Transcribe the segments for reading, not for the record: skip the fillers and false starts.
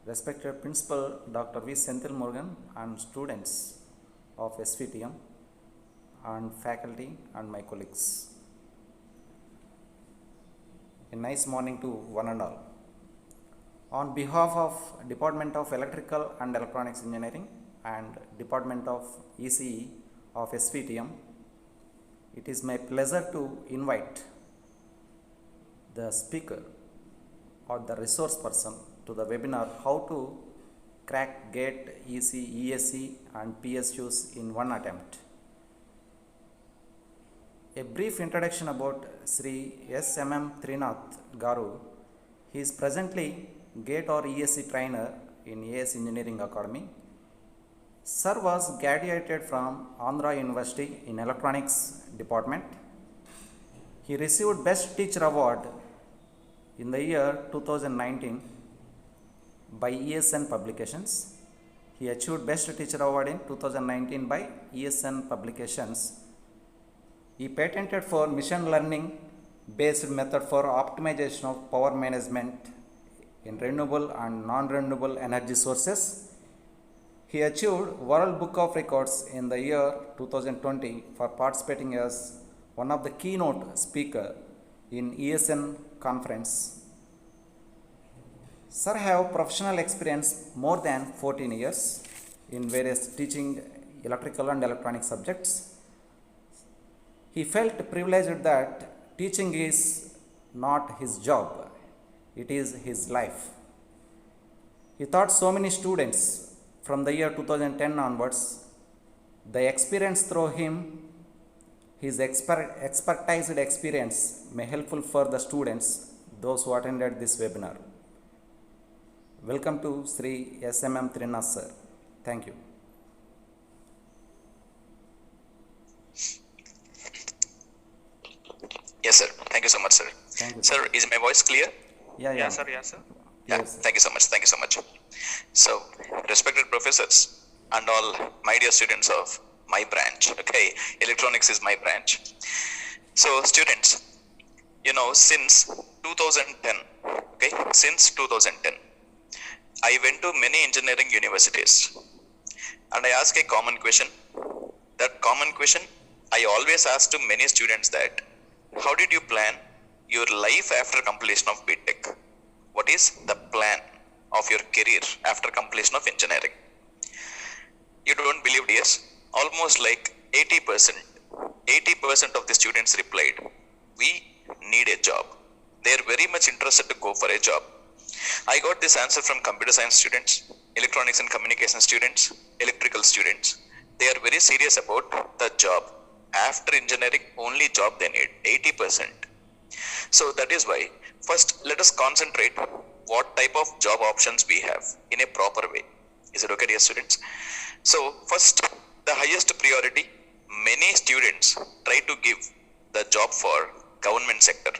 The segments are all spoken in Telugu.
Respected Principal Dr. V. Senthil Morgan and students of SVTM and faculty and my colleagues. A nice morning to one and all. On behalf of Department of Electrical and Electronics Engineering and Department of ECE of SVTM, it is my pleasure to invite the speaker or the resource person to the webinar how to crack GATE, EC, ESE and PSUs in one attempt. A brief introduction about Sri S.M.M. Trinath Garu. He is presently GATE or ESE trainer in AS Engineering Academy. Sir was graduated from Andhra University in Electronics Department. He received Best Teacher Award in the year 2019 by ESN Publications. He achieved Best Teacher Award in 2019 by ESN Publications. He patented for machine learning based method for optimization of power management in renewable and non-renewable energy sources. He achieved World Book of Records in the year 2020 for participating as one of the keynote speaker in ESN conference. Sir have professional experience more than 14 years in various teaching electrical and electronic subjects. He felt privileged that teaching is not his job, it is his life. He taught so many students from the year 2010 onwards. The experience through him, his expertized experience may helpful for the students, those who attended this webinar. Welcome to Sri S.M.M. Trinath sir. Thank you. Yes, sir. Thank you so much, sir. Thank you, sir. Is my voice clear? Yeah. Yeah, sir. Yes, Thank you so much. Thank you so much. So, respected professors and all my dear students of my branch, okay, electronics is my branch. So, students, since 2010, okay, since 2010, I went to many engineering universities and I asked a common question. That common question, I always ask to many students that, how did you plan your life after completion of BTech? What is the plan of your career after completion of engineering? You don't believe, yes? Almost like 80% of the students replied, we need a job. They are very much interested to go for a job. I got this answer from computer science students, electronics and communication students, electrical students. They are very serious about the job. After engineering, only job they need, 80%. So that is why, first let us concentrate what type of job options we have in a proper way. Is it okay, dear students? So first, the highest priority, many students try to give the job for government sector.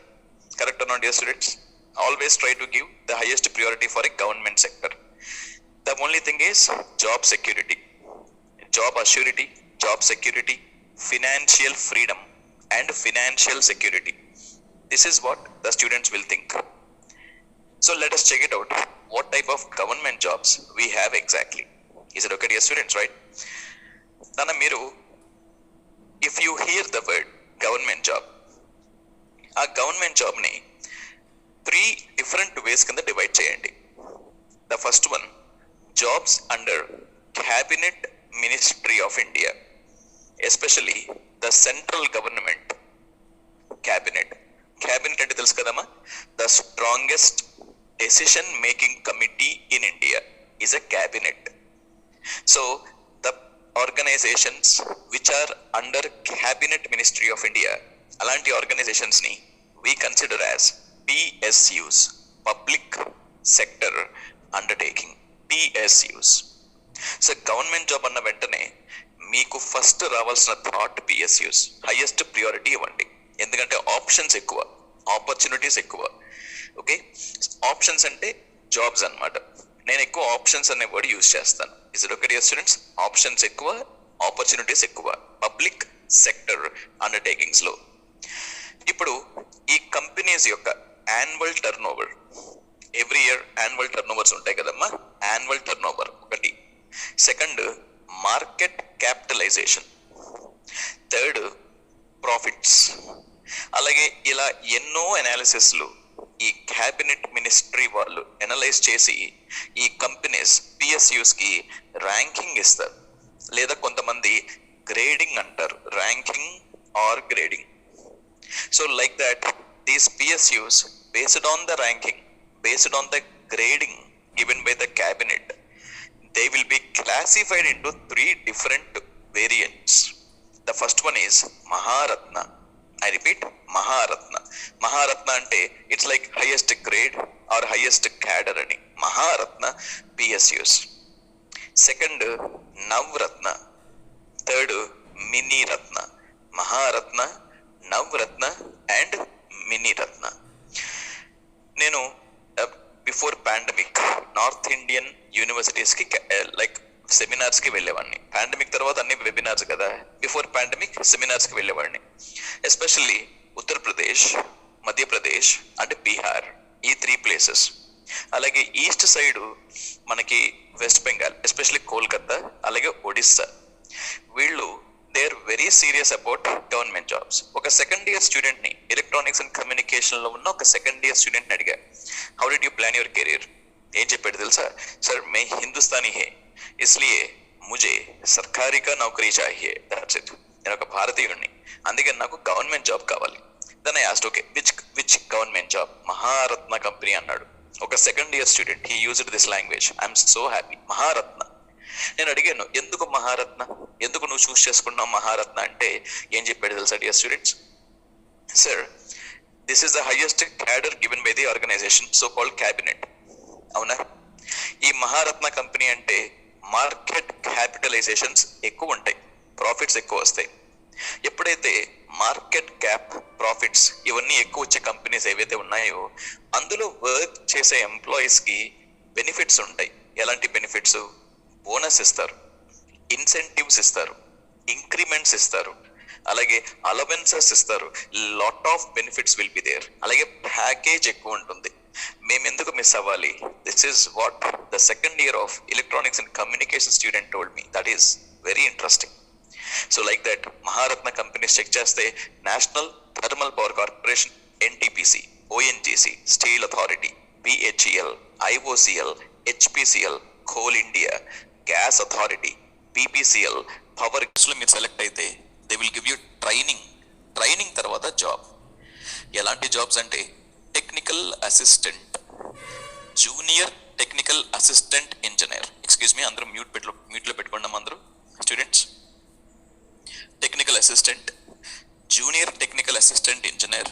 Correct or not, dear students? Always try to give the highest priority for a government sector. The only thing is job security, job assurity, job security, financial freedom and financial security. This is what the students will think. So let us check it out. What type of government jobs we have exactly? Is it okay, dear students, right? Nana Miru, if you hear the word government job, a government job ni 3 different ways can divide cheyandi. The first one, jobs under Cabinet Ministry of India, especially the central government cabinet. Cabinet ante telusu kadama, the strongest decision making committee in India is a cabinet. So the organizations which are under Cabinet Ministry of India, alanti organizations ni we consider as PSUs, Public Sector Undertaking, PSUs. So government job anna ventane meeku first ravalsina thought PSUs, highest priority ivandi. ఎందుకంటే ఆప్షన్స్ ఎక్కువ, ఆపర్చునిటీస్ ఎక్కువ. ఓకే, ఆప్షన్స్ అంటే జాబ్స్ అన్నమాట. నేను ఎక్కువ ఆప్షన్స్ అనే వర్డ్ యూజ్ చేస్తాను. Is it okay dear students? Options ఎక్కువ, ఆపర్చునిటీస్ ఎక్కువ పబ్లిక్ సెక్టర్ అండర్టేకింగ్స్ లో. ఇప్పుడు ఈ కంపెనీస్ యొక్క annual turnover every year annual turnovers ఉంటాయి కదమ్మా, యాన్యువల్ టర్న్ ఓవర్ ఒకటి. Second market capitalisation. Third profits. అలాగే ఇలా ఎన్నో అనాలిసిస్లు ఈ క్యాబినెట్ మినిస్ట్రీ వాళ్ళు అనలైజ్ చేసి ఈ కంపెనీస్ పిఎస్యూస్ కి ర్యాంకింగ్ ఇస్తారు, లేదా కొంతమంది గ్రేడింగ్ అంటారు, ranking or grading. So like that these PSUs based on the ranking, based on the grading given by the cabinet, they will be classified into 3 different variants. The first one is Maharatna. I repeat, Maharatna. Maharatna ante it's like highest grade or highest cadre ani. Maharatna PSUs. Second, Navratna. Third, Mini Ratna. Maharatna, Navratna and Mini Ratna. నేను బిఫోర్ పాండమిక్ నార్త్ ఇండియన్ యూనివర్సిటీస్కి లైక్ సెమినార్స్కి వెళ్ళేవాడిని. పాండమిక్ తర్వాత అన్ని వెబినార్స్ కదా, బిఫోర్ పాండమిక్ సెమినార్స్కి వెళ్ళేవాడిని. ఎస్పెషల్లీ ఉత్తరప్రదేశ్, మధ్యప్రదేశ్ అండ్ బీహార్, ఈ 3 ప్లేసెస్. అలాగే ఈస్ట్ సైడ్ మనకి వెస్ట్ బెంగాల్, ఎస్పెషల్లీ కోల్కతా, అలాగే ఒడిస్సా. వీళ్ళు they are very serious about government jobs. ఒక సెకండ్ ఇయర్ స్టూడెంట్ ని, ఎలక్ట్రానిక్స్ అండ్ కమ్యూనికేషన్ లో ఉన్న ఒక సెకండ్ ఇయర్ స్టూడెంట్ ని అడిగా, how did you plan your career? ఏం చెప్పాడు తెలుసా? సార్ మే హిందుస్థానీ హే ఇస్లియే ముజే సర్కారీ కా నౌకరీ చాహియే, దట్స్ ఇట్. నేను ఒక భారతీయుడిని, అందుకని నాకు గవర్నమెంట్ జాబ్ కావాలి. Then I asked, okay which government job? Maharatna company అన్నాడు. ఒక second year student, he used this language. I'm so happy. Maharatna. నేను అడిగాను, ఎందుకు మహారత్న, ఎందుకు నువ్వు చూస్ చేసుకున్నావు మహారత్న అంటే ఏం చెప్పాడు తెలుసా dear students? Sir, this is the highest cadre given by the organisation, so called cabinet. అవునా? ఈ మహారత్న కంపెనీ అంటే మార్కెట్ క్యాపిటలైజేషన్స్ ఎక్కువ ఉంటాయి, ప్రాఫిట్స్ ఎక్కువ వస్తాయి. ఎప్పుడైతే మార్కెట్ క్యాప్, ప్రాఫిట్స్ ఇవన్నీ ఎక్కువ వచ్చే కంపెనీస్ ఏవైతే ఉన్నాయో అందులో వర్క్ చేసే ఎంప్లాయీస్ కి బెనిఫిట్స్ ఉంటాయి. ఎలాంటి బెనిఫిట్స్? బోనస్ ఇస్తారు, ఇన్సెంటివ్స్ ఇస్తారు, ఇంక్రిమెంట్స్ ఇస్తారు, అలాగే అలవెన్సెస్ ఇస్తారు. Lot of benefits will be there. అలాగే ప్యాకేజ్ ఎక్కువ ఉంటుంది. మేము ఎందుకు మిస్ అవ్వాలి? This is what the second year of electronics and communication student told me. That is very interesting. So like that Maharatna companies check చేస్తే national thermal power corporation, NTPC, ONGC, steel authority, BHEL, IOCL, HPCL, coal India, gas authority, PPCL, power లో మీరు సెలెక్ట్ అయితే they will give you training తర్వాత జాబ్. ఎలాంటి జాబ్స్ అంటే technical assistant, junior technical assistant engineer. Excuse me, అందరూ మ్యూట్లో పెట్టుకున్నాం అందరూ students. Technical assistant, junior technical assistant engineer,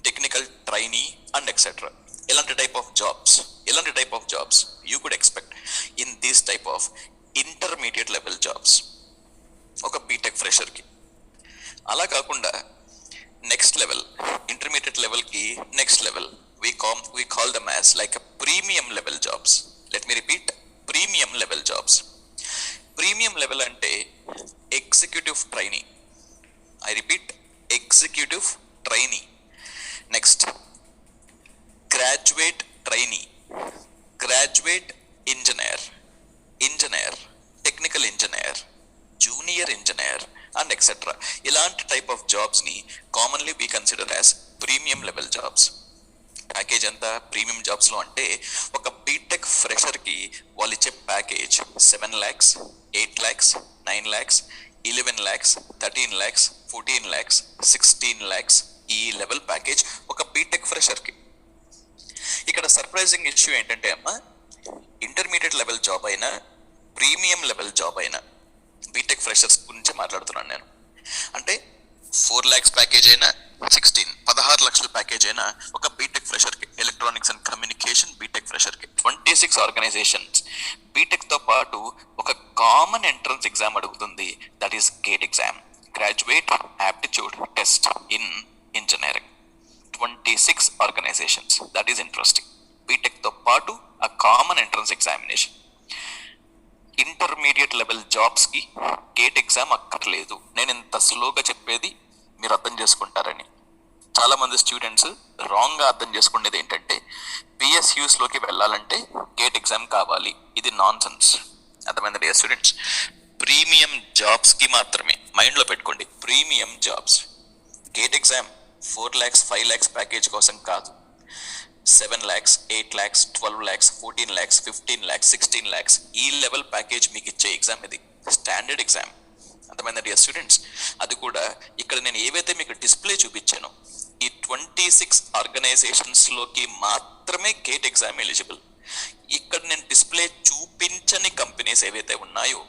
technical trainee and etcetera. ఎలాంటి type of jobs you could expect in this type of intermediate level jobs ఒక బీటెక్ ఫ్రెషర్ కి. అలా కాకుండా నెక్స్ట్ లెవెల్, ఇంటర్మీడియట్ లెవెల్ కి next level we call them as like a premium level jobs. Let me repeat, premium level jobs. Premium level ante executive trainee. I repeat, executive trainee. Next, graduate trainee, graduate engineer, technical engineer, junior engineer and etc. ఇలాంటి టైప్ ఆఫ్ జాబ్స్ ని commonly we consider as premium level jobs. Package ఎంత ప్రీమియం జాబ్స్ లో అంటే ఒక బీటెక్ ఫ్రెషర్ కి వాళ్ళు ఇచ్చే package 7 lakhs, 8 lakhs, 9 lakhs, 11 lakhs, 13 lakhs, 14 lakhs, 16 lakhs, ఈ లెవెల్ ప్యాకేజ్ ఒక బీటెక్ ఫ్రెషర్ కి. ఇక్కడ సర్ప్రైజింగ్ ఇష్యూ ఏంటంటే అమ్మా, ఇంటర్మీడియట్ లెవెల్ జాబ్ అయినా ప్రీమియం లెవెల్ జాబ్ అయినా, బీటెక్ ఫ్రెషర్స్ గురించి మాట్లాడుతున్నాను నేను, అంటే 4 lakhs ప్యాకేజ్ అయినా 16 లక్షల ప్యాకేజ్ అయినా ఒక బీటెక్ ఫ్రెషర్ కి, electronics and communication BTech fresher కి 26 ఆర్గనైజేషన్స్ బీటెక్ తో పాటు ఒక కామన్ ఎంట్రన్స్ ఎగ్జామ్ అడుగుతుంది. That is GATE exam, graduate aptitude test in engineering. 26 organisations. That is interesting. BTech తో పాటు ఆ common entrance examination. Intermediate level jobs కి గేట్ ఎగ్జామ్ అక్కర్లేదు. నేను ఇంత స్లోగా చెప్పేది మీరు అర్థం చేసుకుంటారని. చాలా మంది స్టూడెంట్స్ రాంగ్ గా అర్థం చేసుకునేది ఏంటంటే పిఎస్యూస్ లోకి వెళ్ళాలంటే గేట్ ఎగ్జామ్ కావాలి. ఇది నాన్ సెన్స్. అర్థమైంది డియర్ స్టూడెంట్స్? ప్రీమియం జాబ్స్ కి మాత్రమే మైండ్ లో పెట్టుకోండి. Premium jobs. Gate exam 4 lakhs 5 lakhs package కోసం కాదు. 7 lakhs 8 lakhs 12 lakhs 14 lakhs 15 lakhs 16 lakhs ఈ లెవెల్ ప్యాకేజ్ మీకు ఇచ్చే ఎగ్జామ్ ఇది. Standard exam. అర్థమైందా డియర్ స్టూడెంట్స్? అది కూడా ఇక్కడ నేను ఏవైతే మీకు డిస్ప్లే చూపించానో ఈ 26 ఆర్గనైజేషన్స్ లోకి మాత్రమే గేట్ ఎగ్జామ్ ఎలిజిబుల్. ఇక్కడ నేను డిస్ప్లే చూపించని కంపెనీస్ ఏవైతే ఉన్నాయో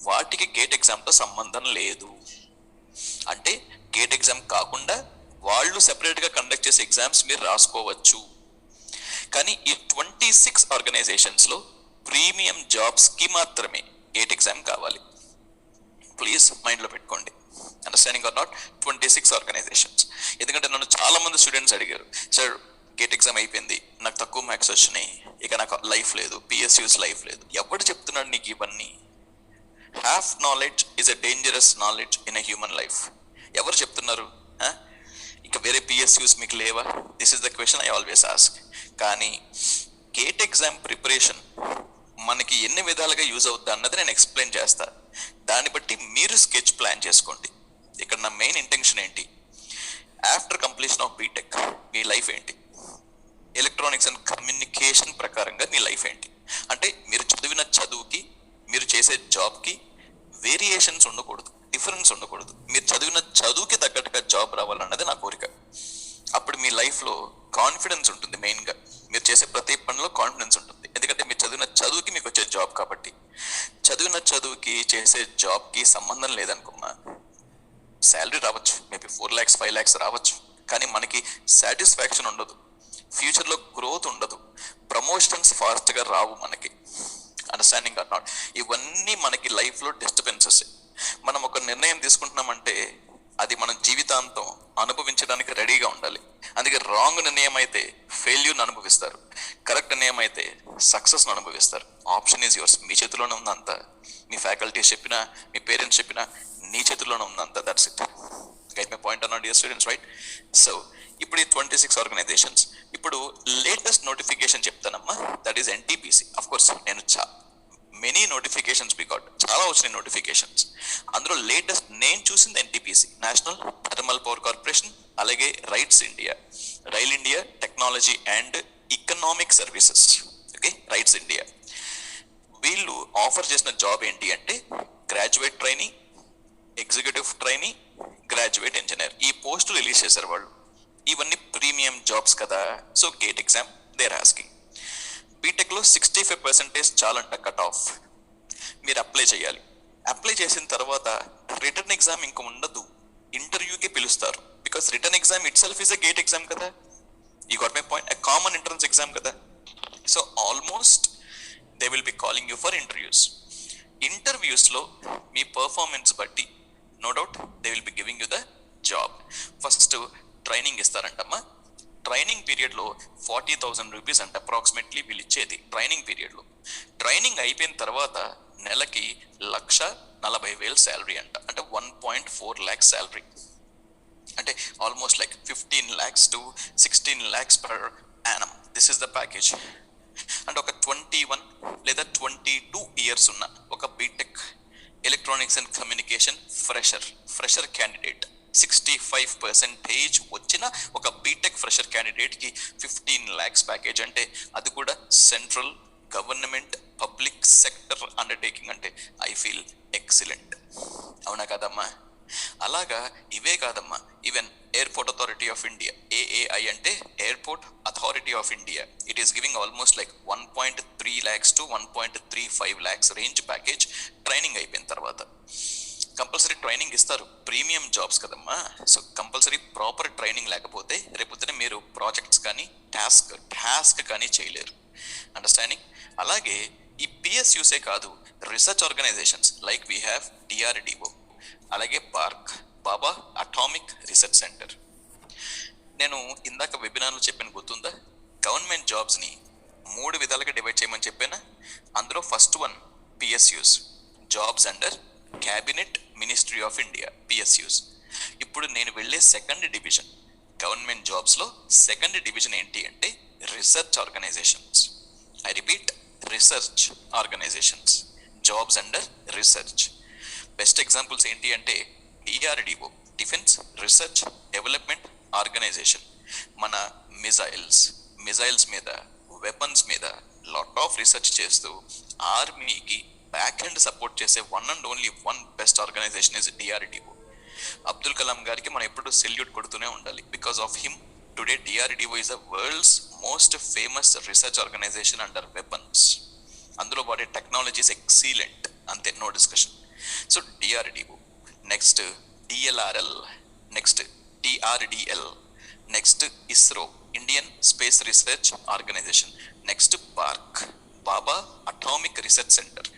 వాటికి గేట్ ఎగ్జామ్ తో సంబంధం లేదు. అంటే గేట్ ఎగ్జామ్ కాకుండా వాళ్ళు సెపరేట్ గా కండక్ట్ చేసే ఎగ్జామ్స్ మీరు రాసుకోవచ్చు. కానీ ఈ 26 ఆర్గనైజేషన్స్ లో ప్రీమియం జాబ్స్ కి మాత్రమే గేట్ ఎగ్జామ్ కావాలి. ప్లీజ్ మైండ్ లో పెట్టుకోండి. Understanding or not? 26 ఆర్గనైజేషన్స్. ఎందుకంటే నన్ను చాలా మంది స్టూడెంట్స్ అడిగారు, సార్ గేట్ ఎగ్జామ్ అయిపోయింది, నాకు తక్కువ మార్క్స్ వచ్చినాయి, ఇక నాకు లైఫ్ లేదు, పిఎస్యూస్ లైఫ్ లేదు. ఎవరు చెప్తున్నాడు నీకు ఇవన్నీ? Half knowledge is a dangerous knowledge in a human life. ఎవరు చెప్తున్నారు? ఇక వేరే పిఎస్యూస్ మీకు లేవా? This is the question I always ask. కానీ గేట్ ఎగ్జామ్ ప్రిపరేషన్ మనకి ఎన్ని విధాలుగా యూజ్ అవుద్ది అన్నది నేను ఎక్స్ప్లెయిన్ చేస్తా. దాన్ని బట్టి మీరు స్కెచ్ ప్లాన్ చేసుకోండి. ఇక్కడ నా మెయిన్ ఇంటెన్షన్ ఏంటి? ఆఫ్టర్ కంప్లీషన్ ఆఫ్ బీటెక్ మీ లైఫ్ ఏంటి? ఎలక్ట్రానిక్స్ అండ్ కమ్యూనికేషన్ ప్రకారంగా మీ లైఫ్ ఏంటి? అంటే మీరు చదివిన చదువుకి మీరు చేసే జాబ్కి వేరియేషన్స్ ఉండకూడదు, డిఫరెన్స్ ఉండకూడదు. మీరు చదివిన చదువుకి తగ్గట్టుగా జాబ్ రావాలన్నది నా కోరిక. అప్పుడు మీ లైఫ్లో కాన్ఫిడెన్స్ ఉంటుంది. మెయిన్గా మీరు చేసే ప్రతి పనిలో కాన్ఫిడెన్స్ ఉంటుంది. ఎందుకంటే మీరు చదివిన చదువుకి మీకు వచ్చే జాబ్ కాబట్టి. చదివిన చదువుకి చేసే జాబ్కి సంబంధం లేదనుకున్నా శాలరీ రావచ్చు, మేబీ 4 lakhs 5 lakhs రావచ్చు, కానీ మనకి సాటిస్ఫాక్షన్ ఉండదు, ఫ్యూచర్లో గ్రోత్ ఉండదు, ప్రమోషన్స్ ఫాస్ట్గా రావు మనకి. Understanding or not? ఇవన్నీ మనకి లైఫ్లో డిస్టర్బెన్సెస్. మనం ఒక నిర్ణయం తీసుకుంటున్నామంటే అది మనం జీవితాంతం అనుభవించడానికి రెడీగా ఉండాలి. అందుకే రాంగ్ నిర్ణయం అయితే ఫెయిల్యూర్ని అనుభవిస్తారు, కరెక్ట్ నిర్ణయం అయితే సక్సెస్ని అనుభవిస్తారు. Option is yours. మీ చేతిలోనే ఉందంత. మీ ఫ్యాకల్టీస్ చెప్పినా, మీ పేరెంట్స్ చెప్పినా నీ చేతిలోనే ఉందంత. That's it. Got my point అన్నమాట డియర్ స్టూడెంట్స్, రైట్? సో ఇప్పుడు ఈ 26 ఆర్గనైజేషన్స్. ఇప్పుడు లేటెస్ట్ నోటిఫికేషన్ చెప్తానమ్మా, that is NTPC. Of course నేను మెనీ నోటిఫికేషన్స్ వి గాట్, చాలా వచ్చినాయి నోటిఫికేషన్స్. అందులో లేటెస్ట్ నేను చూసింది NTPC, national thermal power corporation, అలాగే RITES India, rail India technology and economic services. Okay, RITES India. వీళ్ళు ఆఫర్ చేసిన జాబ్ ఏంటి అంటే graduate training, executive training, graduate engineer. ఈ పోస్టులు రిలీజ్ చేశారు వాళ్ళు. ఇవన్నీ ప్రీమియం జాబ్స్ కదా. So GATE exam they are asking. బీటెక్లో 65% చాలంట కట్ ఆఫ్. మీరు అప్లై చేయాలి. అప్లై చేసిన తర్వాత రిటర్న్ ఎగ్జామ్ ఇంకా ఉండదు, ఇంటర్వ్యూకి పిలుస్తారు. Because written exam itself is a GATE exam కదా. You got my point? A common entrance exam కదా. So almost they will be calling you for interviews. ఇంటర్వ్యూస్లో మీ పర్ఫార్మెన్స్ బట్టి no doubt they will be giving you the job. First training ఇస్తారంటమ్మా. ట్రైనింగ్ పీరియడ్లో 40,000 రూపీస్ అంటే అప్రాక్సిమేట్లీ వీళ్ళు ఇచ్చేది ట్రైనింగ్ పీరియడ్లో. ట్రైనింగ్ అయిపోయిన తర్వాత నెలకి 1,40,000 శాలరీ అంట. అంటే 1.4 lakhs శాలరీ. అంటే almost like 15 lakhs to 16 lakhs per annum. This is the package. అంటే ఒక 21 లేదా 22 ఇయర్స్ ఉన్న ఒక BTech electronics and communication fresher candidate 65% వచ్చిన ఒక బీటెక్ ఫ్రెషర్ క్యాండిడేట్కి 15 lakhs ప్యాకేజ్. అంటే అది కూడా central government public sector undertaking. అంటే ఐ ఫీల్ ఎక్సలెంట్. అవునా కాదమ్మా? అలాగా ఇవే కాదమ్మా, even airport authority of India, AAI అంటే airport authority of India, it is giving almost like 1.3 lakhs to 1.35 lakhs range package. Training అయిపోయిన తర్వాత కంపల్సరీ ట్రైనింగ్ ఇస్తారు. ప్రీమియం జాబ్స్ కదమ్మా. సో కంపల్సరీ ప్రాపర్ ట్రైనింగ్ లేకపోతే రేపొద్దున మీరు ప్రాజెక్ట్స్ కానీ టాస్క్ కానీ చేయలేరు. అండర్స్టాండింగ్? అలాగే ఈ పిఎస్యూసే కాదు, research organisations like we have DRDO, అలాగే బాబా అటామిక్ రీసెర్చ్ సెంటర్. నేను ఇందాక వెబినార్లో చెప్పాను, గుర్తుందా? గవర్నమెంట్ జాబ్స్ని 3 విధాలుగా డివైడ్ చేయమని చెప్పాను. అందులో first one PSUs, jobs under cabinet ministry of India, PSUs. ఇప్పుడు నేను వెళ్ళే సెకండ్ డివిజన్ గవర్నమెంట్ జాబ్స్లో సెకండ్ డివిజన్ ఏంటి అంటే research organisations. I repeat, research organisations, jobs under research. Best examples ఏంటి అంటే DRDO, defence research development organisation. మన మిజైల్స్ మీద, వెపన్స్ మీద లాట్ ఆఫ్ రీసెర్చ్ చేస్తూ ఆర్మీకి బ్యాక్ హ్యాండ్ సపోర్ట్ చేసే one and only one best organisation is DRDO. Abdul Kalam గారికి మనం ఎప్పుడు సెల్యూట్ కొడుతూనే ఉండాలి. Because of him today DRDO is the world's most famous research organisation under weapons. అందులో వాడే టెక్నాలజీస్ ఎక్సీలెంట్, అంతే, no discussion. So DRDO, next DLRL, next DRDL, next ISRO, Indian space research organisation, next BARC, Bhabha atomic research centre.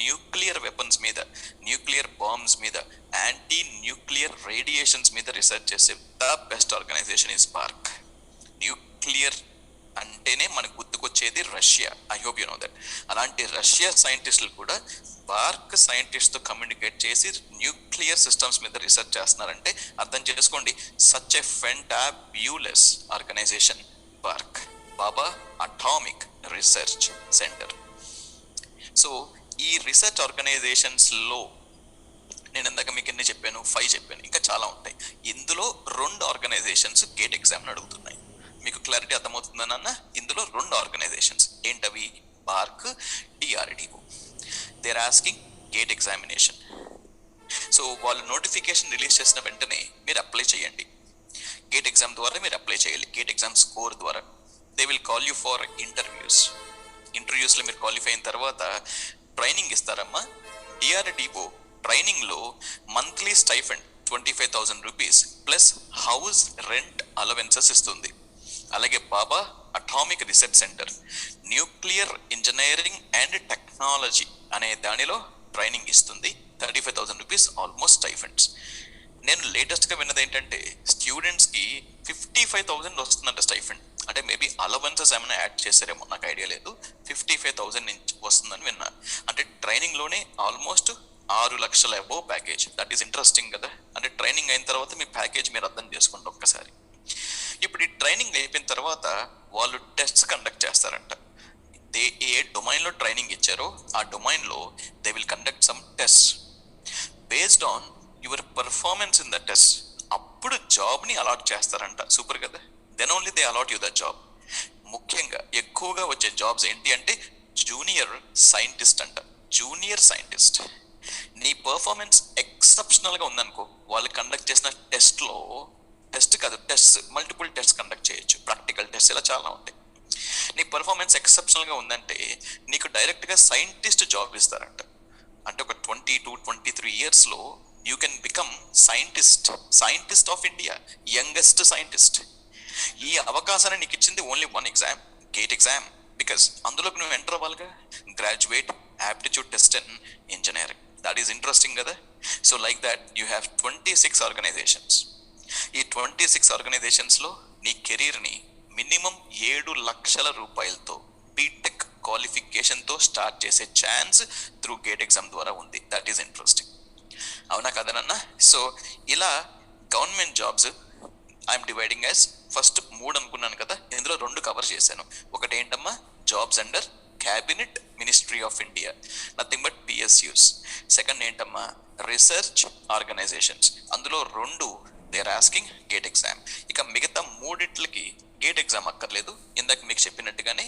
Nuclear weapons మీద, న్యూక్లియర్ బాంబ్స్ మీద, యాంటీ న్యూక్లియర్ రేడియేషన్స్ మీద రీసెర్చ్ చేసే the best organisation is BARC. Nuclear అంటేనే మనకు గుర్తుకొచ్చేది Russia. I hope you know that. అలాంటి రష్యా సైంటిస్టులు కూడా బార్క్ సైంటిస్ట్తో కమ్యూనికేట్ చేసి న్యూక్లియర్ సిస్టమ్స్ మీద రీసెర్చ్ చేస్తున్నారంటే అర్థం చేసుకోండి, such a fantabulous organisation BARC, Bhabha atomic research centre. So ఈ రీసెర్చ్ ఆర్గనైజేషన్స్లో నేను ఇందాక మీకు ఎన్ని చెప్పాను, 5 చెప్పాను, ఇంకా చాలా ఉంటాయి. ఇందులో 2 ఆర్గనైజేషన్స్ గేట్ ఎగ్జామ్ని అడుగుతున్నాయి. మీకు క్లారిటీ అర్థమవుతుందన్న? ఇందులో 2 ఆర్గనైజేషన్స్ ఏంటవి? BARC, DRDO. They are asking GATE examination. So వాళ్ళు నోటిఫికేషన్ రిలీజ్ చేసిన వెంటనే మీరు అప్లై చేయండి. గేట్ ఎగ్జామ్ ద్వారా మీరు అప్లై చేయాలి. గేట్ ఎగ్జామ్ స్కోర్ ద్వారా they will call you for ఇంటర్వ్యూస్లో మీరు క్వాలిఫై అయిన తర్వాత ట్రైనింగ్ ఇస్తారమ్మా. డిఆర్డిఓ ట్రైనింగ్లో monthly stipend 25,000 rupees plus house rent allowances ఇస్తుంది. అలాగే Bhabha atomic research centre nuclear engineering and technology అనే దానిలో ట్రైనింగ్ ఇస్తుంది. 35,000 రూపీస్ ఆల్మోస్ట్ స్టైఫండ్స్. నేను లేటెస్ట్గా విన్నది ఏంటంటే స్టూడెంట్స్కి 55,000 వస్తుందంట స్టైఫండ్. అంటే మేబీ అలవెన్సెస్ ఏమైనా యాడ్ చేశారేమో, నాకు ఐడియా లేదు. 55,000 నుంచి వస్తుందని విన్నా. అంటే ట్రైనింగ్లోనే ఆల్మోస్ట్ 6 లక్షల above package. That is interesting కదా. అంటే ట్రైనింగ్ అయిన తర్వాత మీ ప్యాకేజ్ మీరు అర్థం చేసుకోండి ఒక్కసారి. ఇప్పుడు ఈ ట్రైనింగ్ అయిపోయిన తర్వాత వాళ్ళు టెస్ట్స్ కండక్ట్ చేస్తారంట. ఏ డొమైన్లో ట్రైనింగ్ ఇచ్చారో ఆ డొమైన్లో they will conduct some test based on your performance in the test. అప్పుడు జాబ్ని అలాట్ చేస్తారంట. సూపర్ కదా. Then only they allot you the job. ముఖ్యంగా ఎక్కువగా వచ్చే జాబ్స్ ఏంటి అంటే జూనియర్ సైంటిస్ట్ అంట. జూనియర్ సైంటిస్ట్ నీ పర్ఫార్మెన్స్ ఎక్సెప్షనల్గా ఉందనుకో, వాళ్ళు కండక్ట్ చేసిన టెస్ట్ మల్టిపుల్ టెస్ట్ కండక్ట్ చేయొచ్చు, ప్రాక్టికల్ టెస్ట్, ఇలా చాలా ఉంటాయి. నీ పర్ఫార్మెన్స్ ఎక్సెప్షనల్గా ఉందంటే నీకు డైరెక్ట్గా సైంటిస్ట్ జాబ్ ఇస్తారంట. అంటే ఒక 22-23 ఇయర్స్లో you can become scientist of India, youngest scientist. ఈ అవకాశాన్ని నీకు ఇచ్చింది only 1 exam, GATE exam. Because అందులోకి నువ్వు ఎంటర్ అవ్వాలిగా. Graduate aptitude test in engineering. That is interesting కదా. So like that you have 26 organisations. ఈ 26 ఆర్గనైజేషన్స్లో నీ కెరీర్ని మినిమం 7 లక్షల రూపాయలతో బీటెక్ క్వాలిఫికేషన్తో స్టార్ట్ చేసే ఛాన్స్ త్రూ గేట్ ఎగ్జామ్ ద్వారా ఉంది. That is interesting. అవునా కదనన్నా? సో ఇలా government jobs I'm dividing as first 3 అనుకున్నాను కదా, ఇందులో 2 కవర్ చేశాను. ఒకటి ఏంటమ్మా, jobs under cabinet ministry of India, nothing but PSUs. Second ఏంటమ్మా, రీసెర్చ్ ఆర్గనైజేషన్స్. అందులో 2 they are asking GATE exam. ఇక మిగతా 3కి గేట్ ఎగ్జామ్ అక్కర్లేదు. ఇందాక మీకు చెప్పినట్టుగానే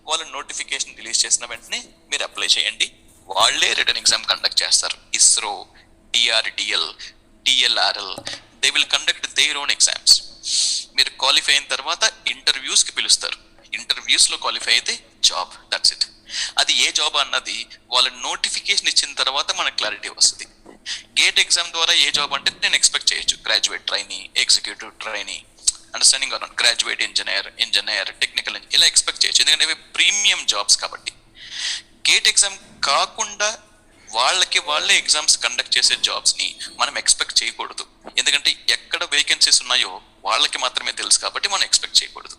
వాళ్ళు నోటిఫికేషన్ రిలీజ్ చేసిన వెంటనే మీరు అప్లై చేయండి. వాళ్ళే రిటర్న్ ఎగ్జామ్ కండక్ట్ చేస్తారు. ISRO, DRDL, DLRL, they will conduct their own exams. మీరు క్వాలిఫై అయిన తర్వాత ఇంటర్వ్యూస్కి పిలుస్తారు. ఇంటర్వ్యూస్లో క్వాలిఫై అయితే జాబ్, దట్స్ ఇట్. అది ఏ జాబ్ అన్నది వాళ్ళ నోటిఫికేషన్ ఇచ్చిన తర్వాత మనకు క్లారిటీ వస్తుంది. గేట్ ఎగ్జామ్ ద్వారా ఏ జాబ్ అంటే నేను ఎక్స్పెక్ట్ చేయొచ్చు, graduate trainee, executive trainee, understanding or not, graduate engineer, technical ఇలా ఎక్స్పెక్ట్ చేయొచ్చు. ఎందుకంటే ఇవి ప్రీమియం జాబ్స్ కాబట్టి. గేట్ ఎగ్జామ్ కాకుండా వాళ్ళే ఎగ్జామ్స్ కండక్ట్ చేసే జాబ్స్ని మనం ఎక్స్పెక్ట్ చేయకూడదు. ఎందుకంటే ఎక్కడ వేకెన్సీస్ ఉన్నాయో వాళ్ళకి మాత్రమే తెలుసు కాబట్టి మనం ఎక్స్పెక్ట్ చేయకూడదు.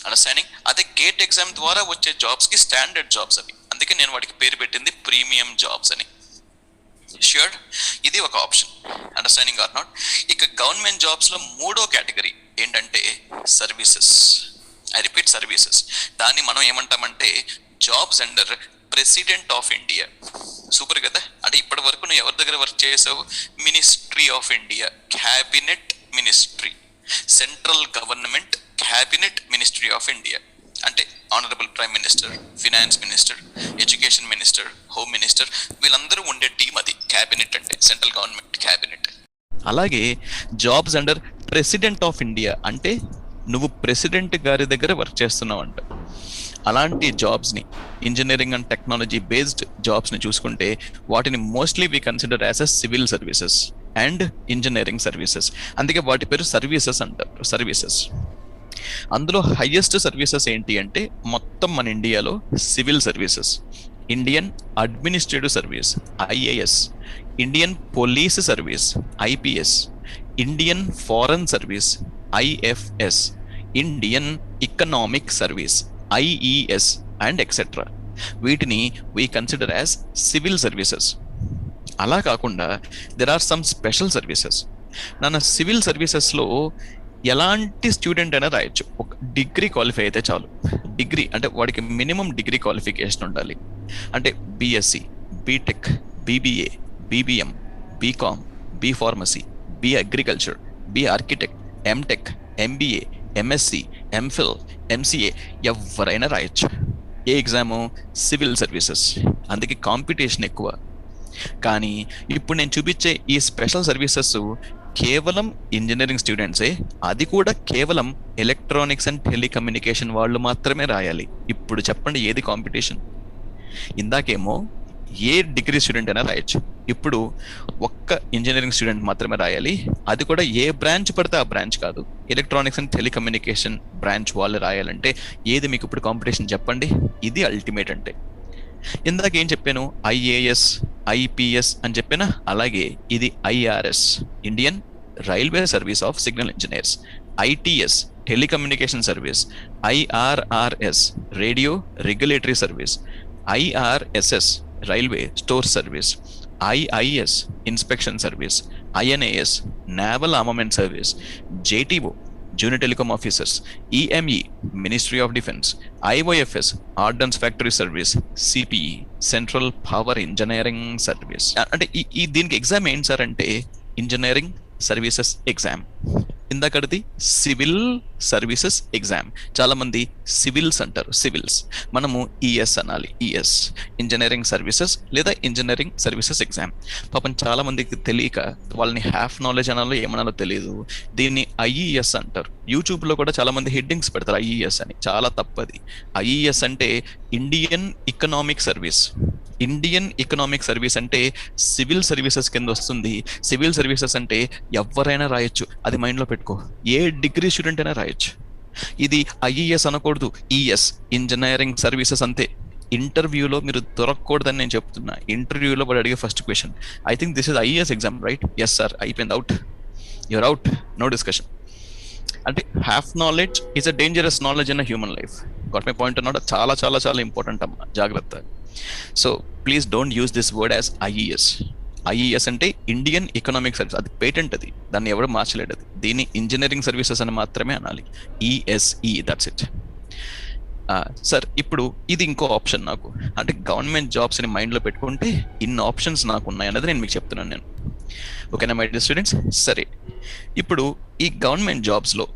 అండర్స్టాండింగ్? అదే గేట్ ఎగ్జామ్ ద్వారా వచ్చే జాబ్స్కి స్టాండర్డ్ జాబ్స్ అవి. అందుకే నేను వాటికి పేరు పెట్టింది ప్రీమియం జాబ్స్ అని. ష్యూర్, ఇది ఒక ఆప్షన్. Understanding or not? ఇక గవర్నమెంట్ జాబ్స్లో 3వ కేటగిరీ ఏంటంటే సర్వీసెస్. I repeat, services. దాన్ని మనం ఏమంటామంటే jobs under president of India. Super కదా. అంటే ఇప్పటి వరకు నువ్వు ఎవరి దగ్గర వర్క్ చేసావు? Ministry of India, cabinet ministry, central government cabinet ministry of India. అంటే honourable prime minister, finance minister, education minister, home minister, వీళ్ళందరూ ఉండే టీం అది క్యాబినెట్ అంటే, సెంట్రల్ గవర్నమెంట్ క్యాబినెట్. అలాగే jobs under president of India అంటే నువ్వు ప్రెసిడెంట్ గారి దగ్గర వర్క్ చేస్తున్నావు అంట. అలాంటి జాబ్స్ని, ఇంజనీరింగ్ అండ్ టెక్నాలజీ బేస్డ్ జాబ్స్ని చూసుకుంటే వాటిని mostly we consider as a civil services and engineering services. అందుకే వాటి పేరు సర్వీసెస్ అంటారు, సర్వీసెస్. అందులో హైయెస్ట్ సర్వీసెస్ ఏంటి అంటే మొత్తం మన ఇండియాలో civil services, Indian administrative service IAS, Indian police service IPS, Indian foreign service IFS, Indian economic service IES and etcetera. వీటిని we consider as civil services. అలా కాకుండా there are some special services. నన్ను సివిల్ సర్వీసెస్లో ఎలాంటి స్టూడెంట్ అయినా రాయొచ్చు, ఒక డిగ్రీ క్వాలిఫై అయితే చాలు. డిగ్రీ అంటే వాడికి మినిమం డిగ్రీ క్వాలిఫికేషన్ ఉండాలి. అంటే BSc, BTech, BBA, BBM, BCom, B pharmacy, B agriculture, B architect, MTech, MBA, MSc, MPhil, MCA ఎవరైనా రాయొచ్చు. ఏ ఎగ్జాము? Civil services. అందుకే కాంపిటీషన్ ఎక్కువ. కానీ ఇప్పుడు నేను చూపించే ఈ స్పెషల్ సర్వీసెస్ కేవలం ఇంజనీరింగ్ స్టూడెంట్సే, అది కూడా కేవలం ఎలక్ట్రానిక్స్ అండ్ టెలికమ్యూనికేషన్ వాళ్ళు మాత్రమే రాయాలి. ఇప్పుడు చెప్పండి ఏది కాంపిటీషన్? ఇందాకేమో ఏ డిగ్రీ స్టూడెంట్ అయినా రాయొచ్చు, ఇప్పుడు ఒక్క ఇంజనీరింగ్ స్టూడెంట్ మాత్రమే రాయాలి. అది కూడా ఏ బ్రాంచ్ పడితే ఆ బ్రాంచ్ కాదు, ఎలక్ట్రానిక్స్ అండ్ టెలికమ్యూనికేషన్ బ్రాంచ్ వాళ్ళు రాయాలంటే ఏది మీకు ఇప్పుడు కాంపిటీషన్ చెప్పండి? ఇది అల్టిమేట్ అంటే. ఇందాక ఏం చెప్పాను? ఐఏఎస్, ఐపీఎస్ అని చెప్పానా? అలాగే ఇది IRS, Indian railway service of signal engineers, ITS, telecommunication service, IRRS, radio regulatory service, IRSS, railway store service, IIS, inspection service, INAS, naval armament service, JTO, junior telecom officers, EME, ministry of defence, IOFS, ordnance factory service, CPE, central power engineering service. అంటే ఈ దీనికి ఎగ్జామ్ ఏంటి సార్ అంటే ఇంజనీరింగ్ సర్వీసెస్ ఎగ్జామ్. ఇందాకటిది సివిల్ సర్వీసెస్ ఎగ్జామ్. చాలా మంది సివిల్స్ అంటారు, సివిల్స్. మనము ఈఎస్ అనాలి, ఈఎస్, ఇంజనీరింగ్ సర్వీసెస్ లేదా ఇంజనీరింగ్ సర్వీసెస్ ఎగ్జామ్. పాపం చాలా మందికి తెలియక వాళ్ళని హాఫ్ నాలెడ్జ్ అనాలో ఏమనాలో తెలియదు, దీన్ని ఐఈఎస్ అంటారు. యూట్యూబ్లో కూడా చాలా మంది హెడ్డింగ్స్ పెడతారు ఐఈఎస్ అని, చాలా తప్పది. ఐఈఎస్ అంటే Indian economic service. Indian economic service అంటే సివిల్ సర్వీసెస్ కింద వస్తుంది. సివిల్ సర్వీసెస్ అంటే ఎవరైనా రాయొచ్చు, అది మైండ్లో పెట్టుకో. ఏ డిగ్రీ స్టూడెంట్ అయినా రాయొచ్చు. ఇది ఐఈఎస్ అనకూడదు, ఈఎస్, ఇంజనీరింగ్ సర్వీసెస్ అంతే. ఇంటర్వ్యూలో మీరు దొరకకూడదని నేను చెప్తున్నా. ఇంటర్వ్యూలో వాడు అడిగే first question, I think this is IES exam right? Yes sir, అయిపోయింది, out, your out, no discussion. అంటే half knowledge is a dangerous knowledge in a human life. Got my point అన్నమాట. చాలా చాలా చాలా ఇంపార్టెంట్ అమ్మా, జాగ్రత్త. So please don't use this word as IES. IES అంటే ఇండియన్ ఎకనామిక్ సర్వీస్, అది పేటెంట్, అది దాన్ని ఎవరు మార్చలేడు. అది దీన్ని ఇంజనీరింగ్ సర్వీసెస్ అని మాత్రమే అనాలి, ఈఎస్ఈ, దట్స్ ఇట్. సార్ ఇప్పుడు ఇది ఇంకో ఆప్షన్ నాకు, అంటే గవర్నమెంట్ జాబ్స్ని మైండ్లో పెట్టుకుంటే ఇన్ని ఆప్షన్స్ నాకు ఉన్నాయి అన్నది నేను మీకు చెప్తున్నాను నేను. ఓకేనా మై డియర్ స్టూడెంట్స్? సరే, ఇప్పుడు ఈ గవర్నమెంట్ జాబ్స్లో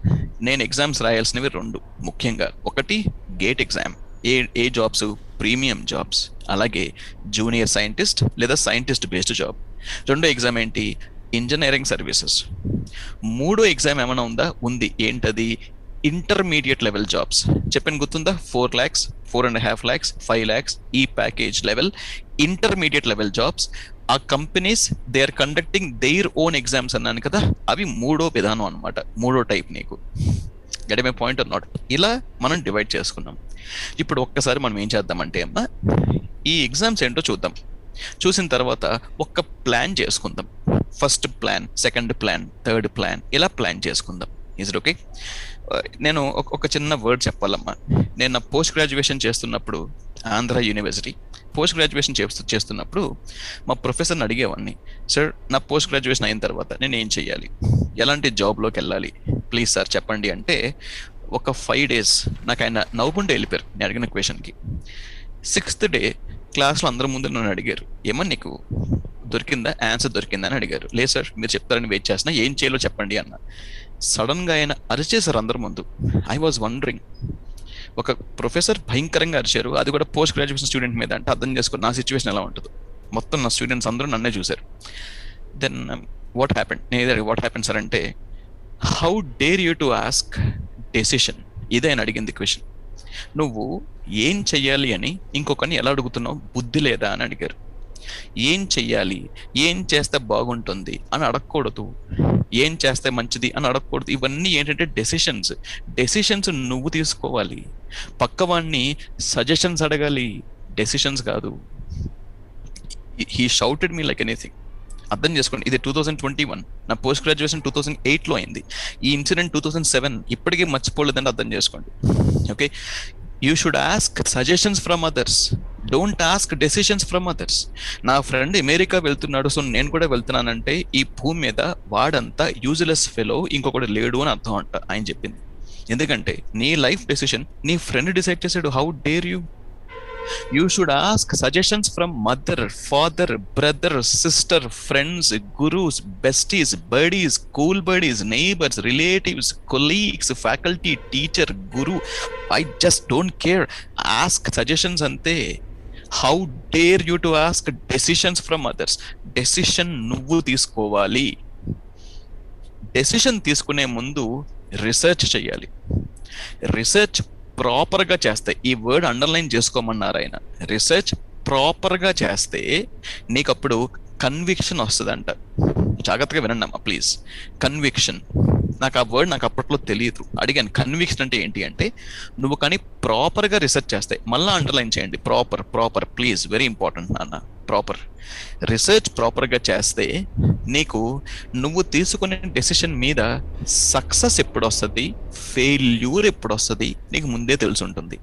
నేను ఎగ్జామ్స్ రాయాల్సినవి రెండు ముఖ్యంగా. ఒకటి గేట్ ఎగ్జామ్, ఏ జాబ్స్? ప్రీమియం జాబ్స్, అలాగే జూనియర్ సైంటిస్ట్ లేదా సైంటిస్ట్ బేస్డ్ జాబ్. రెండో ఎగ్జామ్ ఏంటి? Engineering services. మూడో ఎగ్జామ్ ఏమైనా ఉందా? ఉంది. ఏంటది? Intermediate level jobs. చెప్పాను, గుర్తుందా? 4 lakhs, 4.5 lakhs, 5 lakhs ఈ package level intermediate level jobs. ఆ companies they are conducting their own exams అన్నాను కదా, అవి మూడో విధానం అనమాట, మూడో టైప్. నీకు get my point or not? ఇలా మనం డివైడ్ చేసుకున్నాం. ఇప్పుడు ఒక్కసారి మనం ఏం చేద్దామంటే అమ్మా, ఈ ఎగ్జామ్స్ ఏంటో చూద్దాం. చూసిన తర్వాత ఒక ప్లాన్ చేసుకుందాం. First plan, second plan, third plan, ఇలా ప్లాన్ చేసుకుందాం. Is it okay? నేను ఒక చిన్న వర్డ్ చెప్పాలమ్మా. నేను నా పోస్ట్ గ్రాడ్యుయేషన్ చేస్తున్నప్పుడు ఆంధ్ర యూనివర్సిటీ పోస్ట్ గ్రాడ్యుయేషన్ చేస్తున్నప్పుడు మా ప్రొఫెసర్ని అడిగేవాడిని, సార్ నా పోస్ట్ గ్రాడ్యుయేషన్ అయిన తర్వాత నేను ఏం చెయ్యాలి, ఎలాంటి జాబ్లోకి వెళ్ళాలి, ప్లీజ్ సార్ చెప్పండి అంటే ఒక 5 days నాకు ఆయన నవ్వుకుంటూ వెళ్ళిపోయారు నేను అడిగిన క్వశ్చన్కి. 6th day క్లాస్లో అందరి ముందు నన్ను అడిగారు, ఏమన్నా నీకు దొరికిందా, ఆన్సర్ దొరికిందా అని అడిగారు. లేదు సార్ మీరు చెప్తారని వెయిట్ చేస్తున్నా, ఏం చేయాలో చెప్పండి అన్న. సడన్గా ఆయన అరిచేశారు అందరి ముందు. ఐ వాజ్ వండరింగ్, ఒక ప్రొఫెసర్ భయంకరంగా అరిచారు, అది కూడా పోస్ట్ గ్రాడ్యుయేషన్ స్టూడెంట్ మీద, అంటే అర్థం చేసుకోండి నా సిచ్యువేషన్ ఎలా ఉంటుందో. మొత్తం నా స్టూడెంట్స్ అందరూ నన్నే చూశారు. దెన్ వాట్ హ్యాపెన్ సార్ అంటే, how dare you to ask decision, ఇదే ఆయన అడిగింది క్వశ్చన్. నువ్వు ఏం చెయ్యాలి అని ఇంకొకరిని ఎలా అడుగుతున్నావు, బుద్ధి లేదా అని అడిగారు. ఏం చెయ్యాలి, ఏం చేస్తే బాగుంటుంది అని అడగకూడదు, ఏం చేస్తే మంచిది అని అడగకూడదు. ఇవన్నీ ఏంటంటే డెసిషన్స్ నువ్వు తీసుకోవాలి. పక్కవాడిని సజెషన్స్ అడగాలి, డెసిషన్స్ కాదు. He shouted me like anything. అర్థం చేసుకోండి, ఇది 2021, నా పోస్ట్ గ్రాడ్యుయేషన్ 2008లో అయింది. ఈ ఇన్సిడెంట్ 2007, ఇప్పటికీ మర్చిపోలేదంటే అర్థం చేసుకోండి. Okay, you should ask suggestions from others, don't ask decisions from others. నా ఫ్రెండ్ అమెరికా వెళ్తున్నాడు, సో నేను కూడా వెళ్తున్నానంటే ఈ భూమి మీద వాడంతా యూజ్లెస్ ఫెలో ఇంకొకటి లేడు అని అర్థం అంట ఆయన చెప్పింది. ఎందుకంటే నీ లైఫ్ డెసిషన్ నీ ఫ్రెండ్ డిసైడ్ చేశాడు. How dare you? You should ask suggestions from mother, father, brother, sister, friends, gurus, besties, buddies, school buddies, neighbors, relatives, colleagues, faculty, teacher, guru. I just don't care. Ask suggestions ante. How dare you to ask decisions from others? Decision నువ్వు తీసుకోవాలి. డెసిషన్ తీసుకునే ముందు రీసెర్చ్ చేయాలి. రీసెర్చ్ ప్రాపర్గా చేస్తే, ఈ వర్డ్ అండర్లైన్ చేసుకోమన్నారు ఆయన, రీసెర్చ్ ప్రాపర్గా చేస్తే నీకు అప్పుడు కన్విక్షన్ వస్తుందంట. జాగ్రత్తగా వినండి అమ్మా ప్లీజ్. కన్విక్షన్, నాకు ఆ వర్డ్ నాకు అప్పట్లో తెలియదు, అడిగాను కన్విక్షన్ అంటే ఏంటి అంటే, నువ్వు కానీ ప్రాపర్గా రీసెర్చ్ చేస్తే, మళ్ళీ అండర్లైన్ చేయండి ప్రాపర్ ప్లీజ్, వెరీ ఇంపార్టెంట్ నాన్న, ప్రాపర్ రీసెర్చ్ ప్రాపర్గా చేస్తే నీకు నువ్వు తీసుకునే డెసిషన్ మీద సక్సెస్ ఎప్పుడు వస్తుంది, ఫెయిల్యూర్ ఎప్పుడు వస్తుంది నీకు ముందే తెలిసి ఉంటుంది.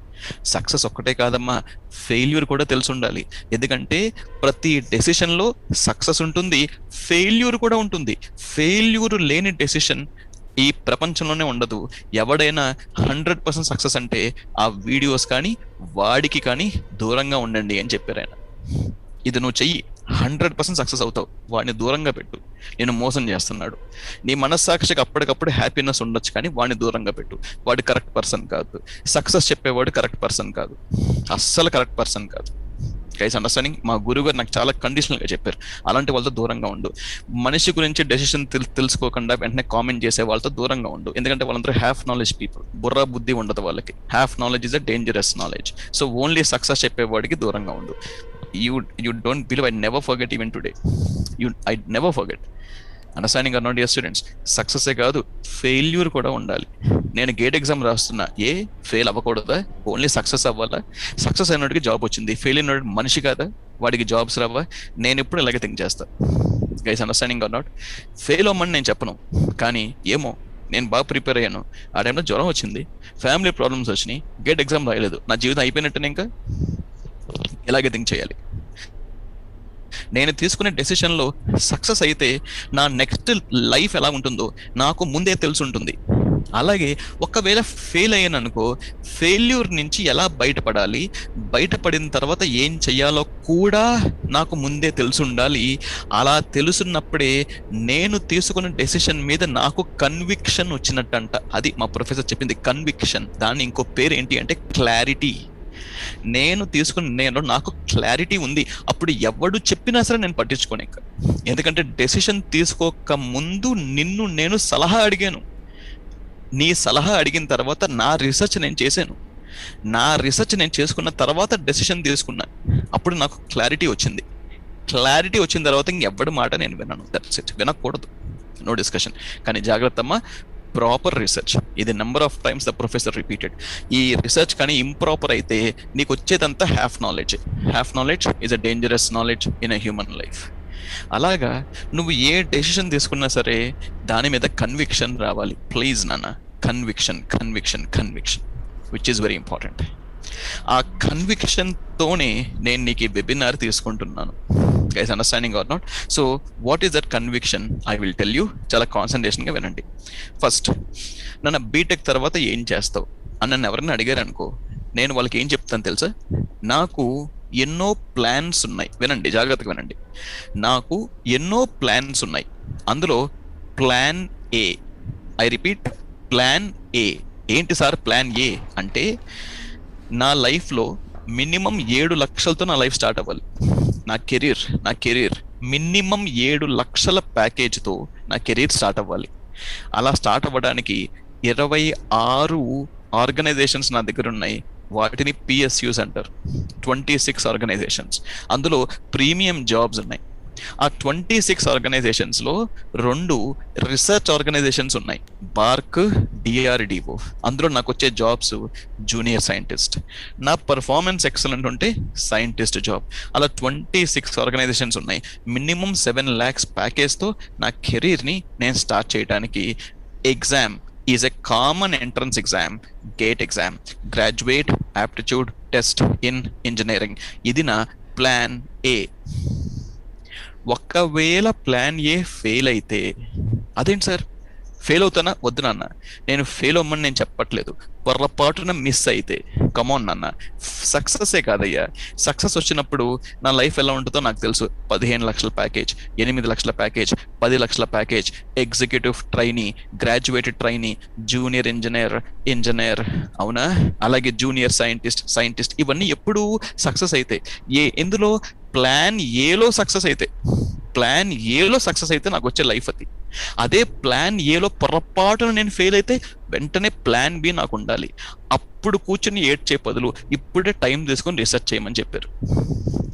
సక్సెస్ ఒక్కటే కాదమ్మా, ఫెయిల్యూర్ కూడా తెలిసి ఉండాలి. ఎందుకంటే ప్రతి డెసిషన్లో సక్సెస్ ఉంటుంది, ఫెయిల్యూర్ కూడా ఉంటుంది. ఫెయిల్యూర్ లేని డెసిషన్ ఈ ప్రపంచంలోనే ఉండదు. ఎవడైనా 100% సక్సెస్ అంటే ఆ వీడియోస్ కానీ వాడికి కానీ దూరంగా ఉండండి అని చెప్పారు ఆయన. ఇది నువ్వు చెయ్యి, 100% సక్సెస్ అవుతావు. వాడిని దూరంగా పెట్టు, నేను మోసం చేస్తున్నాడు. నీ మనస్సాక్షికి అప్పటికప్పుడు హ్యాపీనెస్ ఉండొచ్చు, కానీ వాడిని దూరంగా పెట్టు. వాడు కరెక్ట్ పర్సన్ కాదు. సక్సెస్ చెప్పేవాడు కరెక్ట్ పర్సన్ కాదు, అస్సలు కరెక్ట్ పర్సన్ కాదు. Guys understanding? మా గురువు గారు నాకు చాలా కండిషనల్గా చెప్పారు, అలాంటి వాళ్ళతో దూరంగా ఉండు. మనిషి గురించి డెసిషన్ తెలుసుకోకుండా వెంటనే కామెంట్ చేసే వాళ్ళతో దూరంగా ఉండు. ఎందుకంటే వాళ్ళందరూ హ్యాఫ్ నాలెడ్జ్ పీపుల్, బుర్రా బుద్ధి ఉండదు వాళ్ళకి. Half knowledge is a dangerous knowledge. So only success చెప్పేవాడికి దూరంగా ఉండు. You don't believe, I never forget even today. I never forget. Understanding or not dear students? సక్సెసే కాదు, ఫెయిల్యూర్ కూడా ఉండాలి. నేను గేట్ ఎగ్జామ్ రాస్తున్నా, ఫెయిల్ అవ్వకూడదా? ఓన్లీ సక్సెస్ అవ్వాలా? సక్సెస్ అయినోడికి జాబ్ వచ్చింది, ఫెయిల్ అయినోడు మనిషి కాదా? వాడికి జాబ్స్ రావా? నేను ఎప్పుడు ఇలాగే థింక్ చేస్తా. Guys understanding or not? Fail అవ్వమని నేను చెప్పను, కానీ ఏమో నేను బాగా ప్రిపేర్ అయ్యాను, ఆ టైంలో జ్వరం వచ్చింది, ఫ్యామిలీ ప్రాబ్లమ్స్ వచ్చినాయి, గేట్ ఎగ్జామ్ రాయలేదు, నా జీవితం అయిపోయినట్టునే. ఇంకా ఇలాగే థింక్ చేయాలి. నేను తీసుకునే డెసిషన్లో సక్సెస్ అయితే నా నెక్స్ట్ లైఫ్ ఎలా ఉంటుందో నాకు ముందే తెలిసి ఉంటుంది. అలాగే ఒకవేళ ఫెయిల్ అయ్యాను అనుకో, ఫెయిల్యూర్ నుంచి ఎలా బయటపడాలి, బయటపడిన తర్వాత ఏం చెయ్యాలో కూడా నాకు ముందే తెలిసి ఉండాలి. అలా తెలుసున్నప్పుడే నేను తీసుకున్న డెసిషన్ మీద నాకు కన్విక్షన్ వచ్చినట్టంట. అది మా ప్రొఫెసర్ చెప్పింది, కన్విక్షన్. దాన్ని ఇంకో పేరు ఏంటి అంటే క్లారిటీ. నాకు క్లారిటీ ఉంది, అప్పుడు ఎవడు చెప్పినా సరే నేను పట్టించుకోను ఇంకా. ఎందుకంటే డెసిషన్ తీసుకోక ముందు నిన్ను నేను సలహా అడిగాను, నీ సలహా అడిగిన తర్వాత నా రీసెర్చ్ నేను చేశాను, నా రీసెర్చ్ నేను చేసుకున్న తర్వాత డెసిషన్ తీసుకున్నా, అప్పుడు నాకు క్లారిటీ వచ్చింది. క్లారిటీ వచ్చిన తర్వాత ఇంకెవ్వడి మాట నేను విన్నాను, దట్స్ ఇట్. వినకూడదు, నో డిస్కషన్. కానీ జాగ్రత్త అమ్మా, ప్రాపర్ రీసెర్చ్. ఇది number of times the professor repeated. ఈ రీసెర్చ్ కానీ ఇంప్రాపర్ అయితే నీకు వచ్చేదంతా half knowledge. Half knowledge is a dangerous knowledge in a human life. అలాగా నువ్వు ఏ డెసిషన్ తీసుకున్నా సరే దాని మీద కన్విక్షన్ రావాలి. ప్లీజ్ నాన్న, conviction which is very important. ఆ కన్విక్షన్తోనే నేను నీకు ఈ వెబినార్ తీసుకుంటున్నాను. Guys, understanding or not? So what is that conviction? I will tell you. చాలా కాన్సన్ట్రేషన్గా వినండి. ఫస్ట్, నన్ను బీటెక్ తర్వాత ఏం చేస్తావు అని నన్ను ఎవరైనా అడిగారు అనుకో, నేను వాళ్ళకి ఏం చెప్తాను తెలుసా? నాకు ఎన్నో ప్లాన్స్ ఉన్నాయి. వినండి, జాగ్రత్తగా వినండి. నాకు ఎన్నో ప్లాన్స్ ఉన్నాయి. అందులో plan A, I repeat, plan A. ఏంటి సార్ ప్లాన్ ఏ అంటే? నా లైఫ్లో మినిమం 7 లక్షలతో నా లైఫ్ స్టార్ట్ అవ్వాలి. నా కెరీర్ మినిమం 7 లక్షల ప్యాకేజ్తో నా కెరీర్ స్టార్ట్ అవ్వాలి. అలా స్టార్ట్ అవ్వడానికి 26 ఆర్గనైజేషన్స్ నా దగ్గర ఉన్నాయి. వాటిని పిఎస్యూస్ అంటారు. 26 ఆర్గనైజేషన్స్. అందులో ప్రీమియం జాబ్స్ ఉన్నాయి. ఆ 26 ఆర్గనైజేషన్స్లో 2 రీసెర్చ్ ఆర్గనైజేషన్స్ ఉన్నాయి, బార్క్, డిఆర్డిఓ. అందులో నాకు వచ్చే జాబ్స్ జూనియర్ సైంటిస్ట్. నా పర్ఫార్మెన్స్ ఎక్సలెంట్ ఉంటే సైంటిస్ట్ జాబ్. అలా 26 ఆర్గనైజేషన్స్ ఉన్నాయి. మినిమం 7 lakhs ప్యాకేజ్తో నా కెరీర్ని నేను స్టార్ట్ చేయడానికి exam is a common entrance exam, GATE exam, Graduate Aptitude Test in Engineering. ఇది నా ప్లాన్ ఏ. ఒకవేళ ప్లాన్ ఏ ఫెయిల్ అయితే, అదేంటి సార్ ఫెయిల్ అవుతానా? వద్దు నాన్న, నేను ఫెయిల్ అవ్వమని నేను చెప్పట్లేదు. పొరపాటున మిస్ అయితే, కమాన్ నాన్న, సక్సెసే కాదయ్యా. సక్సెస్ వచ్చినప్పుడు నా లైఫ్ ఎలా ఉంటుందో నాకు తెలుసు. 15 లక్షల ప్యాకేజ్, 8 లక్షల ప్యాకేజ్, 10 లక్షల package, executive trainee, graduated trainee, junior engineer, అవునా? అలాగే జూనియర్ సైంటిస్ట్, ఇవన్నీ ఎప్పుడు సక్సెస్ అయితే ఎందులో? ప్లాన్ ఏలో సక్సెస్ అయితే నాకు వచ్చే లైఫ్ అది. అదే ప్లాన్ ఏలో పొరపాటున నేను ఫెయిల్ అయితే వెంటనే ప్లాన్ బి నాకు ఉండాలి. అప్పుడు కూర్చొని ఏడ్చే బదులు ఇప్పుడే టైం తీసుకొని రీసెర్చ్ చేయమని చెప్పారు.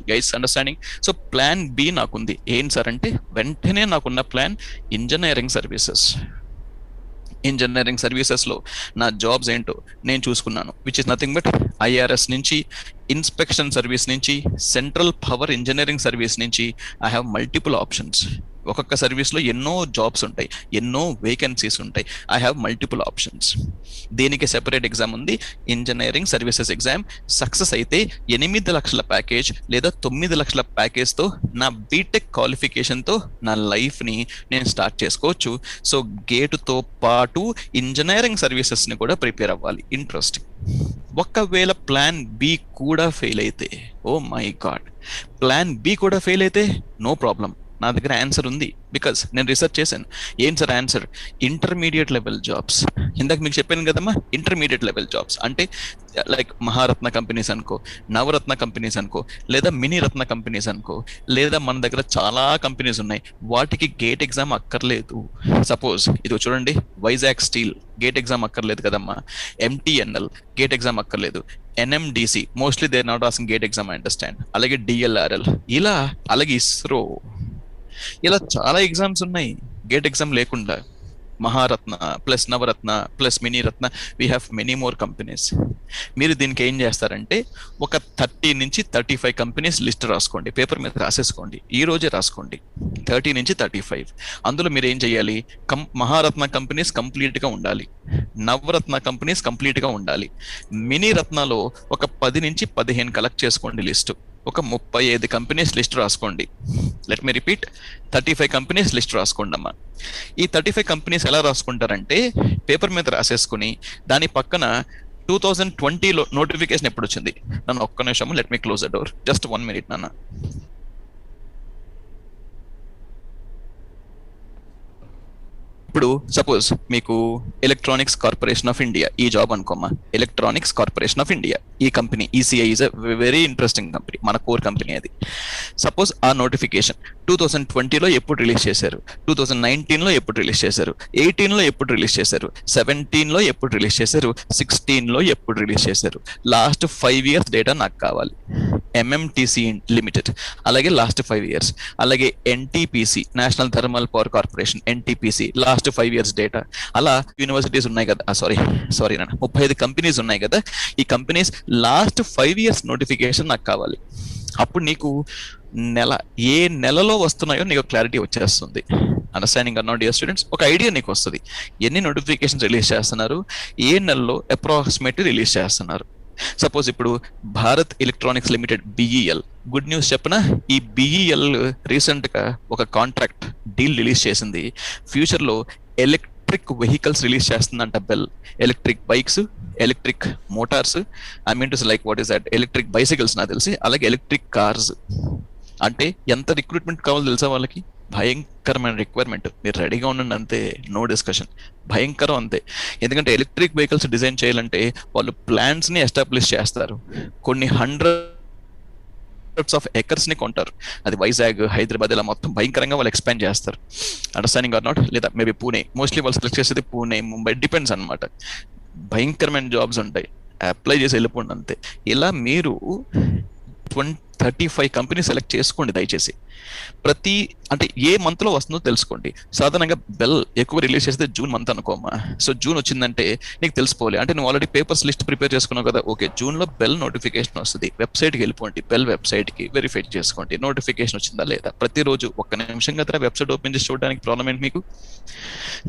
Guys, understanding? So plan B నాకుంది. ఏం సార్ అంటే, వెంటనే నాకున్న ప్లాన్ ఇంజనీరింగ్ సర్వీసెస్లో నా జాబ్స్ ఏంటో నేను చూసుకున్నాను. Which is nothing but IRS నుంచి, ఇన్స్పెక్షన్ సర్వీస్ నుంచి, సెంట్రల్ పవర్ ఇంజనీరింగ్ సర్వీస్ నుంచి ఐ హ్యావ్ మల్టిపుల్ ఆప్షన్స్. ఒక్కొక్క సర్వీస్లో ఎన్నో జాబ్స్ ఉంటాయి, ఎన్నో వేకెన్సీస్ ఉంటాయి. I have multiple options. దీనికి సెపరేట్ ఎగ్జామ్ ఉంది, ఇంజనీరింగ్ సర్వీసెస్ ఎగ్జామ్. సక్సెస్ అయితే 8 లక్షల ప్యాకేజ్ లేదా 9 లక్షల ప్యాకేజ్తో నా బీటెక్ క్వాలిఫికేషన్తో నా లైఫ్ని నేను స్టార్ట్ చేసుకోవచ్చు. సో గేటుతో పాటు ఇంజనీరింగ్ సర్వీసెస్ని కూడా ప్రిపేర్ అవ్వాలి. ఇంట్రెస్టింగ్. ఒకవేళ ప్లాన్ బి కూడా ఫెయిల్ అయితే, oh my god, plan B కూడా ఫెయిల్ అయితే నో ప్రాబ్లం, నా దగ్గర ఆన్సర్ ఉంది. బికాజ్ నేను రీసెర్చ్ చేశాను. ఏం sir answer? Intermediate level jobs. ఇందాక మీకు చెప్పాను కదమ్మా, ఇంటర్మీడియట్ లెవెల్ జాబ్స్ అంటే లైక్ మహారత్న కంపెనీస్ అనుకో, నవరత్న కంపెనీస్ అనుకో, లేదా మినీ రత్న కంపెనీస్ అనుకో, లేదా మన దగ్గర చాలా కంపెనీస్ ఉన్నాయి, వాటికి గేట్ ఎగ్జామ్ అక్కర్లేదు. సపోజ్ ఇది చూడండి, వైజాగ్ స్టీల్, గేట్ ఎగ్జామ్ అక్కర్లేదు కదమ్మా. ఎంటీఎన్ఎల్ గేట్ ఎగ్జామ్ అక్కర్లేదు. NMDC mostly they are not asking GATE exam, I understand. అలాగే డిఎల్ఆర్ఎల్, ఇలా అలాగే ఇస్రో, ఇలా చాలా ఎగ్జామ్స్ ఉన్నాయి గేట్ ఎగ్జామ్ లేకుండా. Maharatna plus Navratna plus mini ratna, we have many more companies. మీరు దీనికి ఏం చేస్తారంటే ఒక 30 నుంచి 35 కంపెనీస్ లిస్ట్ రాసుకోండి, పేపర్ మీద రాసేసుకోండి, ఈ రోజే రాసుకోండి. 30 నుంచి 35. అందులో మీరు ఏం చేయాలి? మహారత్న కంపెనీస్ కంప్లీట్గా ఉండాలి, నవరత్న కంపెనీస్ కంప్లీట్గా ఉండాలి. మినీ రత్నలో ఒక 10 నుంచి 15 కలెక్ట్ చేసుకోండి లిస్టు. ఒక 35 కంపెనీస్ లిస్ట్ రాసుకోండి. Let me repeat, 35 companies list రాసుకోండి అమ్మా. ఈ 35 కంపెనీస్ ఎలా రాసుకుంటారంటే పేపర్ మీద రాసేసుకుని దాని పక్కన 2020లో నోటిఫికేషన్ ఎప్పుడు వచ్చింది? నన్ను ఒక్క నిమిషం, let me close the door, just 1 minute నాన్న. ఇప్పుడు సపోజ్ మీకు ఎలక్ట్రానిక్స్ కార్పొరేషన్ ఆఫ్ ఇండియా ఈ జాబ్ అనుకోమ్మా. ఎలక్ట్రానిక్స్ కార్పొరేషన్ ఆఫ్ ఇండియా ఈ company, ECI is a very interesting company, మన కోర్ కంపెనీ అది. సపోజ్ ఆ నోటిఫికేషన్ 2020లో ఎప్పుడు రిలీజ్ చేశారు, 2019లో ఎప్పుడు రిలీజ్ చేశారు, 18లో ఎప్పుడు రిలీజ్ చేశారు, 17లో ఎప్పుడు రిలీజ్ చేశారు, 16లో ఎప్పుడు రిలీజ్ చేశారు, లాస్ట్ 5 years డేటా నాకు కావాలి. ఎంఎంటీసీ లిమిటెడ్, అలాగే లాస్ట్ 5 years, అలాగే NTPC national thermal power corporation NTPC last 5 years data. అలా యూనివర్సిటీస్ ఉన్నాయి కదా, సారీ నాన్న, 35 కంపెనీస్ ఉన్నాయి కదా. ఈ కంపెనీస్ లాస్ట్ 5 years నోటిఫికేషన్ నాకు కావాలి. అప్పుడు నీకు ఏ నెలలో వస్తున్నాయో నీకు క్లారిటీ వచ్చేస్తుంది. Understanding or not dear students? ఒక ఐడియా నీకు వస్తుంది, ఎన్ని నోటిఫికేషన్స్ రిలీజ్ చేస్తున్నారు, ఏ నెలలో అప్రాక్సిమేట్లీ రిలీజ్ చేస్తున్నారు. సపోజ్ ఇప్పుడు Bharat electronics limited BEL, good news చెప్పనా, ఈ బిఈఎల్ రీసెంట్ గా ఒక కాంట్రాక్ట్ డీల్ రిలీజ్ చేసింది. ఫ్యూచర్ లో ఎలక్ట్రిక్ వెహికల్స్ రిలీజ్ చేస్తుందంట bell. Electric bikes, electric Motors, I mean to like what is that, electric bicycles నాకు తెలిసి, అలాగే ఎలక్ట్రిక్ కార్స్. అంటే ఎంత రిక్రూట్మెంట్ కావాలో తెలుసా వాళ్ళకి? భయంకరమైన రిక్వైర్మెంట్. మీరు రెడీగా ఉండండి అంతే, నో డిస్కషన్. భయంకరం అంతే. ఎందుకంటే ఎలక్ట్రిక్ వెహికల్స్ డిజైన్ చేయాలంటే వాళ్ళు ప్లాంట్స్ ని ఎస్టాబ్లిష్ చేస్తారు, కొన్ని హండ్రెడ్స్ ఆఫ్ ఎకర్స్ ని కొంటారు. అది వైజాగ్, హైదరాబాద్ ఇలా మొత్తం భయంకరంగా వాళ్ళు ఎక్స్పాండ్ చేస్తారు. Understanding or not? లేదా మేబీ పూణే, మోస్ట్లీ వాళ్ళు సెలెక్ట్ చేసేది పూణే, ముంబై, డిపెండ్స్ అనమాట. భయంకరమైన జాబ్స్ ఉంటాయి, అప్లై చేసి వెళ్ళిపోండి అంతే. ఇలా మీరు 35 కంపెనీస్ సెలెక్ట్ చేసుకోండి దయచేసి. అంటే ఏ మంత్ లో వస్తుందో తెలుసుకోండి. సాధారణంగా బెల్ ఎక్కువ రిలీజ్ చేస్తే జూన్ మంత్ అనుకోమా. సో జూన్ వచ్చిందంటే నీకు తెలిసిపోలే, అంటే నువ్వు ఆల్రెడీ పేపర్స్ లిస్ట్ ప్రిపేర్ చేసుకున్నావు కదా, ఓకే జూన్ లో బెల్ నోటిఫికేషన్ వస్తుంది, వెబ్సైట్కి వెళ్ళిపోండి, బెల్ వెబ్సైట్ కి వెరిఫై చేసుకోండి నోటిఫికేషన్ వచ్చిందా లేదా. ప్రతిరోజు ఒక్క నిమిషం కదా వెబ్సైట్ ఓపెన్ చేసి చూడడానికి ప్రాబ్లం ఏంటి మీకు?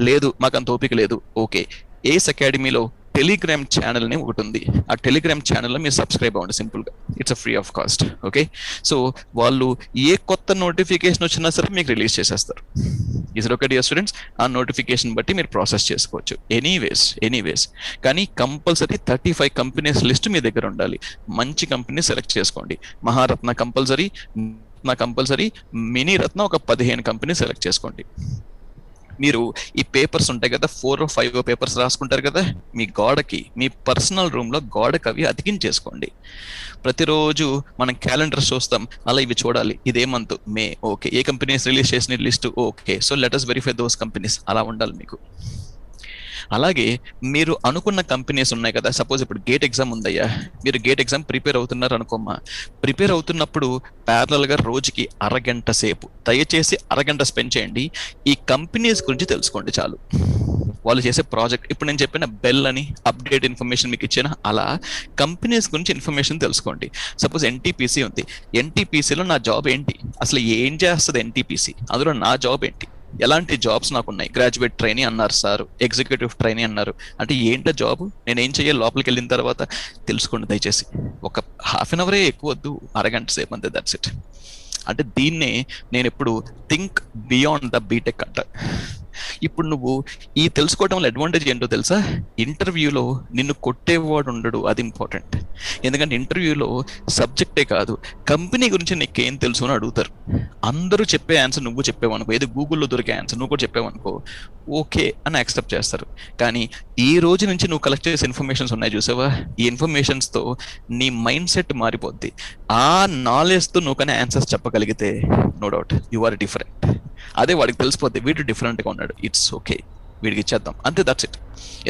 లేదు, మాకు అంత ఓపిక లేదు. ఓకే, ఏస్ అకాడమీలో టెలిగ్రామ్ ఛానల్ అని ఒకటి ఉంది. ఆ టెలిగ్రామ్ ఛానల్లో మీరు సబ్స్క్రైబ్ అవ్వండి, సింపుల్ గా, it's free of cost. Okay, so వాళ్ళు ఏ కొత్త నోటిఫికేషన్ వచ్చినా సరే మీకు రిలీజ్ చేసేస్తారు. Is okay dear students? ఆ నోటిఫికేషన్ బట్టి మీరు ప్రాసెస్ చేసుకోవచ్చు. ఎనీవేస్ కానీ కంపల్సరీ 35 కంపెనీస్ లిస్ట్ మీ దగ్గర ఉండాలి. మంచి కంపెనీ సెలెక్ట్ చేసుకోండి. మహారత్న కంపల్సరీ, మినీ రత్న ఒక 15 కంపెనీ సెలెక్ట్ చేసుకోండి. మీరు ఈ పేపర్స్ ఉంటాయి కదా, 4 or 5 పేపర్స్ రాసుకుంటారు కదా, మీ గోడకి, మీ పర్సనల్ రూమ్ లో గోడకి అవి అతికించేసుకోండి. ప్రతిరోజు మనం క్యాలెండర్స్ చూస్తాం, అలా ఇవి చూడాలి. ఇదే మంత్ మే, ఓకే, ఏ కంపెనీస్ రిలీజ్ చేసిన list, okay, so let us verify those companies. అలా ఉండాలి మీకు. అలాగే మీరు అనుకున్న కంపెనీస్ ఉన్నాయి కదా, సపోజ్ ఇప్పుడు గేట్ ఎగ్జామ్ ఉందయ్యా, మీరు గేట్ ఎగ్జామ్ ప్రిపేర్ అవుతున్నారు అనుకోమ్మా. ప్రిపేర్ అవుతున్నప్పుడు ప్యారలల్ గా రోజుకి అరగంట సేపు, దయచేసి అరగంట స్పెండ్ చేయండి. ఈ కంపెనీస్ గురించి తెలుసుకోండి చాలు. వాళ్ళు చేసే ప్రాజెక్ట్, ఇప్పుడు నేను చెప్పిన బెల్ అని అప్డేట్ ఇన్ఫర్మేషన్ మీకు ఇచ్చిన, అలా కంపెనీస్ గురించి ఇన్ఫర్మేషన్ తెలుసుకోండి. సపోజ్ ఎన్టీపీసీ ఉంది, ఎన్టీపీసీలో నా జాబ్ ఏంటి, అసలు ఏం చేస్తుంది ఎన్టీపీసీ, అందులో నా జాబ్ ఏంటి, ఎలాంటి జాబ్స్ నాకు ఉన్నాయి. గ్రాడ్యుయేట్ ట్రైనీ అన్నారు సార్, ఎగ్జిక్యూటివ్ ట్రైనీ అన్నారు, అంటే ఏంటో జాబ్, నేను ఏం చేయాలి లోపలికి వెళ్ళిన తర్వాత తెలుసుకోండి దయచేసి. ఒక హాఫ్ అన్ అవరే, ఎక్కువ వద్దు, అరగంట సేపు అంతే, దట్స్ ఇట్. అంటే దీన్నే నేను ఎప్పుడు థింక్ బియాండ్ ద బీటెక్ అంట. ఇప్పుడు నువ్వు ఈ తెలుసుకోవడం వల్ల అడ్వాంటేజ్ ఏంటో తెలుసా? ఇంటర్వ్యూలో నిన్ను కొట్టేవాడు ఉండడు, అది ఇంపార్టెంట్. ఎందుకంటే ఇంటర్వ్యూలో సబ్జెక్టే కాదు, కంపెనీ గురించి నీకేం తెలుసు అని అడుగుతారు. అందరూ చెప్పే ఆన్సర్ నువ్వు చెప్పావనుకో, ఏదో గూగుల్లో దొరికే ఆన్సర్ నువ్వు కూడా చెప్పావనుకో, ఓకే అని యాక్సెప్ట్ చేస్తారు. కానీ ఈ రోజు నుంచి నువ్వు కలెక్ట్ చేసే ఇన్ఫర్మేషన్స్ ఉన్నాయి చూసావా, ఈ ఇన్ఫర్మేషన్స్ తో నీ మైండ్ సెట్ మారిపోద్ది. ఆ నాలెడ్జ్ తో నువ్వు కానీ ఆన్సర్స్ చెప్పగలిగితే no doubt you are different. అదే వాడికి తెలిసిపోద్ది, వీడు డిఫరెంట్ గా ఉన్నాడు, ఇట్స్ ఓకే, వీడికి ఇచ్చేద్దాం అంతే, దట్స్ ఇట్.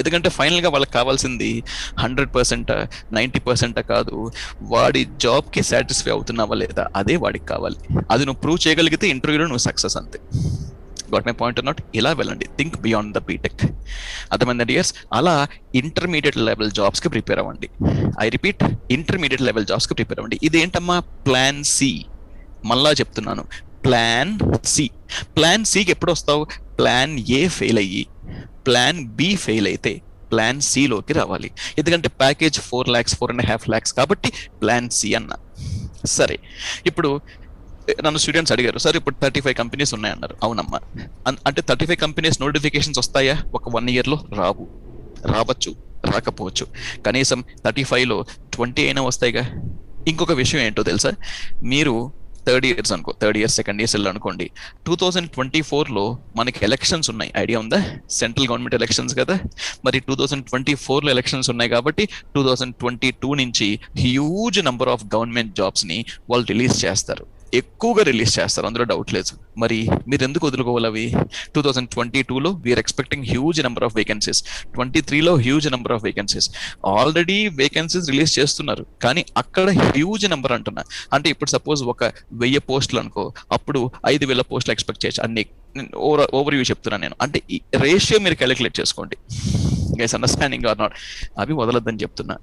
ఎందుకంటే ఫైనల్ గా వాళ్ళకి కావాల్సింది 100%, 90% కాదు, వాడి జాబ్ కి సాటిస్ఫై అవుతున్నావా లేదా, అదే వాడికి కావాలి. అది నువ్వు ప్రూవ్ చేయగలిగితే ఇంటర్వ్యూలో నువ్వు సక్సెస్ అంతే. Got my point or not? ఇలా వెళ్ళండి, థింక్ బియాండ్ ద బీటెక్. అర్థమైందండి ఇయర్స్? అలా ఇంటర్మీడియట్ లెవెల్ జాబ్స్ కి ప్రిపేర్ అవ్వండి. I repeat, intermediate level jobs కి ప్రిపేర్ అవ్వండి. ఇదేంటమ్మా? Plan C. మళ్ళా చెప్తున్నాను, ప్లాన్ సి. ప్లాన్ సికి ఎప్పుడు వస్తావు? ప్లాన్ ఏ ఫెయిల్ అయ్యి ప్లాన్ బి ఫెయిల్ అయితే ప్లాన్ సిలోకి రావాలి. ఎందుకంటే ప్యాకేజ్ 4 lakhs, 4.5 lakhs కాబట్టి ప్లాన్ సి అన్న. సరే, ఇప్పుడు నన్ను స్టూడెంట్స్ అడిగారు, సార్ ఇప్పుడు 35 కంపెనీస్ ఉన్నాయన్నారు. అవునమ్మా, అంటే 35 కంపెనీస్ నోటిఫికేషన్స్ వస్తాయా? ఒక 1 year లో రావు, రావచ్చు, రాకపోవచ్చు. కనీసం 35లో 20 అయినా వస్తాయిగా. ఇంకొక విషయం ఏంటో తెలుసా? మీరు థర్డ్ ఇయర్ సెకండ్ ఇయర్స్ అనుకోండి, 2024లో మనకి ఎలక్షన్స్ ఉన్నాయి, ఐడియా ఉందా? సెంట్రల్ గవర్నమెంట్ ఎలక్షన్స్ కదా. మరి 2024లో ఎలక్షన్స్ ఉన్నాయి కాబట్టి 2022 నుంచి huge number of government jobs ని వాళ్ళు రిలీజ్ చేస్తారు, ఎక్కువగా రిలీజ్ చేస్తారు, అందులో డౌట్ లేదు. మరి మీరు ఎందుకు వదులుకోవాలి అవి? 2022లో we are expecting huge number of vacancies, 23లో huge number of vacancies. Already vacancies release చేస్తున్నారు, కానీ అక్కడ హ్యూజ్ నెంబర్ అంటున్నా. అంటే ఇప్పుడు సపోజ్ ఒక 1000 పోస్టులు అనుకో, అప్పుడు 5000 పోస్టులు ఎక్స్పెక్ట్ చేయొచ్చు. అన్ని ఓవర్ వ్యూ చెప్తున్నాను నేను. అంటే ఈ రేషియో మీరు క్యాలిక్యులేట్ చేసుకోండి. Guys understanding or not? అవి వదలొద్దని చెప్తున్నా,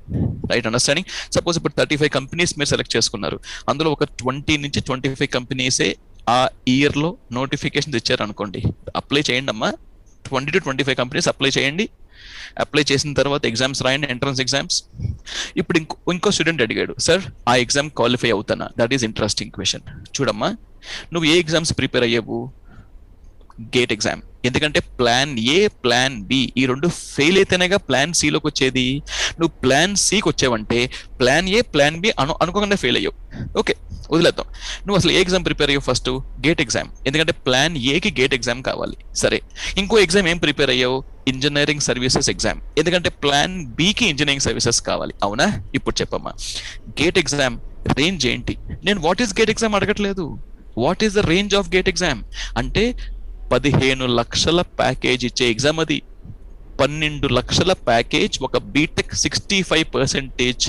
రైట్? అండర్స్టాండింగ్? సపోజ్ ఇప్పుడు 35 కంపెనీస్ మీరు సెలెక్ట్ చేసుకున్నారు, అందులో ఒక 20 నుంచి 25 కంపెనీసే ఆ ఇయర్ లో నోటిఫికేషన్స్ ఇచ్చారు అనుకోండి, అప్లై చేయండి అమ్మా. 20 to 25 కంపెనీస్ అప్లై చేయండి. అప్లై చేసిన తర్వాత ఎగ్జామ్స్ రాయండి, ఎంట్రన్స్ ఎగ్జామ్స్. ఇప్పుడు ఇంకో స్టూడెంట్ అడిగాడు, సార్ ఆ ఎగ్జామ్ క్వాలిఫై అవుతానా? That is interesting question. చూడమ్మా, నువ్వు ఏ ఎగ్జామ్స్ ప్రిపేర్ అయ్యావు? Gate exam. ఎందుకంటే ప్లాన్ ఏ, ప్లాన్ బి ఈ రెండు ఫెయిల్ అయితేనేగా ప్లాన్ సిలోకి వచ్చేది. నువ్వు ప్లాన్ సికి వచ్చావంటే ప్లాన్ ఏ, ప్లాన్ బి అనుకోకుండా ఫెయిల్ అయ్యావు. ఓకే, వదిలేద్దాం. నువ్వు అసలు ఏ ఎగ్జామ్ ప్రిపేర్ అయ్యావు? First gate exam. ఎందుకంటే ప్లాన్ ఏకి గేట్ ఎగ్జామ్ కావాలి. సరే, ఇంకో ఎగ్జామ్ ఏం ప్రిపేర్ అయ్యావు? Engineering services exam. ఎందుకంటే ప్లాన్ బికి ఇంజనీరింగ్ సర్వీసెస్ కావాలి. అవునా? ఇప్పుడు చెప్పమ్మా, గేట్ ఎగ్జామ్ రేంజ్ ఏంటి? నేను వాట్ ఈస్ గేట్ ఎగ్జామ్ అడగట్లేదు. What is the range of gate exam అంటే 15 లక్షల ప్యాకేజ్ ఇచ్చే ఎగ్జామ్ అది. 12 లక్షల ప్యాకేజ్ ఒక బీటెక్ 65%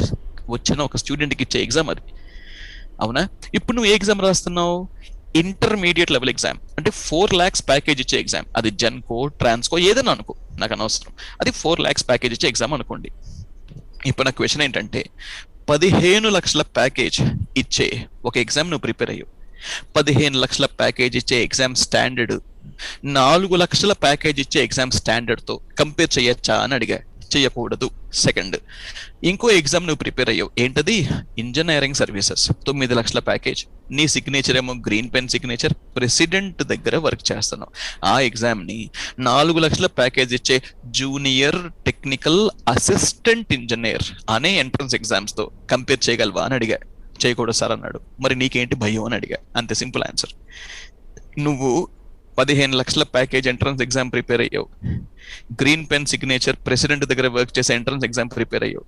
వచ్చిన ఒక స్టూడెంట్కి ఇచ్చే ఎగ్జామ్ అది. అవునా? ఇప్పుడు నువ్వు ఏ ఎగ్జామ్ రాస్తున్నావు? Intermediate level exam. అంటే 4 lakhs ప్యాకేజ్ ఇచ్చే ఎగ్జామ్. అది జెన్కో, ట్రాన్స్కో ఏదైనా అనుకో, నాకు అనవసరం. అది 4 lakhs ప్యాకేజ్ ఇచ్చే ఎగ్జామ్ అనుకోండి. ఇప్పుడు నా క్వశ్చన్ ఏంటంటే, 15 లక్షల ప్యాకేజ్ ఇచ్చే ఒక ఎగ్జామ్ నువ్వు ప్రిపేర్ అయ్యావు. 15 లక్షల ప్యాకేజ్ ఇచ్చే ఎగ్జామ్ స్టాండర్డ్ 4 లక్షల ప్యాకేజ్ ఇచ్చే ఎగ్జామ్ స్టాండర్డ్ తో కంపేర్ చేయొచ్చా అని అడిగా. చేయకూడదు. సెకండ్, ఇంకో ఎగ్జామ్ నువ్వు ప్రిపేర్ అయ్యావు. ఏంటది? Engineering services. 9 లక్షల ప్యాకేజ్. నీ సిగ్నేచర్ ఏమో గ్రీన్ పెన్ సిగ్నేచర్, ప్రెసిడెంట్ దగ్గర వర్క్ చేస్తున్నావు. ఆ ఎగ్జామ్ ని 4 లక్షల ప్యాకేజ్ ఇచ్చే జూనియర్ టెక్నికల్ అసిస్టెంట్ ఇంజనీర్ అనే ఎంట్రన్స్ ఎగ్జామ్స్ తో కంపేర్ చేయగలవా అని అడిగా. చేయకూడదు సార్ అన్నాడు. మరి నీకేంటి భయం అని అడిగా. అంతే, సింపుల్ ఆన్సర్. నువ్వు 15 లక్షల ప్యాకేజ్ ఎంట్రన్స్ ఎగ్జామ్ ప్రిపేర్ అయ్యావు. గ్రీన్ పెన్ సిగ్నేచర్, ప్రెసిడెంట్ దగ్గర వర్క్ చేసే ఎంట్రన్స్ ఎగ్జామ్ ప్రిపేర్ అయ్యావు.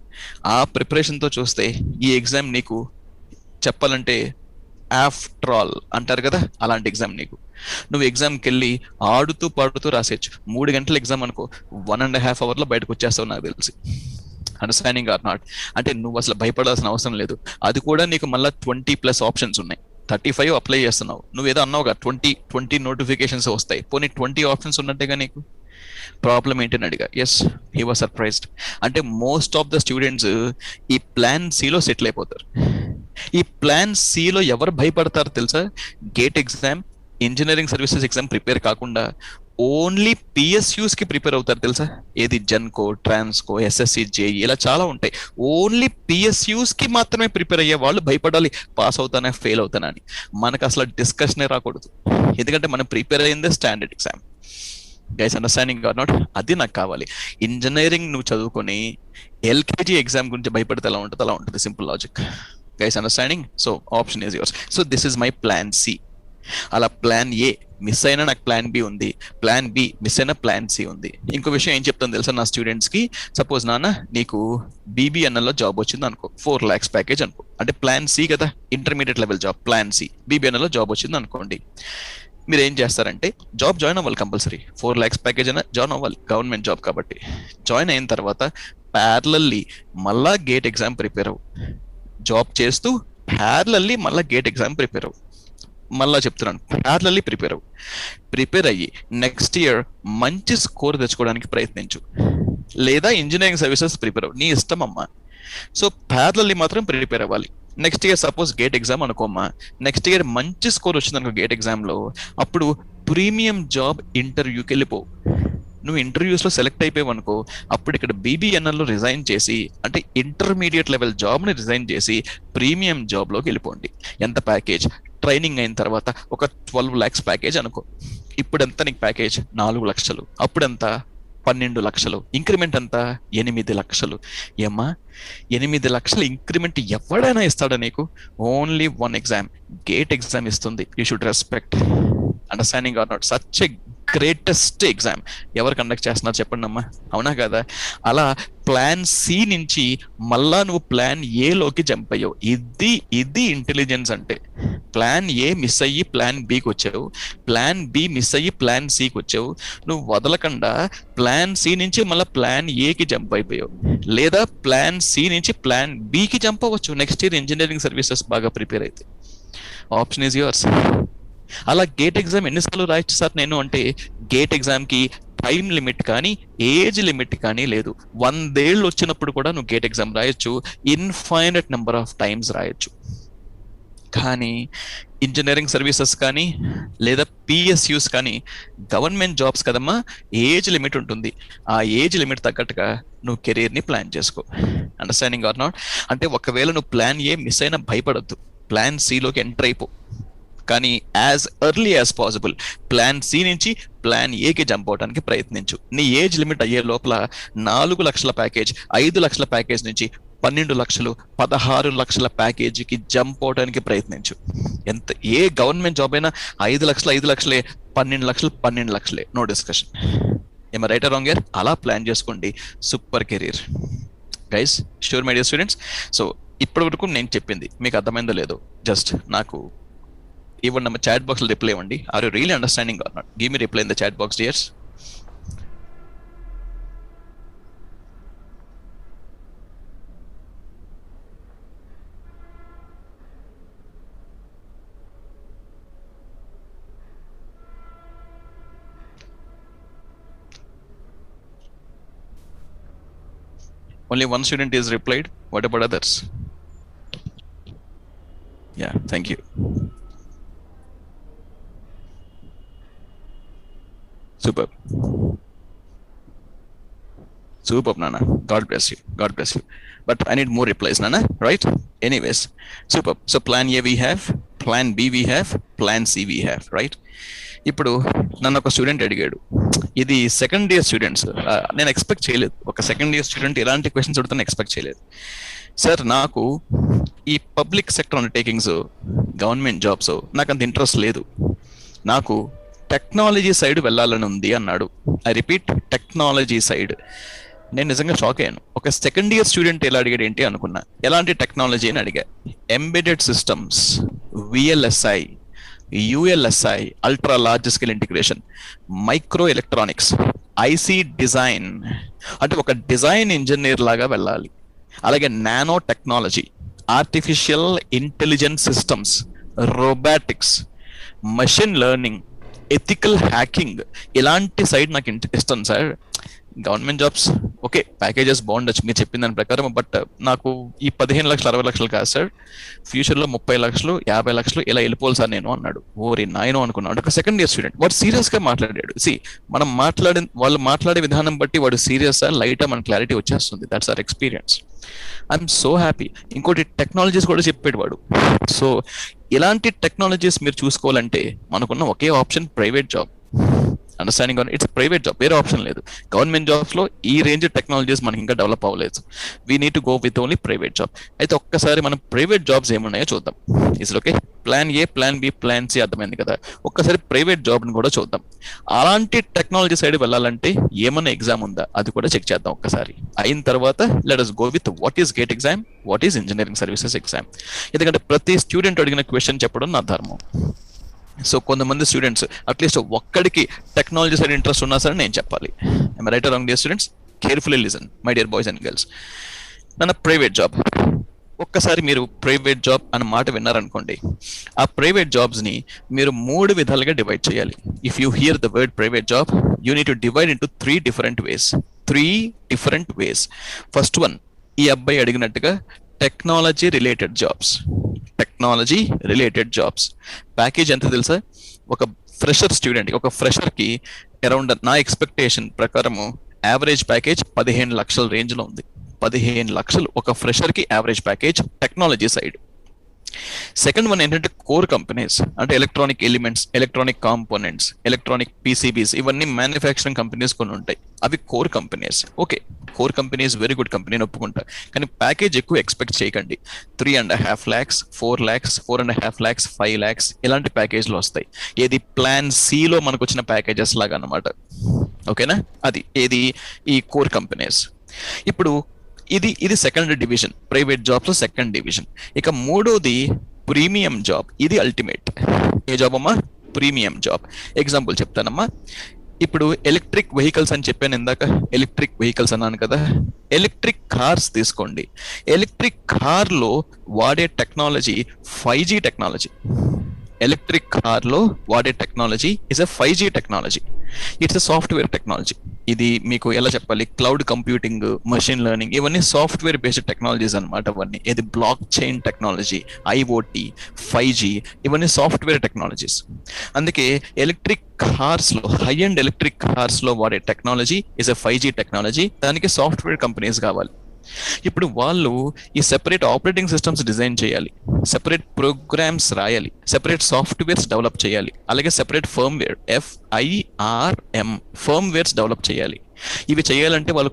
ఆ ప్రిపరేషన్ తో చూస్తే ఈ ఎగ్జామ్ నీకు చెప్పాలంటే ఆఫ్టర్ ఆల్ అంటారు కదా, అలాంటి ఎగ్జామ్ నీకు. నువ్వు ఎగ్జామ్కి వెళ్ళి ఆడుతూ పాడుతూ రాసేయచ్చు. 3 గంటల ఎగ్జామ్ అనుకో, 1.5 hours లో బయటకు వచ్చేస్తావు నాకు తెలిసి. Understanding or not? అంటే నువ్వు అసలు భయపడాల్సిన అవసరం లేదు. అది కూడా నీకు మళ్ళీ 20+ ఆప్షన్స్ ఉన్నాయి. 35 అప్లై చేస్తున్నావు. నువ్వేదో అన్నావుగా 20 నోటిఫికేషన్స్ వస్తాయి. పోనీ 20 ఆప్షన్స్ ఉన్నట్టేగా నీకు. ప్రాబ్లం ఏంటని అడిగా. Yes, he was surprised. అంటే మోస్ట్ ఆఫ్ ద స్టూడెంట్స్ ఈ ప్లాన్ సిలో సెటిల్ అయిపోతారు. ఈ ప్లాన్ సిలో ఎవరు భయపడతారు తెలుసా? GATE exam, engineering services exam prepare కాకుండా ఓన్లీ పిఎస్యూస్ కి ప్రిపేర్ అవుతారు తెలుసా? ఏది జెన్కో, ట్రాన్స్కో, ఎస్ఎస్సి, జేఈ ఇలా చాలా ఉంటాయి. ఓన్లీ పిఎస్యూస్ కి మాత్రమే ప్రిపేర్ అయ్యే వాళ్ళు భయపడాలి, పాస్ అవుతానా ఫెయిల్ అవుతానా అని. మనకు అసలు డిస్కషనే రాకూడదు. ఎందుకంటే మనం ప్రిపేర్ అయ్యిందే standard exam. Guys, understanding or not? అది నాకు కావాలి. ఇంజనీరింగ్ నువ్వు చదువుకొని ఎల్కేజీ ఎగ్జామ్ గురించి భయపడితే ఎలా ఉంటుంది? అలా ఉంటుంది. Simple logic. Guys, understanding? So option is yours. So this is my plan C. అలా ప్లాన్ ఏ మిస్ అయినా నాకు ప్లాన్ బి ఉంది, ప్లాన్ బి మిస్ అయినా ప్లాన్ సి ఉంది. ఇంకో విషయం ఏం చెప్తాను తెలుసా నా స్టూడెంట్స్ కి? సపోజ్ నాన్న నీకు బీబీఎన్ఎల్ లో జాబ్ వచ్చింది అనుకో, 4 lakhs ప్యాకేజ్ అనుకో. అంటే ప్లాన్ సి కదా, intermediate level job. Plan C, BBNL లో జాబ్ వచ్చింది అనుకోండి. మీరు ఏం చేస్తారంటే జాబ్ జాయిన్ అవ్వాలి కంపల్సరీ. 4 lakhs ప్యాకేజ్ అయినా జాయిన్ అవ్వాలి, గవర్నమెంట్ జాబ్ కాబట్టి. జాయిన్ అయిన తర్వాత ప్యారలల్లీ మళ్ళా గేట్ ఎగ్జామ్ ప్రిపేర్ అవ్వు. జాబ్ చేస్తూ ప్యారలల్లీ మళ్ళా గేట్ ఎగ్జామ్ ప్రిపేర్ అవ్వు. మళ్ళా చెప్తున్నాను, ప్యారలల్లీ ప్రిపేర్ అయ్యి నెక్స్ట్ ఇయర్ మంచి స్కోర్ తెచ్చుకోవడానికి ప్రయత్నించు. లేదా ఇంజనీరింగ్ సర్వీసెస్ ప్రిపేర్ అవ్వు, నీ ఇష్టం అమ్మా. సో ప్యారలల్లీ మాత్రం ప్రిపేర్ అవ్వాలి. Next year suppose GATE exam అనుకోమ్మా, నెక్స్ట్ ఇయర్ మంచి స్కోర్ వచ్చింది అనుకో గేట్ ఎగ్జామ్ లో, అప్పుడు ప్రీమియం జాబ్ ఇంటర్వ్యూకి వెళ్ళిపోవు. నువ్వు ఇంటర్వ్యూస్ లో సెలెక్ట్ అయిపోయావు అనుకో, అప్పుడు ఇక్కడ బీబీఎన్ఎల్ లో రిజైన్ చేసి, అంటే ఇంటర్మీడియట్ లెవెల్ జాబ్ ని రిజైన్ చేసి ప్రీమియం జాబ్ లోకి వెళ్ళిపోండి. ఎంత ప్యాకేజ్? ట్రైనింగ్ అయిన తర్వాత ఒక 12 lakhs ప్యాకేజ్ అనుకో. ఇప్పుడెంత నీకు ప్యాకేజ్? 4 లక్షలు. అప్పుడెంత? 12 లక్షలు. ఇంక్రిమెంట్ ఎంత? 8 లక్షలు. ఏమ్మా, 8 లక్షల ఇంక్రిమెంట్ ఎవడైనా ఇస్తాడా నీకు? ఓన్లీ 1 ఎగ్జామ్, గేట్ ఎగ్జామ్ ఇస్తుంది. You should respect. Understanding or not? Such a greatest exam ఎవరు కండక్ట్ చేస్తున్నారు చెప్పండి అమ్మా, అవునా కదా? అలా ప్లాన్ సి నుంచి మళ్ళా నువ్వు ప్లాన్ ఏలోకి జంప్ అయ్యావు. ఇది ఇంటెలిజెన్స్ అంటే. ప్లాన్ ఏ మిస్ అయ్యి ప్లాన్ బికి వచ్చావు, ప్లాన్ బి మిస్ అయ్యి ప్లాన్ సికి వచ్చావు. నువ్వు వదలకుండా ప్లాన్ సి నుంచి మళ్ళీ ప్లాన్ ఏకి జంప్ అయిపోయావు. లేదా ప్లాన్ సి నుంచి ప్లాన్ బికి జంప్ అవ్వచ్చు నెక్స్ట్ ఇయర్ ఇంజనీరింగ్ సర్వీసెస్ బాగా ప్రిపేర్ అయితే. Option is yours. అలా గేట్ ఎగ్జామ్ ఎన్నిసార్లు రాయొచ్చు సార్ నేను అంటే, గేట్ ఎగ్జామ్ కి టైం లిమిట్ కానీ ఏజ్ లిమిట్ కానీ లేదు. 100 ఏళ్ళు వచ్చినప్పుడు కూడా నువ్వు గేట్ ఎగ్జామ్ రాయొచ్చు, ఇన్ఫైనట్ నెంబర్ ఆఫ్ టైమ్స్ రాయొచ్చు. కానీ ఇంజనీరింగ్ సర్వీసెస్ కానీ లేదా పిఎస్యూస్ కానీ గవర్నమెంట్ జాబ్స్ కదమ్మా, ఏజ్ లిమిట్ ఉంటుంది. ఆ ఏజ్ లిమిట్ తగ్గట్టుగా నువ్వు కెరీర్ని ప్లాన్ చేసుకో. Understanding or not? అంటే ఒకవేళ నువ్వు ప్లాన్ ఏ మిస్ అయినా భయపడద్దు, ప్లాన్ సిలోకి ఎంటర్ అయిపో. కానీ as early as possible plan C నుంచి ప్లాన్ ఏకి జంప్ అవడానికి ప్రయత్నించు. నీ ఏజ్ లిమిట్ అయ్యే లోపల 4 లక్షల ప్యాకేజ్, 5 లక్షల ప్యాకేజ్ నుంచి 12 లక్షలు, 16 లక్షల ప్యాకేజీకి జంప్ అవడానికి ప్రయత్నించు. ఎంత ఏ గవర్నమెంట్ జాబ్ అయినా 5 లక్షలు 5 లక్షలే, 12 లక్షలు 12 లక్షలే, నో డిస్కషన్. ఏమో రైట్ ఆర్ రాంగ్ ఇయర్? అలా ప్లాన్ చేసుకోండి super career guys. Sure my dear students. So ఇప్పటి వరకు నేను చెప్పింది మీకు అర్థమైందో లేదో జస్ట్ నాకు ఇవ్వండి ನಮ್ಮ చాట్ బాక్స్ లో రిప్లై ఇవ్వండి. Are you really understanding or not? Give me reply in the chat box dears. Only one student is replied. What about others? Yeah, thank you. Superb. Superb, Nana. God bless you. God bless you. But I need more replies, Nana. Right? Anyways, superb. So plan A we have, plan B we have, plan C we have. Right? ఇప్పుడు నన్ను ఒక స్టూడెంట్ అడిగాడు, ఇది సెకండ్ ఇయర్ స్టూడెంట్స్, నేను ఎక్స్పెక్ట్ చేయలేదు ఒక సెకండ్ ఇయర్ స్టూడెంట్ ఎలాంటి క్వశ్చన్స్ అడుగుతాను ఎక్స్పెక్ట్ చేయలేదు. సార్ నాకు ఈ public sector undertakings, government jobs నాకు అంత ఇంట్రెస్ట్ లేదు, నాకు టెక్నాలజీ సైడ్ వెళ్ళాలని ఉంది అన్నాడు. I repeat, technology side. నేను నిజంగా షాక్ అయ్యాను. ఒక సెకండ్ ఇయర్ స్టూడెంట్ ఎలా అడిగాడు ఏంటి అనుకున్నా. ఎలాంటి టెక్నాలజీ అని అడిగా. Embedded systems, VLSI, ULSI ultra large scale integration, micro electronics, IC design, అంటే ఒక డిజైన్ ఇంజనీర్ లాగా వెళ్ళాలి. అలాగే nano technology, artificial intelligence systems, robotics, machine learning, ethical hacking, ఇలాంటి సైడ్ నాకు ఇష్టం sir. Government jobs okay, packages బాగుండొచ్చు మీరు చెప్పిన దాని ప్రకారం, బట్ నాకు ఈ 15 లక్షలు 60 లక్షలు కాదు సార్, ఫ్యూచర్లో 30 లక్షలు 50 లక్షలు ఇలా వెళ్ళిపోవాలి సార్ నేను అన్నాడు. ఓరి నాయనో అనుకున్నాడు. ఒక సెకండ్ ఇయర్ స్టూడెంట్ వాడు సీరియస్ గా మాట్లాడాడు. మనం వాళ్ళు మాట్లాడే విధానం బట్టి వాడు సీరియస్ లైట్ మన క్లారిటీ వచ్చేస్తుంది. That's our experience. I'm so happy. ఇంకోటి టెక్నాలజీస్ కూడా చెప్పాడు వాడు. సో ఇలాంటి టెక్నాలజీస్ మీరు చూసుకోవాలంటే మనకున్న ఒకే option private job. Understanding, it's private job, వేరే ఆప్షన్ లేదు. గవర్నమెంట్ జాబ్స్ లో ఈ రేంజ్ టెక్నాలజీస్ మనకి ఇంకా డెవలప్ అవ్వలేదు. We need to go with only private job. అయితే ఒక్కసారి మనం ప్రైవేట్ జాబ్స్ ఏమున్నాయో చూద్దాం. Is okay, plan A, plan B, plan C అర్థమైంది కదా. ఒక్కసారి ప్రైవేట్ జాబ్ ని కూడా చూద్దాం. అలాంటి టెక్నాలజీ సైడ్ వెళ్ళాలంటే ఏమన్నా ఎగ్జామ్ ఉందా అది కూడా చెక్ చేద్దాం ఒక్కసారి. అయిన తర్వాత let us go with what is GATE exam, what is engineering services exam. ఎందుకంటే ప్రతి స్టూడెంట్ అడిగిన క్వశ్చన్ చెప్పడం నా ధర్మం. సో కొంతమంది స్టూడెంట్స్ అట్లీస్ట్ ఒక్కడికి టెక్నాలజీ సైడ్ ఇంట్రెస్ట్ ఉన్నా సరే నేను చెప్పాలి. I'm right are wrong dear students? Carefully listen my dear boys and girls. నన్ను ప్రైవేట్ జాబ్, ఒక్కసారి మీరు ప్రైవేట్ జాబ్ అన్న మాట విన్నారనుకోండి, ఆ ప్రైవేట్ జాబ్స్ ని మీరు 3 విధాలుగా డివైడ్ చేయాలి. If you here the word private job, you need to divide into 3 different ways. 3 different ways. First one, ఈ అబ్బాయి అడిగినట్టుగా technology related jobs. Technology related jobs package ఎంత తెలుసా? ఒక ఫ్రెషర్ స్టూడెంట్, ఒక ఫ్రెషర్ కి అరౌండ్ నా ఎక్స్పెక్టేషన్ ప్రకారము యావరేజ్ ప్యాకేజ్ 15 లక్షల రేంజ్ లో ఉంది. 15 లక్షలు ఒక ఫ్రెషర్ కి average package technology side. Second one ఏంటంటే కోర్ కంపెనీస్, అంటే electronic elements, electronic components, electronic PCBs, ఇవన్నీ మ్యానుఫ్యాక్చరింగ్ కంపెనీస్ కొన్ని ఉంటాయి, అవి core companies. Okay, core companies very good company ఒప్పుకుంటా, కానీ ప్యాకేజ్ ఎక్కువ ఎక్స్పెక్ట్ చేయకండి. 3.5 lakhs, 4 lakhs, 4.5 lakhs, 5 lakhs ఇలాంటి ప్యాకేజ్లు వస్తాయి. ఏది ప్లాన్ సిలో మనకు వచ్చిన ప్యాకేజెస్ లాగా అన్నమాట. ఓకేనా? అది ఏది ఈ కోర్ కంపెనీస్. ఇప్పుడు ఇది సెకండ్ డివిజన్, ప్రైవేట్ జాబ్స్ లో సెకండ్ డివిజన్. ఇక మూడోది ప్రీమియం జాబ్. ఇది అల్టిమేట్. ఏ జాబ్ అమ్మా? Premium job. ఎగ్జాంపుల్ చెప్తానమ్మా. ఇప్పుడు ఎలక్ట్రిక్ వెహికల్స్ అని చెప్పాను ఇందాక, ఎలక్ట్రిక్ వెహికల్స్ అన్నాను కదా. ఎలక్ట్రిక్ కార్స్ తీసుకోండి. ఎలక్ట్రిక్ కార్ లో వాడే technology 5G technology. Electric car లో వాడే technology is a 5G technology. It's a software technology. ఇది మీకు ఎలా చెప్పాలి, క్లౌడ్ కంప్యూటింగ్, మెషిన్ లెర్నింగ్, ఇవన్నీ సాఫ్ట్వేర్ బేస్డ్ టెక్నాలజీస్ అనమాట. అవన్నీ ఇది block chain technology, IoT, 5G, ఇవన్నీ సాఫ్ట్వేర్ టెక్నాలజీస్. అందుకే ఎలక్ట్రిక్ కార్స్ లో, హై అండ్ ఎలక్ట్రిక్ కార్స్ లో వాడే technology is a 5G technology. దానికి సాఫ్ట్వేర్ కంపెనీస్ కావాలి. ఇప్పుడు వాళ్ళు ఈ సెపరేట్ ఆపరేటింగ్ సిస్టమ్స్ డిజైన్ చేయాలి, సెపరేట్ ప్రోగ్రామ్స్ రాయాలి, సెపరేట్ సాఫ్ట్వేర్స్ డెవలప్ చేయాలి, అలాగే సెపరేట్ ఫర్మ్వేర్, FIRM ఫర్మ్వేర్స్ డెవలప్ చేయాలి. ఇవి చేయాలంటే వాళ్ళు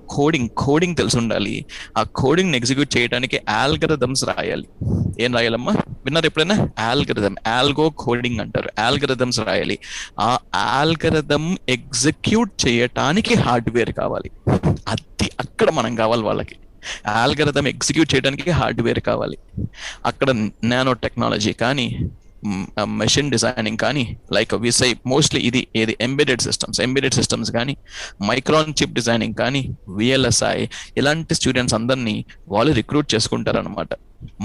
కోడింగ్ తెలిసి ఉండాలి. ఆ కోడింగ్ ఎగ్జిక్యూట్ చేయడానికి ఆల్గరిథమ్స్ రాయాలి. ఏం రాయాలమ్మా, విన్నారు ఎప్పుడైనా? ఆల్గరిథమ్, ఆల్గో కోడింగ్ అంటారు. ఆల్గరిథమ్స్ రాయాలి. ఆ ఆల్గరిథమ్ ఎగ్జిక్యూట్ చేయటానికి హార్డ్వేర్ కావాలి. అది అక్కడ మనం కావాలి వాళ్ళకి. ఆల్గరిథమ్ ఎగ్జిక్యూట్ చేయడానికి హార్డ్వేర్ కావాలి. అక్కడ నానో టెక్నాలజీ కానీ, మెషిన్ డిజైనింగ్ కానీ, లైక్ విసై మోస్ట్లీ ఇది ఏది ఎంబెడెడ్ సిస్టమ్స్ కానీ, మైక్రాన్ చిప్ డిజైనింగ్ కానీ, VLSI, ఇలాంటి స్టూడెంట్స్ అందరినీ వాళ్ళు రిక్రూట్ చేసుకుంటారనమాట.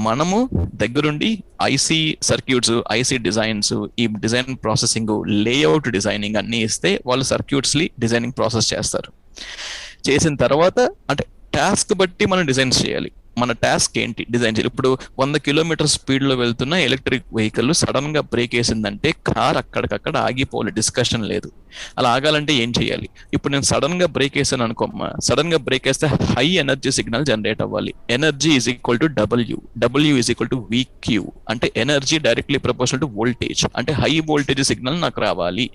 మనము దగ్గరుండి ఐసీ సర్క్యూట్స్, ఐసీ డిజైన్స్, ఈ డిజైన్ ప్రాసెసింగ్, లేఅవుట్ డిజైనింగ్ అన్ని ఇస్తే వాళ్ళు సర్క్యూట్స్ని డిజైనింగ్ ప్రాసెస్ చేస్తారు. చేసిన తర్వాత అంటే టాస్క్ బట్టి మనం డిజైన్స్ చేయాలి. మన టాస్క్ ఏంటి, డిజైన్ చేయాలి. ఇప్పుడు 100 కిలోమీటర్ స్పీడ్లో వెళ్తున్న ఎలక్ట్రిక్ వెహికల్ సడన్ గా బ్రేక్ వేసిందంటే కార్ అక్కడికక్కడ ఆగిపోవాలి, డిస్కషన్ లేదు. అలా ఆగాలంటే ఏం చేయాలి? ఇప్పుడు నేను సడన్ గా బ్రేక్ వేసాను అనుకోమ్మా, సడన్ గా బ్రేక్ వేస్తే హై ఎనర్జీ సిగ్నల్ జనరేట్ అవ్వాలి. Energy is equal to W is equal to VQ, అంటే energy directly proportional to voltage, అంటే హై వోల్టేజ్ సిగ్నల్ నాకు రావాలి.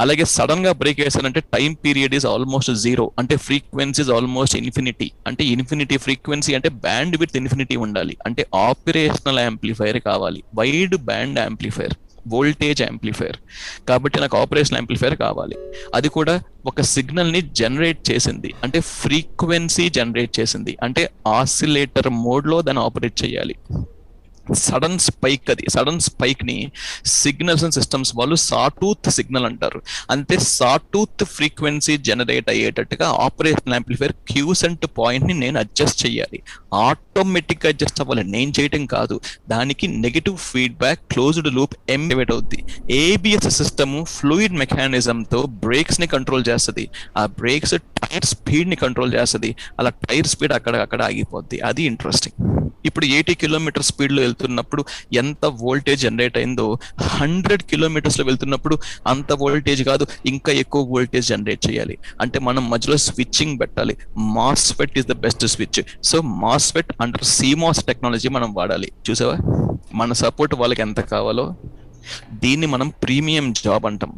అలాగే సడన్ గా బ్రేక్ వేసానంటే టైం పీరియడ్ ఈజ్ ఆల్మోస్ట్ 0, అంటే ఫ్రీక్వెన్సీ ఇస్ ఆల్మోస్ట్ ఇన్ఫినిటీ, అంటే ఇన్ఫినిటీ ఫ్రీక్వెన్సీ, అంటే బ్యాండ్ విడ్త్ ఇన్ఫినిటీ ఉండాలి. అంటే ఆపరేషనల్ యాంప్లిఫైర్ కావాలి, wide band amplifier, voltage amplifier. కాబట్టి నాకు ఆపరేషనల్ యాంప్లిఫైర్ కావాలి. అది కూడా ఒక సిగ్నల్ ని జనరేట్ చేసింది, అంటే ఫ్రీక్వెన్సీ జనరేట్ చేసింది, అంటే ఆసిలేటర్ మోడ్ లో దాన్ని ఆపరేట్ చేయాలి. సడన్ స్పైక్ ని సిగ్నల్స్ అండ్ సిస్టమ్స్ వాళ్ళు సాటూత్ సిగ్నల్ అంటారు. అంటే సాటూత్ ఫ్రీక్వెన్సీ జనరేట్ అయ్యేటట్టుగా ఆపరేషనల్ యాంప్లిఫైర్ క్యూసెంట్ పాయింట్ ని నేను అడ్జస్ట్ చేయాలి. ఆటోమేటిక్ గా అడ్జస్ట్ అవ్వాలి, నేను చేయటం కాదు. దానికి negative feedback closed loop embed అవుద్ది. ABS సిస్టమ్ ఫ్లూయిడ్ మెకానిజం తో బ్రేక్స్ ని కంట్రోల్ చేస్తుంది. ఆ బ్రేక్స్ టైర్ స్పీడ్ ని కంట్రోల్ చేస్తుంది. అలా టైర్ స్పీడ్ అక్కడ ఆగిపోద్ది. అది ఇంట్రెస్టింగ్. ఇప్పుడు 80 కిలోమీటర్ స్పీడ్ లో వెళ్తున్నప్పుడు ఎంత వోల్టేజ్ జనరేట్ అయిందో 100 కిలోమీటర్స్ లో వెళ్తున్నప్పుడు అంత వోల్టేజ్ కాదు, ఇంకా ఎక్కువ వోల్టేజ్ జనరేట్ చేయాలి. అంటే మనం మధ్యలో స్విచ్చింగ్ పెట్టాలి. MOSFET is the best switch. So MOSFET under CMOS technology మనం వాడాలి. చూసావా మన సపోర్ట్ వాళ్ళకి ఎంత కావాలో. దీన్ని మనం ప్రీమియం జాబ్ అంటాం.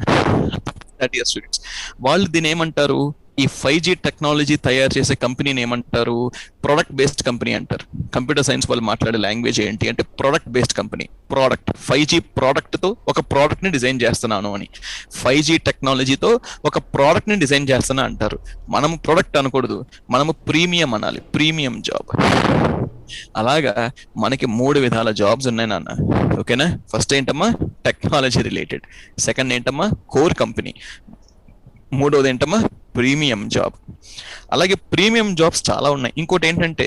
స్టూడెంట్స్ వాళ్ళు దీని ఏమంటారు, ఈ 5G టెక్నాలజీ తయారు చేసే కంపెనీని ఏమంటారు? ప్రొడక్ట్ బేస్డ్ కంపెనీ అంటారు. కంప్యూటర్ సైన్స్ వాళ్ళు మాట్లాడే లాంగ్వేజ్ ఏంటి అంటే product based company. 5G product తో ఒక ప్రోడక్ట్ ని డిజైన్ చేస్తున్నాను అని, 5G టెక్నాలజీతో ఒక ప్రోడక్ట్ ని డిజైన్ చేస్తున్నా అంటారు. మనము ప్రొడక్ట్ అనకూడదు, మనము ప్రీమియం అనాలి, ప్రీమియం జాబ్. అలాగా మనకి 3 విధాల జాబ్స్ ఉన్నాయి నాన్న. ఓకేనా? ఫస్ట్ ఏంటమ్మా టెక్నాలజీ రిలేటెడ్, సెకండ్ ఏంటమ్మా కోర్ కంపెనీ, మూడోది ఏంటమ్మా ప్రీమియం జాబ్. అలాగే ప్రీమియం జాబ్స్ చాలా ఉన్నాయి. ఇంకోటి ఏంటంటే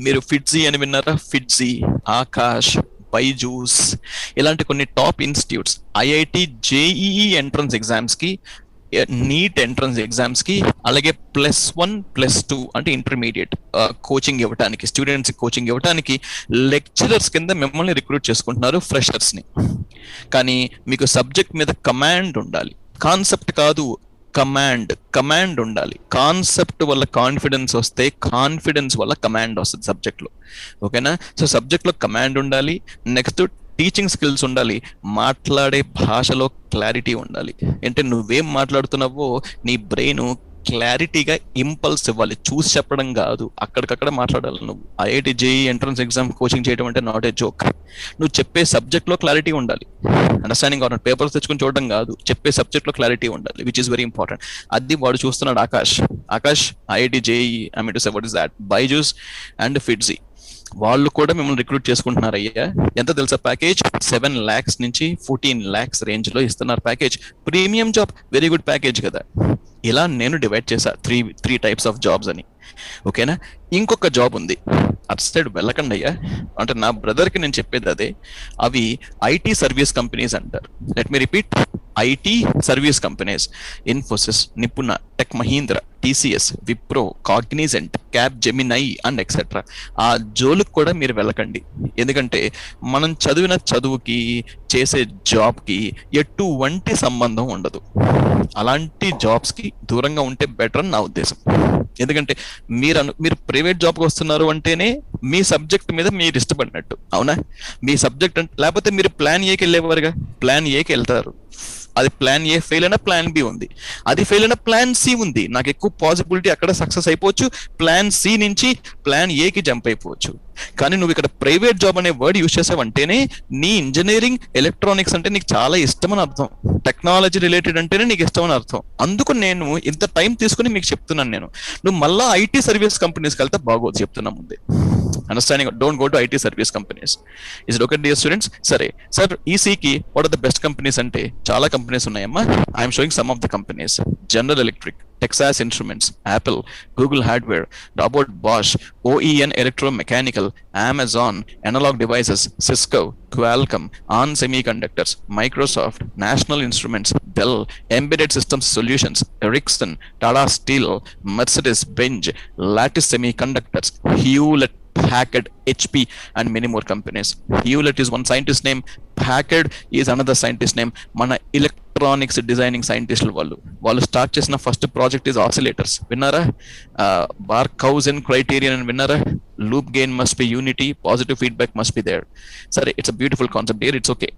మీరు ఫిట్జీ అని విన్నారా? ఫిట్జీ, ఆకాష్, బైజూస్, ఇలాంటి కొన్ని top institutes, IIT JEE entrance exams కి, నీట్ ఎంట్రన్స్ ఎగ్జామ్స్ కి, అలాగే +1 +2 అంటే ఇంటర్మీడియట్ కోచింగ్ ఇవ్వడానికి, స్టూడెంట్స్ కోచింగ్ ఇవ్వడానికి లెక్చరర్స్ కింద మిమ్మల్ని రిక్రూట్ చేసుకుంటున్నారు, ఫ్రెషర్స్ ని. కానీ మీకు సబ్జెక్ట్ మీద కమాండ్ ఉండాలి, కాన్సెప్ట్ కాదు, కమాండ్ ఉండాలి. కాన్సెప్ట్ వల్ల కాన్ఫిడెన్స్ వస్తే, కాన్ఫిడెన్స్ వల్ల కమాండ్ వస్తుంది సబ్జెక్ట్ లో. ఓకేనా? సో సబ్జెక్ట్ లో కమాండ్ ఉండాలి. నెక్స్ట్ టీచింగ్ స్కిల్స్ ఉండాలి. మాట్లాడే భాషలో క్లారిటీ ఉండాలి. అంటే నువ్వేం మాట్లాడుతున్నావో నీ బ్రెయిన్ క్లారిటీగా ఇంపల్స్ ఇవ్వాలి, చూసి చెప్పడం కాదు, అక్కడికక్కడ మాట్లాడాలి. నువ్వు IIT JEE entrance exam coaching చేయడం అంటే నాట్ ఏ జోక్. నువ్వు చెప్పే సబ్జెక్ట్ లో క్లారిటీ ఉండాలి. అండర్స్టాండింగ్ ఆర్ నాట్, పేపర్స్ తెచ్చుకొని చూడడం కాదు, చెప్పే సబ్జెక్ట్ లో క్లారిటీ ఉండాలి, విచ్ ఇస్ వెరీ ఇంపార్టెంట్. అది వాడు చూస్తున్నాడు. Aakash IIT JEE, I mean to say what is that, Byju's and FIITJEE వాళ్ళు కూడా మిమ్మల్ని రిక్రూట్ చేసుకుంటున్నారు. అయ్యా ఎంత తెలుసా ప్యాకేజ్? 7 lakhs నుంచి 14 lakhs రేంజ్ లో ఇస్తున్నారు package. Premium job, very good package కదా. ఇలా నేను డివైడ్ చేశా త్రీ టైప్స్ ఆఫ్ జాబ్స్ అని. ఓకేనా? ఇంకొక జాబ్ ఉంది, అటు సైడ్ వెళ్ళకండి అయ్యా. అంటే నా బ్రదర్కి నేను చెప్పేది అదే. అవి IT సర్వీస్ కంపెనీస్ అంటారు. Let me repeat, IT service companies, Infosys, Nipuna, Tech Mahindra, TCS, Wipro, Cognizant, Capgemini and etcetera. ఆ జోలుకు కూడా మీరు వెళ్ళకండి. ఎందుకంటే మనం చదివిన చదువుకి చేసే జాబ్కి ఎటువంటి సంబంధం ఉండదు. అలాంటి జాబ్స్కి దూరంగా ఉంటే బెటర్ అని నా ఉద్దేశం. ఎందుకంటే మీరు ప్రైవేట్ జాబ్కి వస్తున్నారు అంటేనే మీ సబ్జెక్ట్ మీద మీరు ఇష్టపడినట్టు, అవునా? మీ సబ్జెక్ట్ అంటే, లేకపోతే మీరు ప్లాన్ ఏకి వెళ్ళేవారుగా, ప్లాన్ ఏకి వెళ్తారు. అది ప్లాన్ ఏ ఫెయిల్ అయినా ప్లాన్ బి ఉంది, అది ఫెయిల్ అయినా ప్లాన్ సి ఉంది. నాకు ఎక్కువ పాసిబిలిటీ అక్కడ సక్సెస్ అయిపోవచ్చు, ప్లాన్ సి నుంచి ప్లాన్ ఏకి జంప్ అయిపోవచ్చు. కానీ నువ్వు ఇక్కడ ప్రైవేట్ జాబ్ అనే వర్డ్ యూజ్ చేసావంటేనే నీ ఇంజనీరింగ్ ఎలక్ట్రానిక్స్ అంటే నీకు చాలా ఇష్టం అని అర్థం, టెక్నాలజీ రిలేటెడ్ అంటేనే నీకు ఇష్టం అని అర్థం. అందుకు నేను ఇంత టైం తీసుకుని మీకు చెప్తున్నాను. నువ్వు మళ్ళా ఐటీ సర్వీస్ కంపెనీస్కి వెళ్తే బాగోదు, చెప్తున్నా ముందే. Understanding? Don't go to IT service companies. Is it okay dear students? సరే సార్, ఈసీకి what are the best companies అంటే చాలా కంపెనీస్ ఉన్నాయమ్మా. I'm showing some of the companies. General Electric, Texas Instruments, Apple, Google Hardware, Robot Bosch, OEN Electromechanical, Amazon, Analog Devices, Cisco, Qualcomm, ON Semiconductors, Microsoft, National Instruments, Dell, Embedded Systems Solutions, Ericsson, Tata Steel, Mercedes-Benz, Lattice Semiconductors, Hewlett Packard, HP, and many more companies. Hewlett is one scientist name, Packard is another scientist name. Mana electronics designing scientist వాళ్ళు స్టార్ట్ చేసిన ఫస్ట్ ప్రాజెక్ట్ ఇస్ ఆసిలేటర్స్. విన్నారా? బార్ఖౌజెన్ క్రైటీరియన్ అని విన్నారా? Loop gain must be unity, positive feedback must be there. సరే, it's a beautiful concept here, it's okay.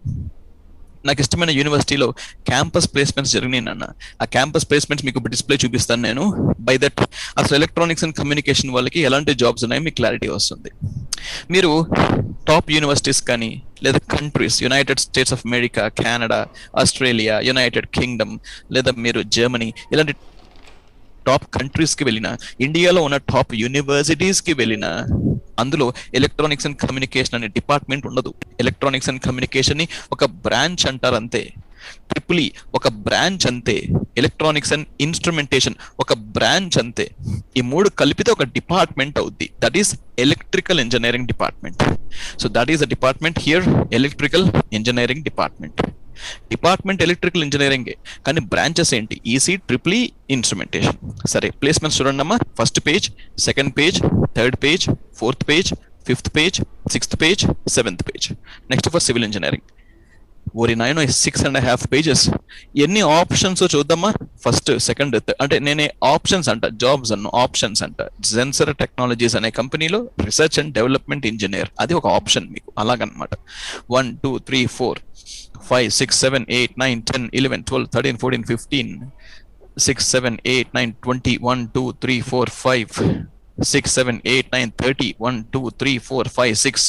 నాకు ఇష్టమైన యూనివర్సిటీలో క్యాంపస్ ప్లేస్మెంట్స్ జరిగినాయి నాన్న. ఆ క్యాంపస్ ప్లేస్మెంట్స్ మీకు డిస్ప్లే చూపిస్తాను నేను. బై దట్ అసలు ఎలక్ట్రానిక్స్ అండ్ కమ్యూనికేషన్ వాళ్ళకి ఎలాంటి జాబ్స్ ఉన్నాయో మీకు క్లారిటీ వస్తుంది. మీరు టాప్ యూనివర్సిటీస్ కానీ లేదా countries, United States of America, Canada, Australia, United Kingdom, లేదా మీరు జర్మనీ, ఇలాంటి టాప్ కంట్రీస్కి వెళ్ళిన, ఇండియాలో ఉన్న టాప్ యూనివర్సిటీస్కి వెళ్ళిన, అందులో ఎలక్ట్రానిక్స్ అండ్ కమ్యూనికేషన్ అనే డిపార్ట్మెంట్ ఉండదు. ఎలక్ట్రానిక్స్ అండ్ కమ్యూనికేషన్ ని ఒక బ్రాంచ్ అంటారు అంతే. ట్రిపుల్ ఒక బ్రాంచ్ అంతే. ఎలక్ట్రానిక్స్ అండ్ ఇన్స్ట్రుమెంటేషన్ ఒక బ్రాంచ్ అంతే. ఈ మూడు కలిపితే ఒక డిపార్ట్మెంట్ అవుద్ది. That is electrical engineering department. So that is the department here, electrical engineering department. Department electrical engineering, కానీ బ్రాంచెస్ ఏంటి? ఈసీ, ట్రిపుల్ ఈ, ఇన్స్ట్రుమెంటేషన్. సరే, ప్లేస్మెంట్స్ చూడండి అమ్మా. First page, second page, third page, fourth page, fifth page, sixth page, seventh page. Next for civil engineering. ఓరి నాయనో, 6.5 pages. ఎన్ని ఆప్షన్స్ చూద్దామా? ఫస్ట్, సెకండ్, అంటే నేనే ఆప్షన్స్ అంట, జాబ్స్ అన్న ఆప్షన్స్ అంట. జెన్సర్ టెక్నాలజీస్ అనే కంపెనీలో రీసెర్చ్ అండ్ డెవలప్మెంట్ ఇంజనీర్, అది ఒక ఆప్షన్ మీకు. అలాగనమాట. 1 2 3 4 5 6 7 8 9 10 11 12 13 14 15 6 7 8 9 20 1 2 3 4 5 6 7 8 9 30 1 2 3 4 5 6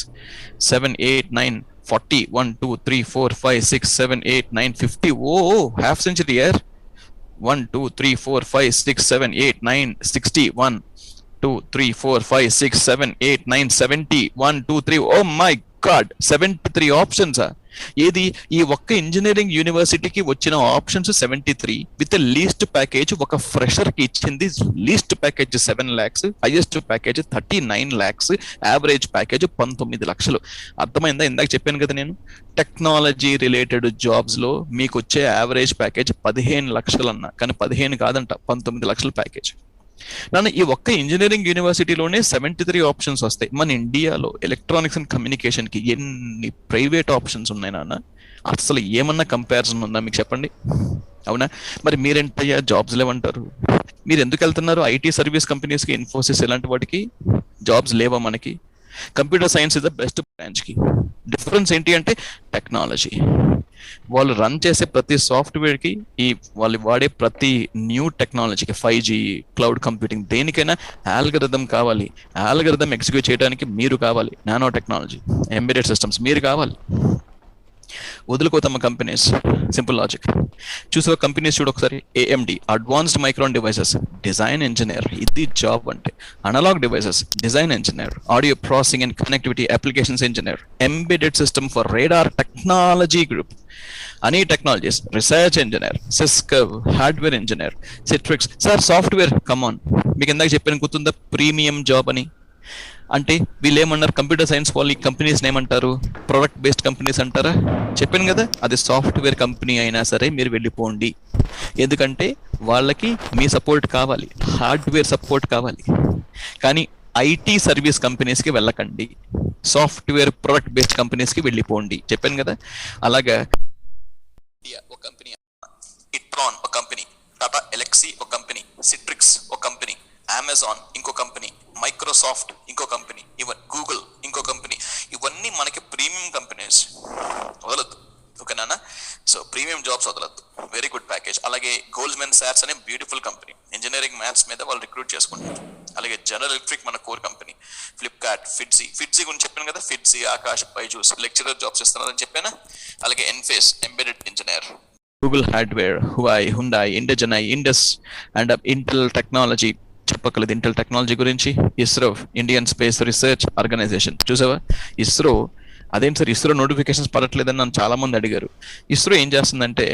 7 8 9 40 1 2 3 4 5 6 7 8 9 50. Oh, half century here. 1 2 3 4 5 6 7 8 9 60 1 2 3 4 5 6 7 8 9 70 1 2 3. Oh my God, 73 options. ఏది? ఈ ఒక్క ఇంజనీరింగ్ యూనివర్సిటీకి వచ్చిన ఆప్షన్స్ 73 విత్ లీస్ట్ ప్యాకేజ్. ఒక ఫ్రెషర్ కి ఇచ్చింది least package 7 lakhs, highest package 39 lakhs, average package 19 lakhs. అర్థమైందా? ఇందాక చెప్పాను కదా నేను, టెక్నాలజీ రిలేటెడ్ జాబ్స్ లో మీకు వచ్చే యావరేజ్ ప్యాకేజ్ 15 lakhs అన్నా, కానీ 15 కాదంట, 19 lakhs ప్యాకేజ్. నన్ను ఈ ఒక్క ఇంజనీరింగ్ యూనివర్సిటీలోనే 73 ఆప్షన్స్ వస్తాయి. మన ఇండియాలో ఎలక్ట్రానిక్స్ అండ్ కమ్యూనికేషన్ కి ఎన్ని ప్రైవేట్ ఆప్షన్స్ ఉన్నాయి నాన్న? అసలు ఏమన్నా కంపారిజన్ ఉందా మీకు? చెప్పండి. అవునా? మరి మీరేంటయ్యా జాబ్స్ లేవంటారు? మీరు ఎందుకు వెళ్తున్నారు ఐటీ సర్వీస్ కంపెనీస్కి, ఇన్ఫోసిస్ ఇలాంటి వాటికి? జాబ్స్ లేవా మనకి? Computer science is the best branch కి. డిఫరెన్స్ ఏంటి అంటే టెక్నాలజీ. వాళ్ళు రన్ చేసే ప్రతి సాఫ్ట్వేర్ కి, ఈ వాళ్ళు వాడే ప్రతి న్యూ టెక్నాలజీకి, 5G, క్లౌడ్ కంప్యూటింగ్, దేనికైనా ఆల్గరిథం కావాలి. ఆల్గరిథం ఎగ్జిక్యూట్ చేయడానికి మీరు కావాలి. నానో టెక్నాలజీ, ఎంబెడెడ్ సిస్టమ్స్ మీరు కావాలి. వదులుకోతమ్మ కంపెనీస్. Simple logic. చూసే కంపెనీస్ చూడు ఒకసారి. AMD, Advanced Micron Devices, design engineer, ఇది జాబ్ అంటే. Analog Devices, design engineer. Audio processing and connectivity applications engineer. Embedded system for radar technology group, అని technologies. Research engineer, Cisco hardware engineer, Citrix. Sir software, come on, మీకు ఇందాక చెప్పాను గుర్తుందా? ప్రీమియం జాబ్ అని. అంటే వీళ్ళు ఏమన్నారు, కంప్యూటర్ సైన్స్ వాళ్ళు ఈ కంపెనీస్ ఏమంటారు, ప్రొడక్ట్ బేస్డ్ కంపెనీస్ అంటారా? చెప్పాను కదా, అది సాఫ్ట్వేర్ కంపెనీ అయినా సరే మీరు వెళ్ళిపోండి. ఎందుకంటే వాళ్ళకి మీ సపోర్ట్ కావాలి, హార్డ్వేర్ సపోర్ట్ కావాలి. కానీ ఐటీ సర్వీస్ కంపెనీస్కి వెళ్ళకండి, సాఫ్ట్వేర్ ప్రొడక్ట్ బేస్డ్ కంపెనీస్కి వెళ్ళిపోండి. చెప్పాను కదా. అలాగా ఒక కంపెనీ, ఇట్రాన్ ఒక కంపెనీ, టాటా ఎలక్సీ ఒక కంపెనీ, సిట్రిక్స్ ఒక కంపెనీ, అమెజాన్ ఇంకో కంపెనీ, మైక్రోసాఫ్ట్ ఇంకో కంపెనీ, గూగుల్ ఇంకో కంపెనీ. ఇవన్నీ మనకి ప్రీమియం కంపెనీస్, వదలద్దు. ఓకేనా? సో ప్రీమియం జాబ్స్ వదలద్దు, వెరీ గుడ్ ప్యాకేజ్. అలాగే గోల్డ్మెన్ సాట్స్ అనే బ్యూటిఫుల్ కంపెనీ, ఇంజనీరింగ్ మ్యాథ్స్ మీద వాళ్ళు రిక్రూట్ చేసుకుంటారు. అలాగే జనరల్ ఎలక్ట్రిక్ మన కోర్ కంపెనీ, ఫ్లిప్కార్ట్, ఫిట్జీ గురించి చెప్పాను కదా, ఫిట్జీ, ఆకాష్, బైజూస్ లెక్చరర్ జాబ్స్ ఇస్తున్నారని చెప్పానా. అలాగే Enphase embedded engineer, Google hardware, Hyundai, ఇండజనై, ఇండస్ అండ్ ఇంటెల్ టెక్నాలజీ. చెప్పగలదు ఇంటెల్ టెక్నాలజీ గురించి. ISRO, Indian space research Organisation. చూసావా ఇస్రో, అదేంటి సార్ ఇస్రో నోటిఫికేషన్స్ పడట్లేదని నన్ను చాలా మంది అడిగారు. ఇస్రో ఏం చేస్తుందంటే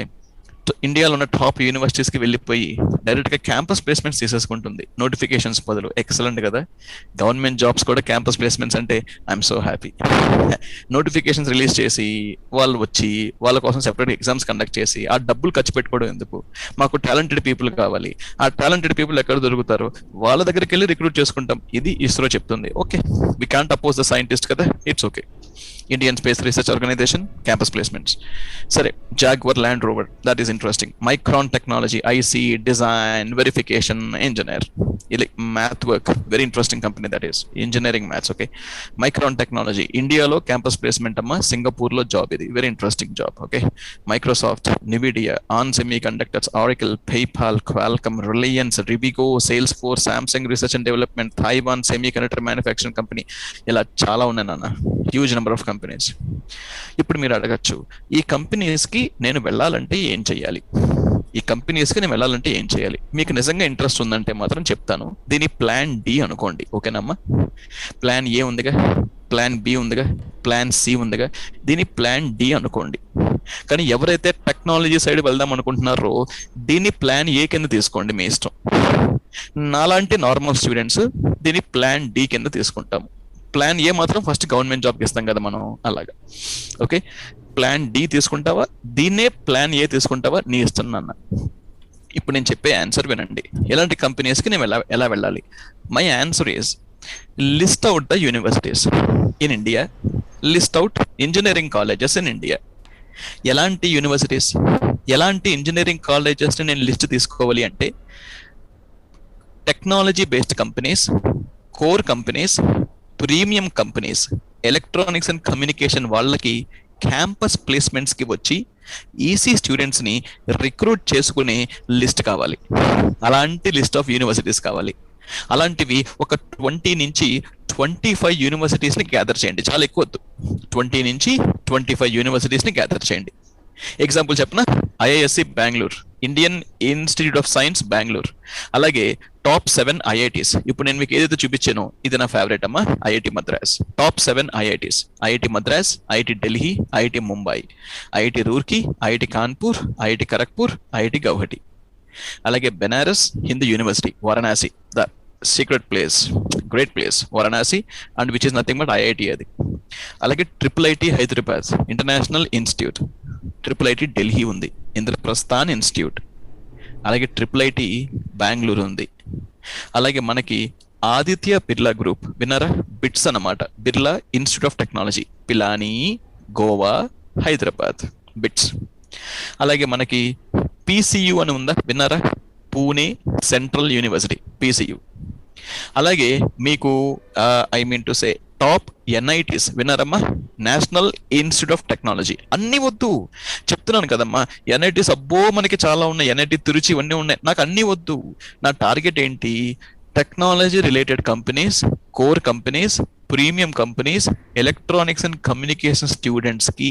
ఇండియాలో ఉన్న టాప్ యూనివర్సిటీస్కి వెళ్ళిపోయి డైరెక్ట్గా క్యాంపస్ ప్లేస్మెంట్స్ తీసేసుకుంటుంది నోటిఫికేషన్స్ బదులు. ఎక్సలెంట్ కదా. గవర్నమెంట్ జాబ్స్ కూడా క్యాంపస్ ప్లేస్మెంట్స్ అంటే I'm so happy. Notifications release చేసి వాళ్ళు వచ్చి వాళ్ళ కోసం సెపరేట్ ఎగ్జామ్స్ కండక్ట్ చేసి ఆ డబ్బులు ఖర్చు పెట్టుకోవడం ఎందుకు? మాకు టాలెంటెడ్ పీపుల్ కావాలి. ఆ టాలెంటెడ్ పీపుల్ ఎక్కడ దొరుకుతారో వాళ్ళ దగ్గరికి వెళ్ళి రిక్రూట్ చేసుకుంటాం. ఇది ఇస్రో చెప్తుంది. Okay, we can't oppose the scientist కదా, it's okay. Indian space research organisation campus placements. సరే, Jaguar Land Rover, that is interesting. Micron technology, IC, design, verification engineer. ఇది math work, very interesting company, that is engineering maths. Okay, Micron technology ఇండియాలో క్యాంపస్ ప్లేస్మెంట్ అమ్మా, సింగపూర్లో జాబ్. ఇది very interesting job. Okay, Microsoft, Nvidia, ON semiconductors, Oracle, PayPal, Qualcomm, Reliance, Rivigo, Salesforce, Samsung research and development, Taiwan semiconductor manufacturing company. ఇలా చాలా ఉన్నాయి నాన్న, హ్యూజ్ నెంబర్ ఆఫ్ కంపెనీస్. ఇప్పుడు మీరు అడగచ్చు, ఈ కంపెనీస్కి నేను వెళ్ళాలంటే ఏం చేయాలి? ఈ కంపెనీస్కి నేను వెళ్ళాలంటే ఏం చేయాలి? మీకు నిజంగా ఇంట్రెస్ట్ ఉందంటే మాత్రం చెప్తాను. దీని ప్లాన్ డి అనుకోండి. ఓకేనమ్మా, ప్లాన్ ఏ ఉందిగా, ప్లాన్ బి ఉందిగా, ప్లాన్ సి ఉందిగా, దీని ప్లాన్ డి అనుకోండి. కానీ ఎవరైతే టెక్నాలజీ సైడ్ వెళ్దాం అనుకుంటున్నారో దీన్ని ప్లాన్ ఏ కింద తీసుకోండి, మీ ఇష్టం. నాలాంటి నార్మల్ స్టూడెంట్స్ దీన్ని ప్లాన్ డి కింద తీసుకుంటాము. ప్లాన్ ఏ మాత్రం ఫస్ట్ గవర్నమెంట్ జాబ్కి ఇస్తాం కదా మనం, అలాగా. ఓకే, ప్లాన్ డి తీసుకుంటావా, దీన్నే ప్లాన్ ఏ తీసుకుంటావా, నీ ఇష్టం నాన్న. ఇప్పుడు నేను చెప్పే ఆన్సర్ వినండి. ఎలాంటి కంపెనీస్కి నేను ఎలా వెళ్ళాలి? My answer is list out the universities in India, list out engineering colleges in India. ఎలాంటి యూనివర్సిటీస్, ఎలాంటి ఇంజనీరింగ్ కాలేజెస్ని నేను లిస్ట్ తీసుకోవాలి అంటే, technology based companies, core companies, premium companies, electronics and communication వాళ్ళకి క్యాంపస్ ప్లేస్మెంట్స్కి వచ్చి ఈసీ స్టూడెంట్స్ని రిక్రూట్ చేసుకునే లిస్ట్ కావాలి. అలాంటి లిస్ట్ ఆఫ్ యూనివర్సిటీస్ కావాలి. అలాంటివి ఒక 20 నుంచి 25 యూనివర్సిటీస్ని గ్యాదర్ చేయండి. చాలా ఎక్కువ వద్దు, 20 నుంచి 25 యూనివర్సిటీస్ని గ్యాదర్ చేయండి. ఎగ్జాంపుల్ చెప్పనా, IISc Bengaluru, Indian institute of science Bengaluru, అలాగే టాప్ 7 ఐఐటీస్. ఇప్పుడు నేను మీకు ఏదైతే చూపించానో ఇది నా ఫేవరెట్ అమ్మా, IIT Madras. Top 7 IITs: IIT Madras, IIT Delhi, IIT Mumbai, IIT Roorkee, IIT Kanpur, IIT Kharagpur, IIT Guwahati. అలాగే Banaras Hindu university, Varanasi, the secret place, great place Varanasi, and which is nothing but IIT అది. అలాగే triple IT Hyderabad international institute, triple IT Delhi ఉంది, ఇంద్రప్రస్థాన్ ఇన్స్టిట్యూట్. అలాగే ట్రిపుల్ ఐటి బెంగళూరు ఉంది. అలాగే మనకి ఆదిత్య బిర్లా గ్రూప్, విన్నారా? బిట్స్ అన్నమాట, Birla institute of technology, Pilani, Goa, Hyderabad, BITS. అలాగే మనకి పిసియు అని ఉందా, విన్నారా? Pune central university, PCU. అలాగే మీకు I mean to say top NITs, విన్నారమ్మా? National institute of technology. అన్ని వద్దు, చెప్తున్నాను కదమ్మా. ఎన్ఐటీస్ అబ్బో మనకి చాలా ఉన్నాయి, ఎన్ఐటి తిరుచి ఇవన్నీ ఉన్నాయి. నాకు అన్ని వద్దు. నా టార్గెట్ ఏంటి? Technology related companies, core companies, premium companies, electronics and communication స్టూడెంట్స్కి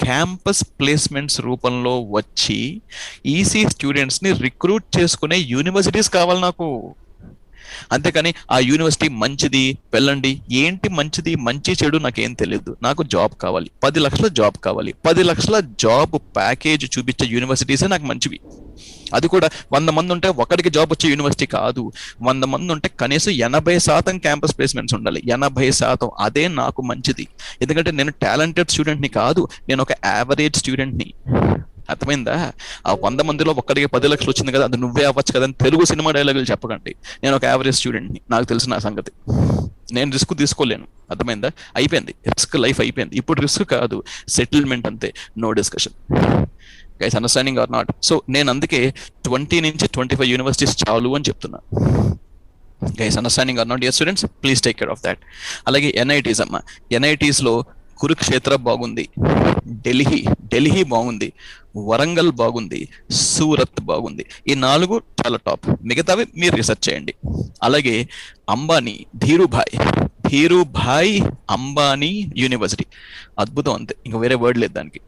క్యాంపస్ ప్లేస్మెంట్స్ రూపంలో వచ్చి ఈసీ స్టూడెంట్స్ని రిక్రూట్ చేసుకునే యూనివర్సిటీస్ కావాలి నాకు. అంతేకాని ఆ యూనివర్సిటీ మంచిది వెళ్ళండి, ఏంటి మంచిది మంచి చెడు నాకేం తెలియదు, నాకు జాబ్ కావాలి, 10 లక్షల జాబ్ కావాలి, 10 లక్షల జాబ్ ప్యాకేజ్ చూపించే యూనివర్సిటీసే నాకు మంచివి. అది కూడా 100 మంది ఉంటే ఒకడికి జాబ్ వచ్చే యూనివర్సిటీ కాదు, 100 మంది ఉంటే కనీసం 80% క్యాంపస్ ప్లేస్మెంట్స్ ఉండాలి, 80%. అదే నాకు మంచిది. ఎందుకంటే నేను టాలెంటెడ్ స్టూడెంట్ని కాదు, నేను ఒక యావరేజ్ స్టూడెంట్ని. అర్థమైందా? ఆ 100 మందిలో ఒక్కడికి 10 లక్షలు వచ్చింది కదా, అది నువ్వే అవ్వచ్చు కదా అని తెలుగు సినిమా డైలాగులు చెప్పకండి. నేను ఒక యావరేజ్ స్టూడెంట్ని, నాకు తెలిసిన సంగతి. నేను రిస్క్ తీసుకోలేను. అర్థమైందా? అయిపోయింది రిస్క్, లైఫ్ అయిపోయింది. ఇప్పుడు రిస్క్ కాదు, సెటిల్మెంట్ అంతే, no discussion. Guys, understanding or not? So నేను అందుకే 20 నుంచి 25 యూనివర్సిటీస్ చాలు అని చెప్తున్నా. Guys, understanding or not dear students? Please take care of that. అలాగే ఎన్ఐటీస్ అమ్మ, ఎన్ఐటీస్లో కురుక్షేత్ర బాగుంది, ఢిల్లీ బాగుంది, వరంగల్ బాగుంది, సూరత్ బాగుంది. ఈ 4 చాలా టాప్. మిగతావి మీరు రీసెర్చ్ చేయండి. అలాగే అంబానీ, ధీరుభాయ్ అంబానీ యూనివర్సిటీ అద్భుతం, అంతే, ఇంకా వేరే వర్డ్ లేదు దానికి.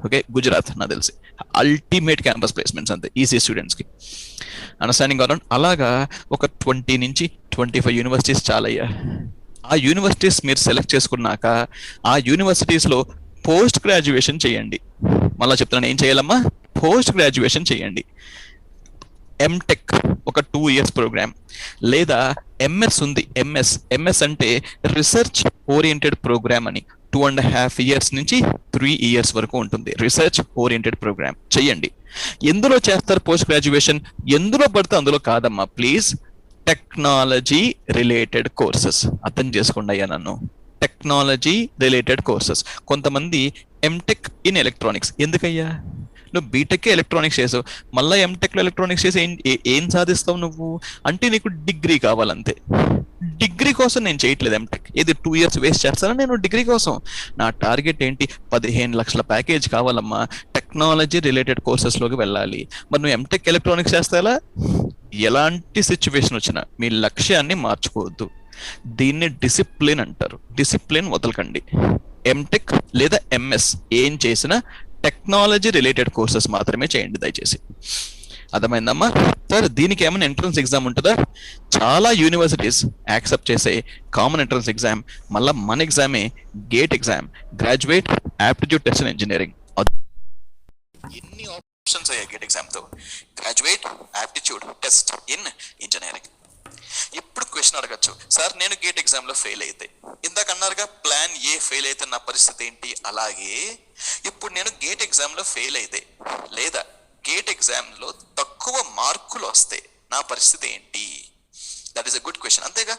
ఓకే, గుజరాత్ నాకు తెలిసి అల్టిమేట్ క్యాంపస్ ప్లేస్మెంట్స్ అంతే ఈసీ స్టూడెంట్స్కి. అండర్స్టాండింగ్ అరౌండ్ అలాగా ఒక 20 నుంచి 25 యూనివర్సిటీస్ చాలయ్యా. ఆ యూనివర్సిటీస్ మీరు సెలెక్ట్ చేసుకున్నాక ఆ యూనివర్సిటీస్లో పోస్ట్ గ్రాడ్యుయేషన్ చేయండి. మళ్ళీ చెప్తున్నాను, ఏం చేయాలమ్మా? పోస్ట్ గ్రాడ్యుయేషన్ చేయండి. ఎంటెక్ ఒక 2 years ప్రోగ్రామ్, లేదా ఎంఎస్ ఉంది. ఎంఎస్ అంటే రీసెర్చ్ ఓరియంటెడ్ ప్రోగ్రామ్ అని 2.5 years నుంచి 3 years వరకు ఉంటుంది. రీసెర్చ్ ఓరియంటెడ్ ప్రోగ్రామ్ చేయండి. ఎందులో చేస్తారు పోస్ట్ గ్రాడ్యుయేషన్? ఎందులో పడితే అందులో కాదమ్మా, ప్లీజ్. Technology related courses. అర్థం చేసుకోండి అయ్యా నన్ను, టెక్నాలజీ రిలేటెడ్ కోర్సెస్. కొంతమంది ఎంటెక్ ఇన్ ఎలక్ట్రానిక్స్. ఎందుకయ్యా? నువ్వు బీటెక్ ఎలక్ట్రానిక్స్ చేసావు, మళ్ళీ ఎంటెక్లో ఎలక్ట్రానిక్స్ చేసి ఏం సాధిస్తావు నువ్వు? అంటే నీకు డిగ్రీ కావాలంతే. డిగ్రీ కోసం నేను చేయట్లేదు ఎంటెక్. ఇది 2 years వేస్ట్ చేస్తాను నేను డిగ్రీ కోసం. నా టార్గెట్ ఏంటి? 15 లక్షల ప్యాకేజ్ కావాలమ్మా, టెక్నాలజీ రిలేటెడ్ కోర్సెస్లోకి వెళ్ళాలి. మరి నువ్వు ఎంటెక్ ఎలక్ట్రానిక్స్ చేస్తావా? ఎలాంటి సిచ్యువేషన్ వచ్చినా మీ లక్ష్యాన్ని మార్చుకోవద్దు. దీన్ని డిసిప్లిన్ అంటారు. డిసిప్లిన్ వదలకండి. ఎంటెక్ లేదా ఎంఎస్ ఏం చేసినా టెక్నాలజీ రిలేటెడ్ కోర్సెస్ మాత్రమే చేయండి దయచేసి. అర్థమైందమ్మా? సార్, దీనికి ఏమైనా ఎంట్రన్స్ ఎగ్జామ్ ఉంటుందా? చాలా యూనివర్సిటీస్ యాక్సెప్ట్ చేసే కామన్ ఎంట్రన్స్ ఎగ్జామ్, మళ్ళీ మన ఎగ్జామే GATE exam, graduate aptitude test in engineering. ఎన్ని ఆప్షన్స్ అయ్యాయి గేట్ ఎగ్జామ్ తో? Graduate aptitude test in engineering. ఇప్పుడు క్వశ్చన్ అడగచ్చు, సార్ నేను గేట్ ఎగ్జామ్ లో ఫెయిల్ అయితే, ఇందాక అన్నారుగా ప్లాన్ ఏ ఫెయిల్ అయితే నా పరిస్థితి ఏంటి? అలాగే ఇప్పుడు నేను గేట్ ఎగ్జామ్ లో ఫెయిల్ అయితే, లేదా గేట్ ఎగ్జామ్ లో తక్కువ మార్కులు వస్తే నా పరిస్థితి ఏంటి? That is a good question. అంతేగా,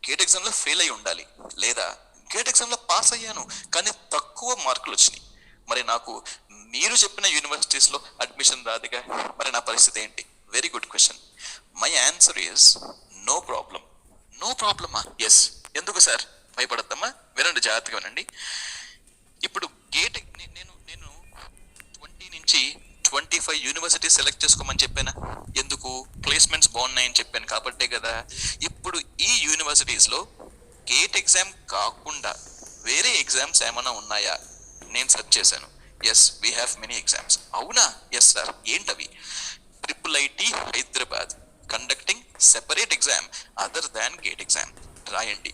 గేట్ ఎగ్జామ్ లో ఫెయిల్ అయి ఉండాలి, లేదా గేట్ ఎగ్జామ్ లో పాస్ అయ్యాను కానీ తక్కువ మార్కులు వచ్చినాయి, మరి నాకు మీరు చెప్పిన యూనివర్సిటీస్ లో అడ్మిషన్ రాదుగా, మరి నా పరిస్థితి ఏంటి? Very good question. My answer is no problem. No ప్రాబ్లమా? ఎస్. ఎందుకు సార్? భయపడద్దమ్మా, వినండి, జాగ్రత్తగా వినండి. ఇప్పుడు గేట్ నేను 20 నుంచి 25 యూనివర్సిటీ సెలెక్ట్ చేసుకోమని చెప్పానా? ఎందుకు? ప్లేస్మెంట్స్ బాగున్నాయని చెప్పాను కాబట్టే కదా. ఇప్పుడు ఈ యూనివర్సిటీస్ లో గేట్ ఎగ్జామ్ కాకుండా వేరే ఎగ్జామ్స్ ఏమైనా ఉన్నాయా? నేను సెర్చ్ చేశాను. Yes, we have many exams. అవునా? Yes sir. ఏంటవి? IIIT Hyderabad conducting separate exam other than GATE exam, రాయండి.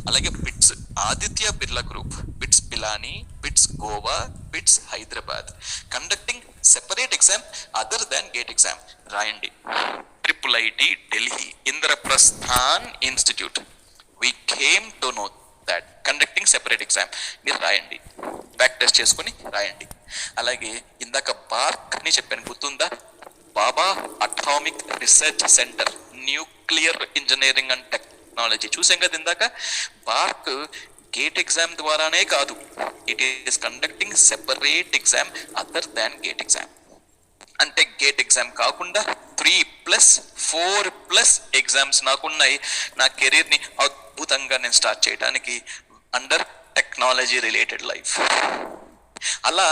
అలాగే BITS, Aditya Birla group, BITS Pilani, BITS Goa, BITS Hyderabad conducting separate exam other than GATE exam, రాయండి. IIIT Delhi Indraprastha institute, we came to know that conducting separate exam, మీరు రాయండి, బ్యాక్ టెస్ట్ చేసుకుని రాయండి. అలాగే ఇందాక బార్క్ అని చెప్పాను, గుర్తుందా? Bhabha atomic research centre, nuclear engineering and technology, చూసాం కదా ఇందాక. బార్క్ గేట్ ఎగ్జామ్ ద్వారానే కాదు, it is conducting separate exam other than GATE exam. అంటే గేట్ ఎగ్జామ్ కాకుండా 3+4+ ఎగ్జామ్స్ నాకున్నాయి. నా కెరీర్ని అద్భుతంగా నేను స్టార్ట్ చేయడానికి అండర్ టెక్నాలజీ రిలేటెడ్ లైఫ్. అలా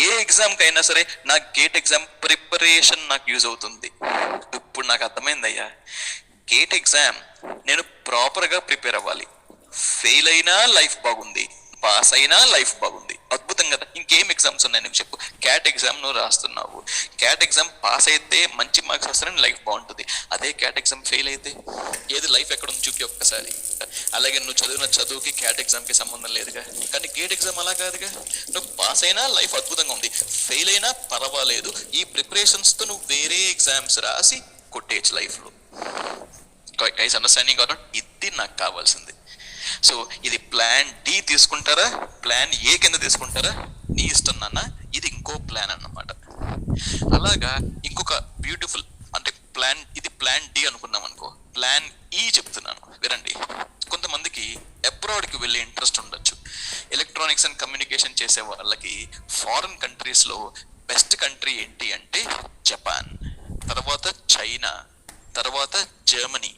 ఏ ఎగ్జామ్కి అయినా సరే నా గేట్ ఎగ్జామ్ ప్రిపరేషన్ నాకు యూజ్ అవుతుంది. ఇప్పుడు నాకు అర్థమైందయ్యా, గేట్ ఎగ్జామ్ నేను ప్రాపర్గా ప్రిపేర్ అవ్వాలి. ఫెయిల్ అయినా లైఫ్ బాగుంది, పాస్ అయినా లైఫ్ బాగుంది. అద్భుతం కదా. ఇంకేం ఎగ్జామ్స్ ఉన్నాయి నీకు చెప్పు. క్యాట్ ఎగ్జామ్ నువ్వు రాస్తున్నావు, క్యాట్ ఎగ్జామ్ పాస్ అయితే మంచి మార్క్స్ వస్తాయని లైఫ్ బాగుంటుంది. అదే క్యాట్ ఎగ్జామ్ ఫెయిల్ అయితే ఏది లైఫ్ ఎక్కడ ఉంది చూపి ఒక్కసారి. అలాగే నువ్వు చదివిన చదువుకి క్యాట్ ఎగ్జామ్కి సంబంధం లేదుగా. కానీ గేట్ ఎగ్జామ్ అలా కాదుగా. నువ్వు పాస్ అయినా లైఫ్ అద్భుతంగా ఉంది, ఫెయిల్ అయినా పర్వాలేదు. ఈ ప్రిపరేషన్స్తో నువ్వు వేరే ఎగ్జామ్స్ రాసి కొట్టేయచ్చు లైఫ్లో. Guys understanding or not? ఇది నాకు కావాల్సింది. సో ఇది ప్లాన్ డి తీసుకుంటారా, ప్లాన్ ఏ కింద తీసుకుంటారా నీ ఇష్టం నాన్న. ఇది ఇంకో ప్లాన్ అన్నమాట. అలాగా ఇంకొక బ్యూటిఫుల్ అంటే ప్లాన్, ఇది ప్లాన్ డి అనుకున్నాం అనుకో. ప్లాన్ ఈ చెప్తున్నాను వినండి. కొంతమందికి అబ్రాడ్కి వెళ్ళే ఇంట్రెస్ట్ ఉండొచ్చు. ఎలక్ట్రానిక్స్ అండ్ కమ్యూనికేషన్ చేసే వాళ్ళకి ఫారిన్ కంట్రీస్లో బెస్ట్ కంట్రీ ఏంటి అంటే జపాన్, తర్వాత చైనా, తర్వాత జర్మనీ,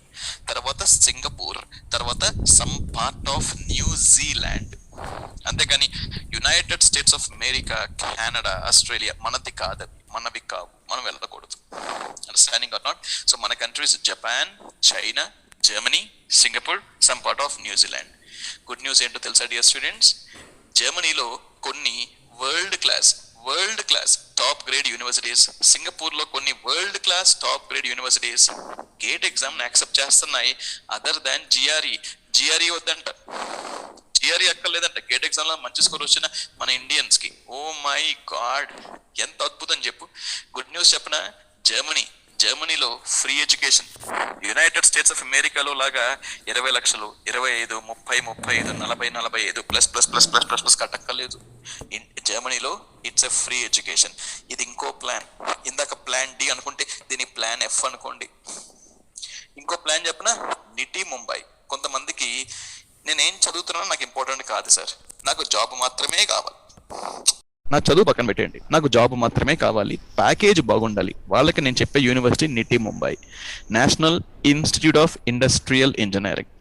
తర్వాత సింగపూర్, తర్వాత సమ్ పార్ట్ ఆఫ్ న్యూజిలాండ్. అంతేగాని United States of America, Canada, Australia మనవి కావు, మనం వెళ్ళకూడదు. Understanding or not? సో మన countries Japan, China, Germany, Singapore, some part of New Zealand. Good news ఏంటో తెలుసా డియర్ స్టూడెంట్స్? జర్మనీలో కొన్ని world class top grade universities, Singapore లో కొన్ని world class top grade universities GATE exam accept చేస్తున్నాయి. అదర్ దాన్ జిఆర్ఈ వద్దంట, జిఆర్ఈ అక్కర్లేదంట. గేట్ ఎగ్జామ్ లో మంచి స్కోర్ వచ్చిన మన ఇండియన్స్ కి ఓ మై గాడ్ ఎంత అద్భుతం చెప్పు. గుడ్ న్యూస్ చెప్పిన, జర్మనీలో free education. United States of అమెరికాలో లాగా 20 లక్షలు, 25, 30, 35, 40, 45 ప్లస్ కట్టక్కర్లేదు. జర్మనీలో ఇట్స్ ఎ ఫ్రీ ఎడ్యుకేషన్. ఇది ఇంకో ప్లాన్. ఇందాక ప్లాన్ డి అనుకుంటే దీని ప్లాన్ ఎఫ్ అనుకోండి. ఇంకో ప్లాన్ చెప్పిన నిటి ముంబై. కొంతమందికి నేనేం చదువుతున్నానో నాకు ఇంపార్టెంట్ కాదు సార్, నాకు జాబ్ మాత్రమే కావాలి. నా చదువు పక్కన పెట్టండి, నాకు జాబ్ మాత్రమే కావాలి, ప్యాకేజ్ బాగుండాలి. వాళ్ళకి నేను చెప్పే university NITIE Mumbai, national institute of industrial engineering.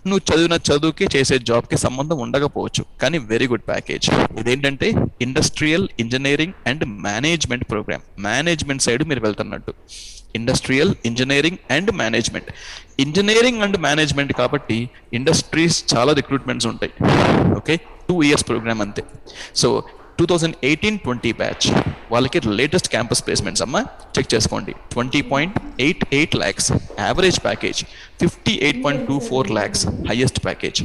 నువ్వు చదివిన చదువుకి చేసే జాబ్కి సంబంధం ఉండకపోవచ్చు, కానీ వెరీ గుడ్ ప్యాకేజ్. ఇదేంటంటే industrial engineering and management programme. Management side మీరు వెళ్తున్నట్టు. Industrial engineering and management, engineering and management కాబట్టి ఇండస్ట్రీస్ చాలా రిక్రూట్మెంట్స్ ఉంటాయి. ఓకే, 2 years ప్రోగ్రామ్ అంతే. సో 2018-20 బ్యాచ్ వాళ్ళకి లేటెస్ట్ క్యాంపస్ ప్లేస్మెంట్స్ అమ్మా చెక్ చేసుకోండి. 20.88 lakhs average package, 58.24 lakhs highest package.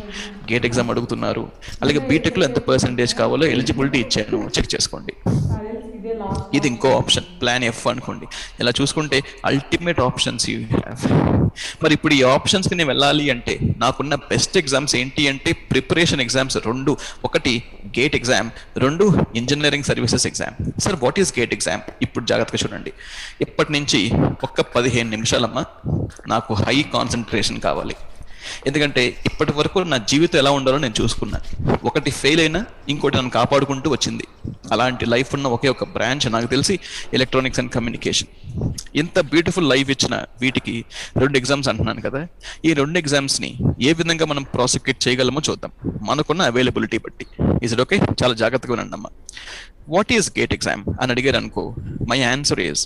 GATE exam అడుగుతున్నారు. అలాగే బీటెక్లో ఎంత పర్సెంటేజ్ కావాలో ఎలిజిబిలిటీ ఇచ్చాను, చెక్ చేసుకోండి. ఇది ఇంకో ఆప్షన్, ప్లాన్ ఎఫ్ అనుకోండి. ఇలా చూసుకుంటే అల్టిమేట్ ఆప్షన్స్ యూ హ్యావ్. మరి ఇప్పుడు ఈ ఆప్షన్స్కి నేను వెళ్ళాలి అంటే నాకున్న బెస్ట్ ఎగ్జామ్స్ ఏంటి అంటే ప్రిపరేషన్ ఎగ్జామ్స్ 2. ఒకటి GATE exam, 2 engineering services exam. Sir what is GATE exam? ఇప్పుడు జాగ్రత్తగా చూడండి. ఇప్పటి నుంచి ఒక్క 15 నిమిషాలమ్మా నాకు హై కాన్సన్ట్రేషన్ కావాలి. ఎందుకంటే ఇప్పటి వరకు నా జీవితం ఎలా ఉండాలో నేను చూసుకున్నాను. ఒకటి ఫెయిల్ అయినా ఇంకోటి నన్ను కాపాడుకుంటూ వచ్చింది. అలాంటి లైఫ్ ఉన్న ఒకే ఒక బ్రాంచ్ నాకు తెలిసి ఎలక్ట్రానిక్స్ అండ్ కమ్యూనికేషన్. ఇంత బ్యూటిఫుల్ లైఫ్ ఇచ్చిన వీటికి 2 ఎగ్జామ్స్ అంటున్నాను కదా. ఈ 2 ఎగ్జామ్స్ని ఏ విధంగా మనం ప్రాసిక్యూట్ చేయగలమో చూద్దాం, మనకున్న అవైలబిలిటీ బట్టి. Is it okay? చాలా జాగ్రత్తగా ఉండండి అమ్మా. వాట్ ఈస్ గేట్ ఎగ్జామ్ అని అడిగారు అనుకో, my answer is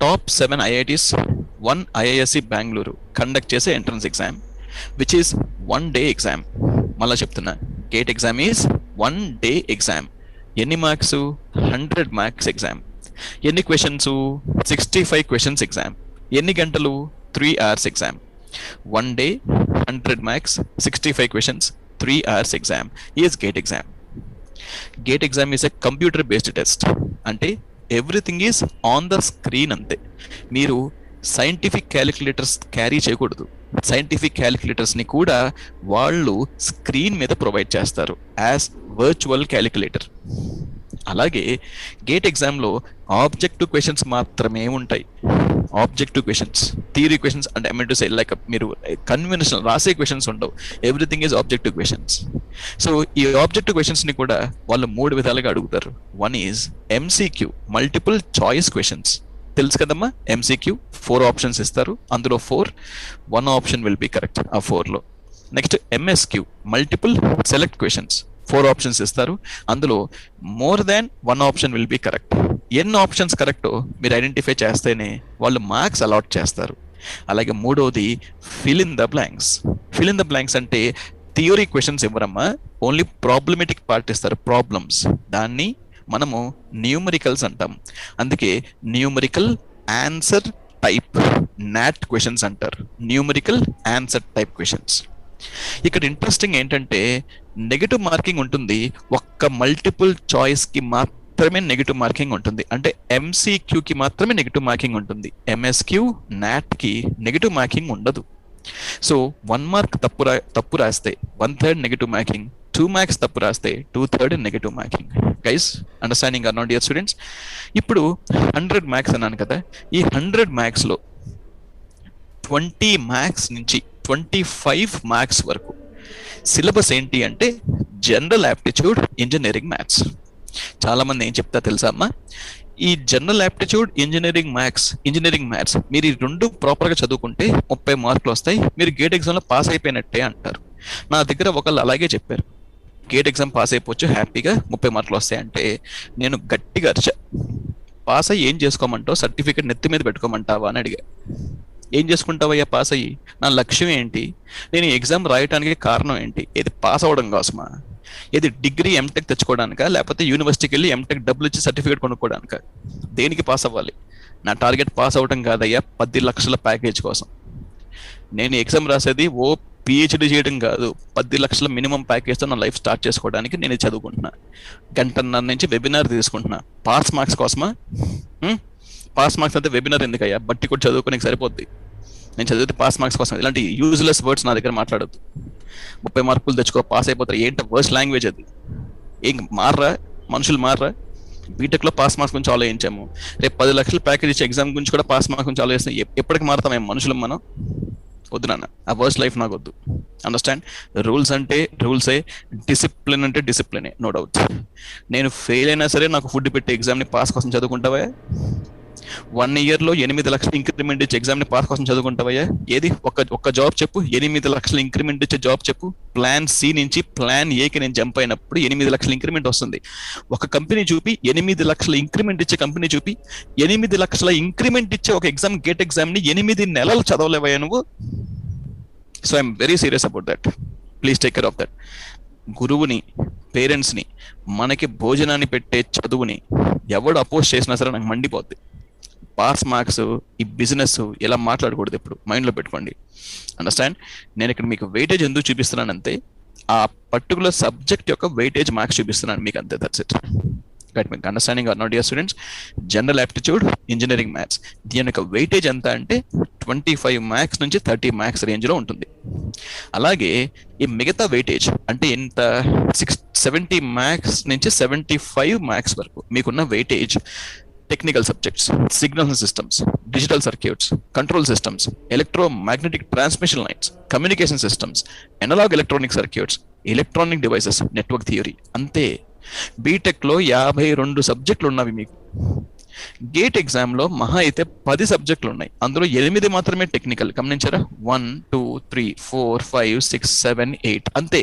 top 7 IITs, 1 IISc Bengaluru conduct చేసే entrance exam, which is 1 day exam. మళ్ళా చెప్తున్నా, GATE exam is 1 day exam. ఎన్ని మార్క్స్? 100 marks exam. ఎన్ని క్వశ్చన్స్? 65 questions exam. ఎన్ని గంటలు? 3 hours exam. 1 day, 100 marks, 65 questions, 3 hours exam is GATE exam. GATE exam is a computer based test. అంటే everything is on the screen అంతే. మీరు సైంటిఫిక్ క్యాలిక్యులేటర్స్ క్యారీ చేయకూడదు. సైంటిఫిక్ క్యాలిక్యులేటర్స్ని కూడా వాళ్ళు స్క్రీన్ మీద ప్రొవైడ్ చేస్తారు యాజ్ వర్చువల్ క్యాలిక్యులేటర్. అలాగే గేట్ ఎగ్జామ్లో ఆబ్జెక్టివ్ క్వశ్చన్స్ మాత్రమే ఉంటాయి. ఆబ్జెక్టివ్ క్వశ్చన్స్, థియరీ క్వశ్చన్స్ అంటే I mean to say like మీరు కన్వెన్షనల్ రాసే క్వశ్చన్స్ ఉండవు. Everything is objective questions. So ఈ ఆబ్జెక్టివ్ క్వశ్చన్స్ని కూడా వాళ్ళు 3 విధాలుగా అడుగుతారు. 1 is MCQ, multiple choice questions. తెలుసు కదమ్మా, MCQ 4 ఆప్షన్స్ ఇస్తారు, అందులో 1 ఆప్షన్ విల్ బి కరెక్ట్ ఆ 4లో. Next MSQ, multiple select questions, 4 options ఇస్తారు, అందులో more than 1 option will be correct. ఎన్ని ఆప్షన్స్ కరెక్టో మీరు ఐడెంటిఫై చేస్తేనే వాళ్ళు మార్క్స్ అలాట్ చేస్తారు. అలాగే 3వది fill in the blanks. Fill in the blanks అంటే థియరీ క్వశ్చన్స్ ఇవ్వరమ్మా, ఓన్లీ ప్రాబ్లమేటిక్ పార్ట్ ఇస్తారు, ప్రాబ్లమ్స్. దాన్ని మనము న్యూమరికల్స్ అంటాం. అందుకే numerical answer type not questions అంటారు, న్యూమరికల్ ఆన్సర్ టైప్ క్వశ్చన్స్. ఇక్కడ ఇంట్రెస్టింగ్ ఏంటంటే నెగటివ్ మార్కింగ్ ఉంటుంది, ఒక్క మల్టిపుల్ చాయిస్ కి మాత్రమే నెగటివ్ మార్కింగ్ ఉంటుంది. అంటే MCQ కి మాత్రమే నెగటివ్ మార్కింగ్ ఉంటుంది, MSQ నాట్ కి నెగటివ్ మార్కింగ్ ఉండదు. సో 1 మార్క్ తప్పు రాస్తే 1/3 నెగటివ్ మార్కింగ్, 2 మార్క్స్ తప్పు రాస్తే 2/3 negative marking. Guys understanding or not dear students? ఇప్పుడు 100 మార్క్స్ అన్నాను కదా, ఈ 100 మార్క్స్ లో 20 మార్క్స్ నుంచి 25 మార్క్స్ వరకు సిలబస్ ఏంటి అంటే జనరల్ యాప్టిట్యూడ్, ఇంజనీరింగ్ మ్యాథ్స్. చాలా మంది ఏం చెప్తా తెలుసా అమ్మా, ఈ జనరల్ యాప్టిట్యూడ్, ఇంజనీరింగ్ మ్యాథ్స్ మీరు ఈ రెండు ప్రాపర్ గా చదువుకుంటే 30 మార్కులు వస్తాయి, మీరు గేట్ ఎగ్జామ్ లో పాస్ అయిపోయినట్టే అంటారు. నా దగ్గర ఒకళ్ళు అలాగే చెప్పారు, గేట్ ఎగ్జామ్ పాస్ అయిపోవచ్చు హ్యాపీగా 30 మార్కులు వస్తాయి అంటే నేను గట్టిగా అరిచా, పాస్ అయ్యి ఏం చేసుకోమంటావు, సర్టిఫికేట్ నెత్తి మీద పెట్టుకోమంటావా అని అడిగా. ఏం చేసుకుంటావయ్యా పాస్ అయ్యి, నా లక్ష్యం ఏంటి, నేను ఎగ్జామ్ రాయడానికి కారణం ఏంటి, ఏది పాస్ అవ్వడం కోసమా, ఏది డిగ్రీ ఎంటెక్ తెచ్చుకోవడానికా, లేకపోతే యూనివర్సిటీకి వెళ్ళి ఎంటెక్ డబ్బులు ఇచ్చి సర్టిఫికేట్ కొనుక్కోవడానికా, దేనికి పాస్ అవ్వాలి? నా టార్గెట్ పాస్ అవ్వడం కాదయ్యా, 10 లక్షల ప్యాకేజ్ కోసం. నేను ఎగ్జామ్ రాసేది ఓ PhD చేయడం కాదు, 10 లక్షల మినిమం ప్యాకేజ్తో నా లైఫ్ స్టార్ట్ చేసుకోవడానికి నేను చదువుకుంటున్నా. 1.5 గంటల నుంచి వెబినార్ తీసుకుంటున్నా, పాస్ మార్క్స్ కోసమా? పాస్ మార్క్స్ అయితే వెబినార్ ఎందుకయ్యా, బట్టి కూడా చదువుకోనికి సరిపోద్ది. నేను చదివితే పాస్ మార్క్స్ కోసం. ఇలాంటి యూజ్లెస్ వర్డ్స్ నా దగ్గర మాట్లాడద్దు. 30 మార్కులు తెచ్చుకో పాస్ అయిపోతారు, ఏంటి వర్స్ట్ లాంగ్వేజ్ అది? ఏం మారరా మనుషులు, మారరా? బీటెక్లో పాస్ మార్క్స్ గురించి ఆలోచించాము, రేపు 10 లక్షల ప్యాకేజ్ ఇచ్చే ఎగ్జామ్ గురించి కూడా పాస్ మార్క్స్ గురించి ఆలోచిస్తాం. ఎప్పటికి మారుతాం మనుషులు మనం? వద్దు నాన్న, ఆ వర్స్ట్ లైఫ్ నాకు వద్దు. అండర్స్టాండ్? రూల్స్ అంటే రూల్సే, డిసిప్లిన్ అంటే డిసిప్లినే, నో డౌట్. నేను ఫెయిల్ అయినా సరే నాకు ఫుడ్ పెట్టి ఎగ్జామ్ని పాస్ కోసం చదువుకుంటావా? 1 year లో 8 లక్షల ఇంక్రిమెంట్ ఇచ్చే ఎగ్జామ్ని పాస్ కోసం చదువుకుంటావయ్యా? ఏది ఒక్క జాబ్ చెప్పు, 8 లక్షల ఇంక్రిమెంట్ ఇచ్చే జాబ్ చెప్పు. ప్లాన్ C నుంచి ప్లాన్ Aకి నేను జంప్ అయినప్పుడు 8 లక్షల ఇంక్రిమెంట్ వస్తుంది. ఒక కంపెనీ చూపి, 8 లక్షల ఇంక్రిమెంట్ ఇచ్చే కంపెనీ చూపి, 8 లక్షల ఇంక్రిమెంట్ ఇచ్చే ఒక ఎగ్జామ్, గేట్ ఎగ్జామ్ని 8 నెలలు చదవలేవయ్యా నువ్వు? So I'm very serious about that, please take care of that. గురువుని, పేరెంట్స్ని, మనకి భోజనాన్ని పెట్టే చదువుని ఎవడు అపోజ్ చేసినా సరే నాకు మండిపోద్ది. పాస్ మార్క్స్, ఈ బిజినెస్ ఇలా మాట్లాడకూడదు, ఎప్పుడు మైండ్లో పెట్టుకోండి. అండర్స్టాండ్? నేను ఇక్కడ మీకు వెయిటేజ్ ఎందుకు చూపిస్తున్నానంటే ఆ పర్టికులర్ సబ్జెక్ట్ యొక్క వెయిటేజ్ మార్క్స్ చూపిస్తున్నాను మీకు, అంతే. That's it. రైట్? మీకు understanding or not dear students? General aptitude, engineering maths, దీని యొక్క వెయిటేజ్ ఎంత అంటే 25 మార్క్స్ నుంచి 30 మార్క్స్ రేంజ్లో ఉంటుంది. అలాగే ఈ మిగతా వెయిటేజ్ అంటే ఇంత 70 మార్క్స్ నుంచి 75 మార్క్స్ వరకు మీకున్న weightage technical subjects, signal systems, digital circuits, control systems, electromagnetic transmission lines, communication systems, analog electronic circuits, electronic devices, network theory, అంతే. బీటెక్లో 52 సబ్జెక్టులు ఉన్నవి మీకు. గేట్ ఎగ్జామ్లో మహా అయితే 10 సబ్జెక్టులు ఉన్నాయి, అందులో 8 మాత్రమే టెక్నికల్. గమనించారా? 1 2 3 4 5 6 7 8 అంతే.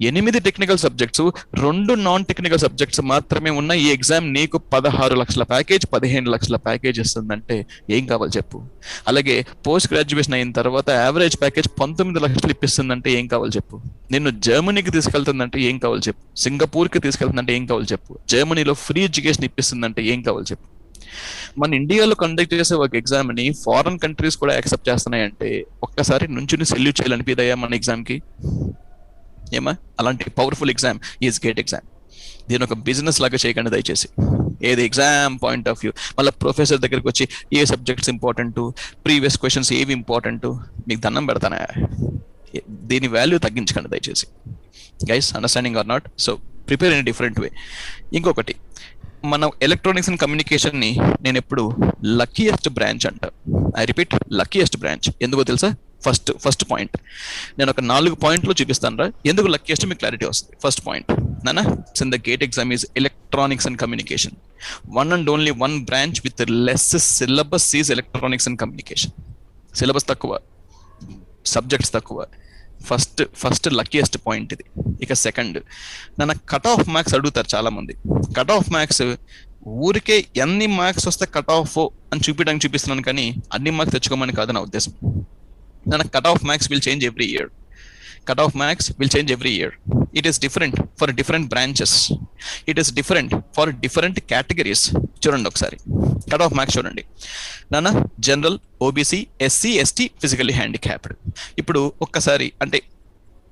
8 technical subjects, 2 non technical subjects మాత్రమే ఉన్న ఈ ఎగ్జామ్ నీకు 16 లక్షల ప్యాకేజ్, 15 లక్షల ప్యాకేజ్ ఇస్తుందంటే ఏం కావాలి చెప్పు? అలాగే పోస్ట్ గ్రాడ్యుయేషన్ అయిన తర్వాత యావరేజ్ ప్యాకేజ్ 19 లక్షలు ఇప్పిస్తుందంటే ఏం కావాలి చెప్పు? నిన్ను జర్మనీకి తీసుకెళ్తుందంటే ఏం కావాలి చెప్పు? సింగపూర్కి తీసుకెళ్తుందంటే ఏం కావాలి చెప్పు? జర్మనీలో ఫ్రీ ఎడ్యుకేషన్ ఇప్పిస్తుందంటే ఏం కావాలి చెప్పు? మన ఇండియాలో కండక్ట్ చేసే ఒక ఎగ్జామ్ ని ఫారెన్ కంట్రీస్ కూడా యాక్సెప్ట్ చేస్తున్నాయంటే ఒక్కసారి నుంచుని సెల్యూట్ చేయాలనిపిదయ్యా మన ఎగ్జామ్ కి? ఏమా? అలాంటి powerful exam is GATE exam. దీని ఒక బిజినెస్ లాగా చేయకండి దయచేసి. ఏది ఎగ్జామ్ పాయింట్ ఆఫ్ వ్యూ, మళ్ళీ ప్రొఫెసర్ దగ్గరికి వచ్చి ఏ సబ్జెక్ట్స్ ఇంపార్టెంట్, ప్రీవియస్ క్వశ్చన్స్ ఏవి ఇంపార్టెంట్, మీకు దండం పెడతానా? దీని వాల్యూ తగ్గించకండి దయచేసి. Guys understanding or not? So prepare in different way. ఇంకొకటి, మన ఎలక్ట్రానిక్స్ అండ్ కమ్యూనికేషన్ ని నేను ఎప్పుడు లక్కీయెస్ట్ బ్రాంచ్ అంట. I repeat, luckiest branch. ఎందుకో తెలుసా? ఫస్ట్ పాయింట్ నేను ఒక 4 పాయింట్లు చూపిస్తాను రా, ఎందుకు లక్కీయెస్ట్ మీకు క్లారిటీ వస్తుంది. ఫస్ట్ పాయింట్ నానా, in the GATE exam is electronics and communication. One and only one branch with less syllabus is electronics and communication. Syllabus తక్కువ, సబ్జెక్ట్స్ తక్కువ. ఫస్ట్ లక్కీయెస్ట్ పాయింట్ ఇది. ఇక సెకండ్, నన్ను కట్ ఆఫ్ మార్క్స్ అడుగుతారు చాలా మంది. కట్ ఆఫ్ మార్క్స్ ఊరికే ఎన్ని మార్క్స్ వస్తే కట్ ఆఫ్ అని చూపిస్తున్నాను, కానీ అన్ని మార్క్స్ తెచ్చుకోమని కాదు నా ఉద్దేశం. నన్ను cut off marks will change every year. Cut off max will change every year. It is different for different branches. It is different for different categories. చూడండి ఒకసారి కట్ ఆఫ్ మ్యాక్స్ చూడండి నాన్న, general, OBC, SC, ST, physically handicapped. ఇప్పుడు ఒక్కసారి అంటే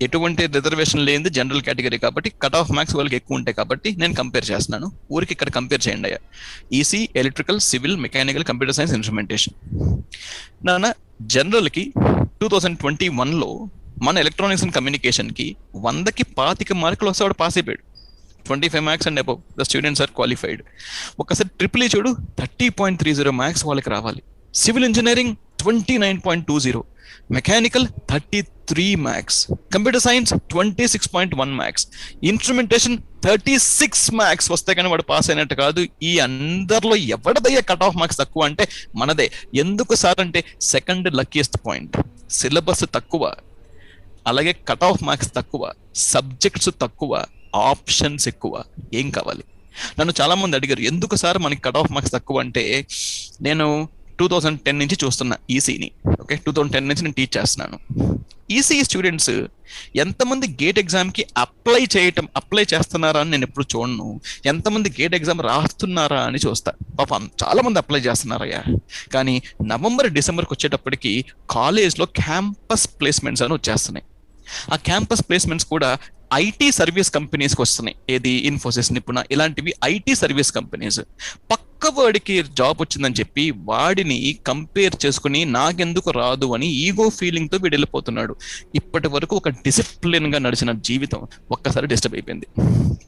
ఎటువంటి రిజర్వేషన్ లేనిది జనరల్ కేటగిరీ కాబట్టి కట్ ఆఫ్ మార్క్స్ వాళ్ళకి ఎక్కువ ఉంటాయి కాబట్టి నేను కంపేర్ చేస్తున్నాను. ఊరికి ఇక్కడ కంపేర్ చేయండి అయ్యా. EC, electrical, civil, mechanical, computer science, instrumentation. నాన్న జనరల్కి 2021లో మన ఎలక్ట్రానిక్స్ అండ్ కమ్యూనికేషన్కి 100కి 25 మార్కులు వస్తే వాడు పాస్ అయిపోయాడు. 25 marks and above the students are qualified. ఒకసారి ట్రిపుల్ ఈ చూడు, 30.30 మార్క్స్ వాళ్ళకి రావాలి. Civil engineering 29.20, mechanical 33 marks, computer science 26.1 marks, instrumentation 36 marks వస్తే కానీ వాడు పాస్ అయినట్టు కాదు. ఈ అందరిలో ఎవరిదయ్యా కట్ ఆఫ్ మార్క్స్ తక్కువ అంటే మనదే. ఎందుకు సార్ అంటే సెకండ్ లక్కీయెస్ట్ పాయింట్, సిలబస్ తక్కువ, అలాగే కట్ ఆఫ్ మార్క్స్ తక్కువ, సబ్జెక్ట్స్ తక్కువ, ఆప్షన్స్ ఎక్కువ. ఏం కావాలి? నన్ను చాలా మంది అడిగారు ఎందుకు సార్ మనకి కట్ ఆఫ్ మార్క్స్ తక్కువ అంటే, నేను 2010 నుంచి చూస్తున్నా ఈసీని. ఓకే, 2010 నుంచి నేను టీచ్ చేస్తున్నాను. ఈసీ స్టూడెంట్స్ ఎంతమంది గేట్ ఎగ్జామ్కి అప్లై చేస్తున్నారా అని నేను ఎప్పుడు చూడను. ఎంతమంది గేట్ ఎగ్జామ్ రాస్తున్నారా అని చూస్తా. పాపం చాలా మంది అప్లై చేస్తున్నారయ్యా. కానీ నవంబర్, డిసెంబర్కి వచ్చేటప్పటికి కాలేజ్లో క్యాంపస్ ప్లేస్మెంట్స్ అని వచ్చేస్తున్నాయి. ఆ క్యాంపస్ ప్లేస్మెంట్స్ కూడా ఐటీ సర్వీస్ కంపెనీస్కి వస్తున్నాయి. ఏది ఇన్ఫోసిస్, నిపుణ, ఇలాంటివి ఐటీ సర్వీస్ కంపెనీస్. పక్కవాడికి జాబ్ వచ్చిందని చెప్పి వాడిని కంపేర్ చేసుకుని నాకెందుకు రాదు అని ఈగో ఫీలింగ్తో వీడు వెళ్ళిపోతున్నాడు. ఇప్పటి వరకు ఒక డిసిప్లిన్గా నడిచిన జీవితం ఒక్కసారి డిస్టర్బ్ అయిపోయింది.